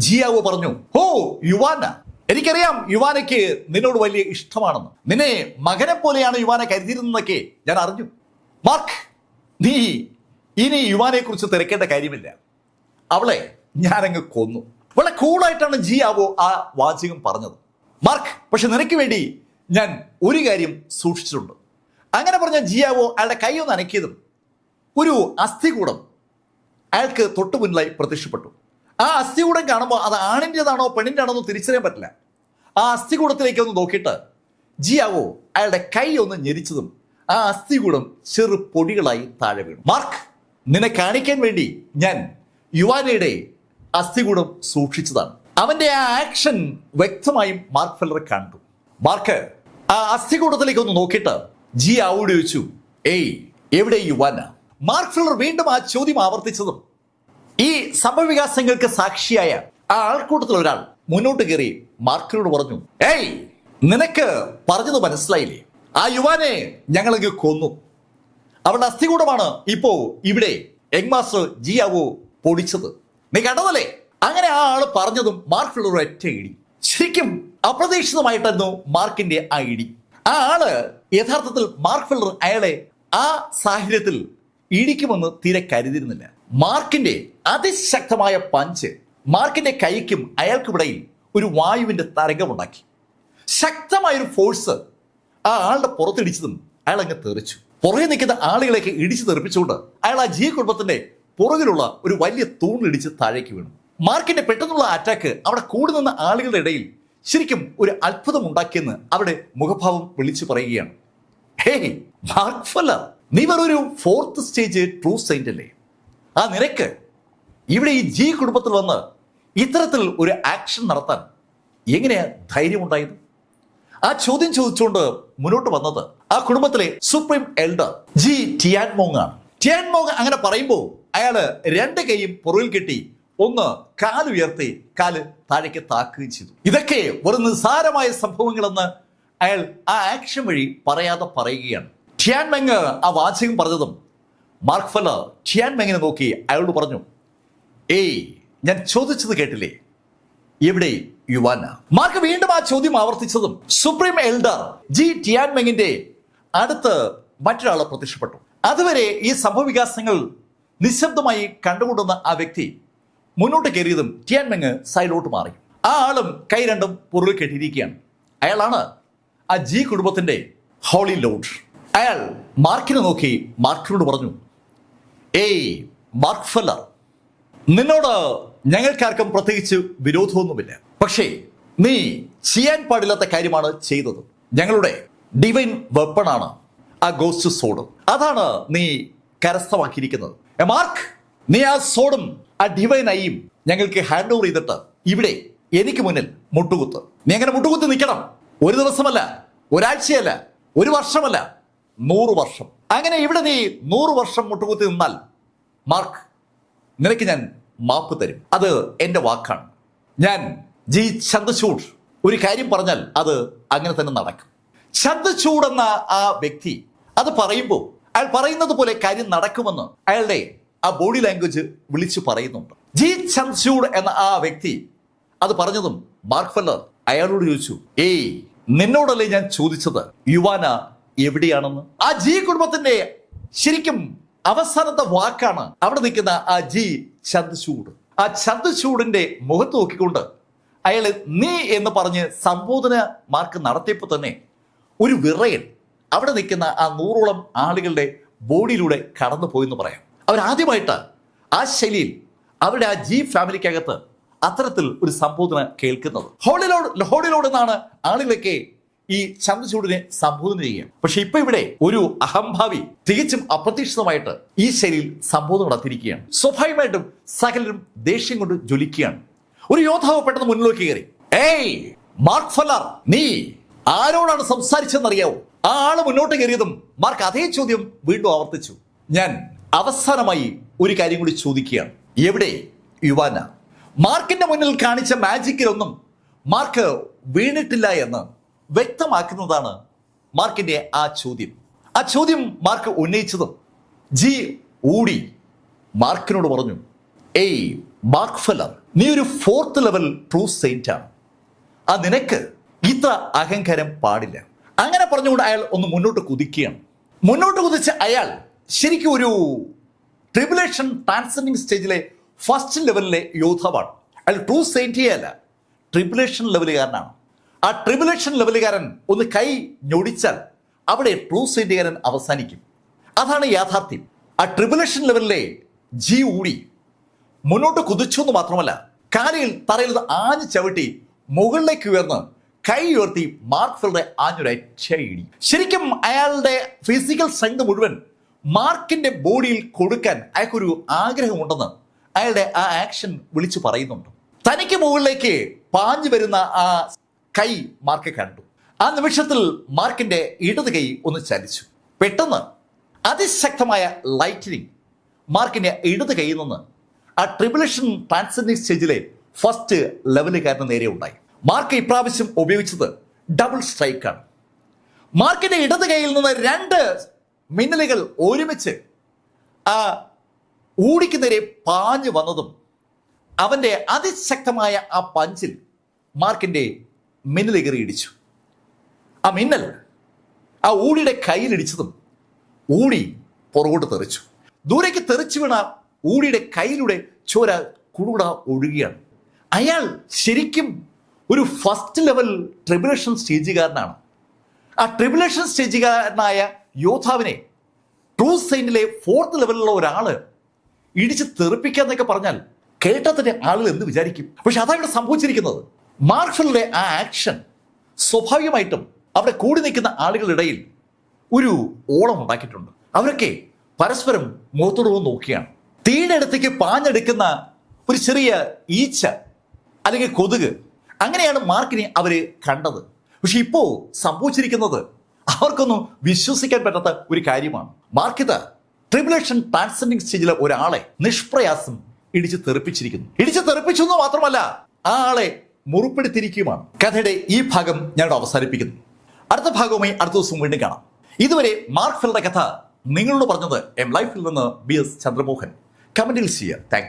ജി ആവോ പറഞ്ഞു, ഓ യുവാന, എനിക്കറിയാം യുവാനയ്ക്ക് നിന്നോട് വലിയ ഇഷ്ടമാണെന്ന്. നിന്നെ മകനെ പോലെയാണ് യുവാന കരുതിയിരുന്നതൊക്കെ ഞാൻ അറിഞ്ഞു. മാർക്ക്, നീ ഇനി യുവാനെ കുറിച്ച് തിരക്കേണ്ട കാര്യമില്ല. അവളെ ഞാനങ്ങ് കൊന്നു. വളരെ കൂളായിട്ടാണ് ജി ആവോ ആ വാചകം പറഞ്ഞത്. മാർക്ക്, പക്ഷെ നിനക്ക് വേണ്ടി ഞാൻ ഒരു കാര്യം സൂക്ഷിച്ചിട്ടുണ്ട്. അങ്ങനെ പറഞ്ഞ ജി ആവോ അയാളുടെ കൈ ഒന്ന് അനക്കിയതും ഒരു അസ്ഥികൂടം അയാൾക്ക് തൊട്ടു മുന്നിലായി പ്രത്യക്ഷപ്പെട്ടു. ആ അസ്ഥികൂടം കാണുമ്പോൾ അത് ആണിൻ്റെതാണോ പെണ്ണിൻ്റെ ആണോ എന്ന് തിരിച്ചറിയാൻ പറ്റില്ല. ആ അസ്ഥികൂടത്തിലേക്ക് ഒന്ന് നോക്കിയിട്ട് ജി ആവോ അയാളുടെ കൈ ഒന്ന് ഞെരിച്ചതും ആ അസ്ഥികൂടം ചെറു പൊടികളായി താഴെ വീണു. മാർക്ക്, നിന്നെ കാണിക്കാൻ വേണ്ടി ഞാൻ യുവാനയുടെ അസ്ഥികൂടം സൂക്ഷിച്ചതാണ്. അവന്റെ ആ ആക്ഷൻ വ്യക്തമായും മാർക്ക് ഫെല്ലർ കണ്ടു. മാർക്ക് ആ അസ്ഥികൂടത്തിലേക്ക് ഒന്ന് നോക്കിയിട്ട് ജി ആവോട് ചോദിച്ചു, ഏയ് എവിടെ യുവാന? മാർക്ക് ഫെല്ലർ വീണ്ടും ആ ചോദ്യം ആവർത്തിച്ചതും ഈ സംഭവവികാസങ്ങൾക്ക് സാക്ഷിയായ ആ ആൾക്കൂട്ടത്തിൽ ഒരാൾ മുന്നോട്ട് കയറി മാർക്കിനോട് പറഞ്ഞു, ഏയ് നിനക്ക് പറഞ്ഞത് മനസ്സിലായില്ലേ? ആ യുവാനെ ഞങ്ങളങ്ങ് കൊന്നു. അവളുടെ അസ്ഥികൂടമാണ് ഇപ്പോ ഇവിടെ യങ് മാസ്റ്റർ ജി ആവോ പൊടിച്ചത്. നീ കണ്ടതല്ലേ? അങ്ങനെ ആ ആള് പറഞ്ഞതും മാർക്ക് ഫെല്ലർ ഒറ്റ ഇടി. ശരിക്കും അപ്രതീക്ഷിതമായിട്ടായിരുന്നു മാർക്കിന്റെ ആ ഇടി. ആ ആള് യഥാർത്ഥത്തിൽ മാർക്ക് ഫെല്ലർ അയാളെ ആ സാഹചര്യത്തിൽ ഇടിക്കുമെന്ന് തീരെ കരുതിയിരുന്നില്ല. മാർക്കിന്റെ അതിശക്തമായ പഞ്ച് മാർക്കിന്റെ കൈക്കും അയാൾക്കിടയിൽ ഒരു വായുവിന്റെ തരംഗമുണ്ടാക്കി. ശക്തമായൊരു ഫോഴ്സ് ആ ആളുടെ പുറത്തിടിച്ചതും അയാൾ അങ്ങ് തെറിച്ചു. പുറകെ നിൽക്കുന്ന ആളുകളേക്ക് ഇടിച്ചു തെറിപ്പിച്ചുകൊണ്ട് അയാൾ ആ ജി കുടുംബത്തിന്റെ പുറകിലുള്ള ഒരു വലിയ തൂണിലിടിച്ച് താഴേക്ക് വീണു. മാർക്കിന്റെ പെട്ടെന്നുള്ള അറ്റാക്ക് അവിടെ കൂടി നിന്ന ആളുകളുടെ ഇടയിൽ ശരിക്കും ഒരു അത്ഭുതം ഉണ്ടാക്കിയെന്ന് അവരുടെ മുഖഭാവം വിളിച്ചു പറയുകയാണ്. ഹേയ് മാർക്ക് ഫെല്ലർ, നീ വെറൊരു 4th സ്റ്റേജ് ട്രൂ സെയിന്റ് അല്ലേ? ആ നിനക്ക് ഇവിടെ ഈ ജി കുടുംബത്തിൽ വന്ന് ഇത്തരത്തിൽ ഒരു ആക്ഷൻ നടത്താൻ എങ്ങനെയാ ധൈര്യമുണ്ടായത്? ആ ചോദ്യം ചോദിച്ചുകൊണ്ട് മുന്നോട്ട് വന്നത് ആ കുടുംബത്തിലെ സുപ്രീം എൽഡർ ജി ടിയാൻമോങ് ആണ്. ടിയാൻമോങ് അങ്ങനെ പറയുമ്പോൾ അയാള് 2 കൈയും പുറകിൽ കെട്ടി ഒന്ന് കാലുയർത്തി കാല് താഴേക്ക് താക്കുകയും ചെയ്തു. ഇതൊക്കെ വെറും നിസ്സാരമായ സംഭവങ്ങളെന്ന് അയാൾ ആ ആക്ഷൻ വഴി പറയാതെ പറയുകയാണ്. ടിയാൻമെങ് ആ വാചകം പറഞ്ഞതും മാർക്ക് ഫെല്ലർ ടിയാൻമെങ്ങിനെ നോക്കി അയാളോട് പറഞ്ഞു, ഏയ് ഞാൻ ചോദിച്ചത് കേട്ടില്ലേ, എവിടെ യുവാന? മാർക്ക് വീണ്ടും ആ ചോദ്യം ആവർത്തിച്ചതും സുപ്രീം എൽഡർ ജി ടിയാൻമെങ്ങിന്റെ അടുത്ത് മറ്റൊരാൾ പ്രത്യക്ഷപ്പെട്ടു. അതുവരെ ഈ സംഭവവികാസങ്ങൾ നിശബ്ദമായി കണ്ടുകൊണ്ടുന്ന ആ വ്യക്തി മുന്നോട്ട് കയറിയതും ടിയാൻമെങ് സൈഡിലോട്ട് മാറി. ആ ആളും കൈ രണ്ടും പുറകിൽ കെട്ടിയിരിക്കുകയാണ്. അയാളാണ് ആ ജി കുടുംബത്തിന്റെ ഹോളി ലോർഡ്. അയാൾ മാർക്കിനെ നോക്കി മാർക്കിനോട് പറഞ്ഞു, ഏയ് മാർക്ക് ഫെല്ലർ, നിന്നോട് ഞങ്ങൾക്കാർക്കും പ്രത്യേകിച്ച് വിരോധമൊന്നുമില്ല. പക്ഷേ നീ ചെയ്യാൻ പാടില്ലാത്ത കാര്യമാണ് ചെയ്തത്. ഞങ്ങളുടെ ഡിവൈൻ വെപ്പണാണ് ആ ഗോസ്റ്റ് സോഡ്. അതാണ് നീ കരസ്ഥമാക്കിയിരിക്കുന്നത്. മാർക്ക്, നീ ആ സോഡും ആ ഡിവൈൻ ഐയും ഞങ്ങൾക്ക് ഹാൻഡ് ഓവർ ചെയ്തിട്ട് ഇവിടെ എനിക്ക് മുന്നിൽ മുട്ടുകുത്ത്. നീ അങ്ങനെ മുട്ടുകുത്തി നിൽക്കണം. ഒരു ദിവസമല്ല, ഒരാഴ്ചയല്ല, ഒരു വർഷമല്ല, 100 വർഷം. അങ്ങനെ ഇവിടെ നീ 100 വർഷം മുട്ടുകുത്തി നിന്നാൽ മാർക്ക്, നിനക്ക് ഞാൻ മാപ്പ് തരും. അത് എൻ്റെ വാക്കാണ്. ഞാൻ ജി ചന്ദ്രചൂഡ് ഒരു കാര്യം പറഞ്ഞാൽ അത് അങ്ങനെ തന്നെ നടക്കും. ചന്ദ്രചൂഡ് എന്ന ആ വ്യക്തി അത് പറയുമ്പോൾ അയാൾ പറയുന്നത് പോലെ കാര്യം നടക്കുമെന്ന് അയാളുടെ ആ ബോഡി ലാംഗ്വേജ് വിളിച്ചു പറയുന്നുണ്ട്. ജി ചന്ദ്രചൂഡ് എന്ന ആ വ്യക്തി അത് പറഞ്ഞതും മാർക്ക് ഫെല്ലർ അയാളോട് ചോദിച്ചു, ഏയ് നിന്നോടല്ലേ ഞാൻ ചോദിച്ചത് യുവാന എവിടെയാണെന്ന്? ആ ജി കുടുംബത്തിന്റെ ശരിക്കും അവസാനത്തെ വാക്കാണ് അവിടെ നിൽക്കുന്ന ആ ജി ചന്ദ്രചൂഡ്. ആ ചന്ദ്രചൂഡിന്റെ മുഖത്ത് നോക്കിക്കൊണ്ട് അയാള് നീ എന്ന് പറഞ്ഞ് സംബോധന മാർക്ക് നടത്തിയപ്പോൾ തന്നെ ഒരു വിറയൽ അവിടെ നിൽക്കുന്ന ആ 100ഓളം ആളുകളുടെ ബോഡിയിലൂടെ കടന്നു പോയെന്ന് പറയാം. അവരാദ്യമായിട്ട് ആ ശൈലിയിൽ അവരുടെ ആ ജി ഫാമിലിക്കകത്ത് അത്തരത്തിൽ ഒരു സംബോധന കേൾക്കുന്നത്. ഹോളിലോട് എന്നാണ് ആളുകളൊക്കെ ഈ ചന്ദ്രചൂഡിനെ സംബോധന ചെയ്യുക. പക്ഷെ ഇപ്പൊ ഇവിടെ ഒരു അഹംഭാവി തികച്ചും അപ്രതീക്ഷിതമായിട്ട് ഈ ശൈലിയിൽ സംബോധന നടത്തിയിരിക്കുകയാണ്. സ്വാഭാവികമായിട്ടും സകലരും ദേഷ്യം കൊണ്ട് ജ്വലിക്കുകയാണ്. ഒരു യോദ്ധാവ് പെട്ടെന്ന് മുന്നിലേക്ക് കയറി, ഏയ് മാർക്ക് ഫെല്ലർ, നീ ആരോടാണ് സംസാരിച്ചെന്നറിയാവോ? ആ ആള് മുന്നോട്ട് കയറിയതും മാർക്ക് അതേ ചോദ്യം വീണ്ടും ആവർത്തിച്ചു. ഞാൻ അവസാനമായി ഒരു കാര്യം കൂടി ചോദിക്കുകയാണ്, എവിടെ യുവാന? മാർക്കിന്റെ മുന്നിൽ കാണിച്ച മാജിക്കിലൊന്നും മാർക്ക് വീണിട്ടില്ല എന്ന് വ്യക്തമാക്കുന്നതാണ് മാർക്കിന്റെ ആ ചോദ്യം. ആ ചോദ്യം മാർക്ക് ഉന്നയിച്ചതും ജി ഊടി മാർക്കിനോട് പറഞ്ഞു, ഏയ് മാർക്ക് ഫെല്ലർ, നീ ഒരു 4th ലെവൽ ട്രൂ സെയിന്റ് ആണ്. ആ നിനക്ക് ഇത്ര അഹങ്കാരം പാടില്ല. അങ്ങനെ പറഞ്ഞുകൊണ്ട് അയാൾ ഒന്ന് മുന്നോട്ട് കുതിക്കുകയാണ്. മുന്നോട്ട് കുതിച്ച അയാൾ ശരിക്കും ഒരു ട്രിബുലേഷൻ ട്രാൻസെൻഡിങ് സ്റ്റേജിലെ 1st ലെവലിലെ യോദ്ധാവാണ്. അയാൾ ട്രൂ സെയിന്റ് അല്ല, ട്രിബുലേഷൻ ലെവലുകാരനാണ്. ആ ട്രിബുലേഷൻ ലെവലുകാരൻ ഒന്ന് കൈ ഞൊടിച്ചാൽ അവിടെ ട്രൂ സെയിന്റുകാരൻ അവസാനിക്കും. അതാണ് യാഥാർത്ഥ്യം. ആ ട്രിബുലേഷൻ ലെവലിലെ ജി ഊടി മുന്നോട്ട് കുതിച്ചു എന്ന് മാത്രമല്ല, കാലിൽ തറയിൽ ആഞ്ഞു ചവിട്ടി മുകളിലേക്ക് ഉയർന്ന് കൈ ഉയർത്തി മാർക്ക് ഫെല്ലറെ ആഞ്ഞൊരൊറ്റയിടി. ശരിക്കും അയാളുടെ ഫിസിക്കൽ സ്ട്രെങ്ത് മുഴുവൻ മാർക്കിന്റെ ബോഡിയിൽ കൊടുക്കാൻ അയാൾക്കൊരു ആഗ്രഹമുണ്ടെന്ന് അയാളുടെ ആ ആക്ഷൻ വിളിച്ചു പറയുന്നുണ്ട്. തനിക്ക് മുകളിലേക്ക് പാഞ്ഞു വരുന്ന ആ കൈ മാർക്ക് കണ്ടു. ആ നിമിഷത്തിൽ മാർക്കിന്റെ ഇടത് കൈ ഒന്ന് ചലിച്ചു. പെട്ടെന്ന് അതിശക്തമായ ലൈറ്റനിങ് മാർക്കിന്റെ ഇടത് കൈയിൽ നിന്ന് ആ ട്രിബുലേഷൻ ട്രാൻസെൻഡിങ് സ്റ്റേജിലെ ഫസ്റ്റ് ലെവലുകാരന് നേരെ ഉണ്ടായി. മാർക്ക് ഇപ്രാവശ്യം ഉപയോഗിച്ചത് ഡബിൾ സ്ട്രൈക്കാണ്. മാർക്കിന്റെ ഇടത് കൈയിൽ നിന്ന് 2 മിന്നലുകൾ ഒരുമിച്ച് ആ ഊടിക്ക് നേരെ പാഞ്ഞു വന്നതും അവന്റെ അതിശക്തമായ ആ പഞ്ചിൽ മാർക്കിന്റെ മിന്നൽ കയറി ഇടിച്ചു. ആ മിന്നൽ ആ ഊടിയുടെ കയ്യിലിടിച്ചതും ഊടി പുറകോട്ട് തെറിച്ചു. ദൂരേക്ക് തെറിച്ചു വീണ ഊടിയുടെ കയ്യിലൂടെ ചോര കുടുകുട ഒഴുകിയാണ്. അയാൾ ശരിക്കും ഒരു ഫസ്റ്റ് ലെവൽ ട്രിബുലേഷൻ സ്റ്റേജുകാരനാണ്. ആ ട്രിബുലേഷൻ സ്റ്റേജുകാരനായ യോദ്ധാവിനെ ട്രൂ സൈനിലെ 4th ലെവലിലുള്ള ഒരാള് ഇടിച്ച് തെറിപ്പിക്കാന്നൊക്കെ പറഞ്ഞാൽ കേട്ടാൽ തന്നെ ആളുകൾ എന്ത് വിചാരിക്കും? പക്ഷെ അതാണ് ഇവിടെ സംഭവിച്ചിരിക്കുന്നത്. മാർഷലിന്റെ ആ ആക്ഷൻ സ്വാഭാവികമായിട്ടും അവിടെ കൂടി നിൽക്കുന്ന ആളുകളുടെ ഇടയിൽ ഒരു ഓളം ഉണ്ടാക്കിയിട്ടുണ്ട്. അവരൊക്കെ പരസ്പരം മുഖത്തോട് നോക്കിയാണ്. തീയുടെ അടുത്തേക്ക് പാഞ്ഞെടുക്കുന്ന ഒരു ചെറിയ ഈച്ച അല്ലെങ്കിൽ കൊതുക്, അങ്ങനെയാണ് മാർക്കിനെ അവര് കണ്ടത്. പക്ഷെ ഇപ്പോ സംഭവിച്ചിരിക്കുന്നത് അവർക്കൊന്നും വിശ്വസിക്കാൻ പറ്റാത്ത ഒരു കാര്യമാണ്. മാർക്കിത് ട്രിബുലേഷൻ ട്രാൻസെൻഡിങ് സ്റ്റേജിലെ ഒരാളെ നിഷ്പ്രയാസം ഇടിച്ച് തെറിപ്പിച്ചിരിക്കുന്നു. ഇടിച്ച് തെറിപ്പിച്ചു എന്ന് മാത്രമല്ല ആ ആളെ മുറിപ്പെടുത്തിയിരിക്കുകയുമാണ്. കഥയുടെ ഈ ഭാഗം ഞാൻ അവസാനിപ്പിക്കുന്നു. അടുത്ത ഭാഗവുമായി അടുത്ത ദിവസം വീണ്ടും കാണാം. ഇതുവരെ മാർക്ക് ഫെൽയുടെ കഥ നിങ്ങളോട് പറഞ്ഞത് എം ലൈഫിൽ നിന്ന് BS ചന്ദ്രമോഹൻ. കമന്റിൽ ചെയ്യുക. Thank you.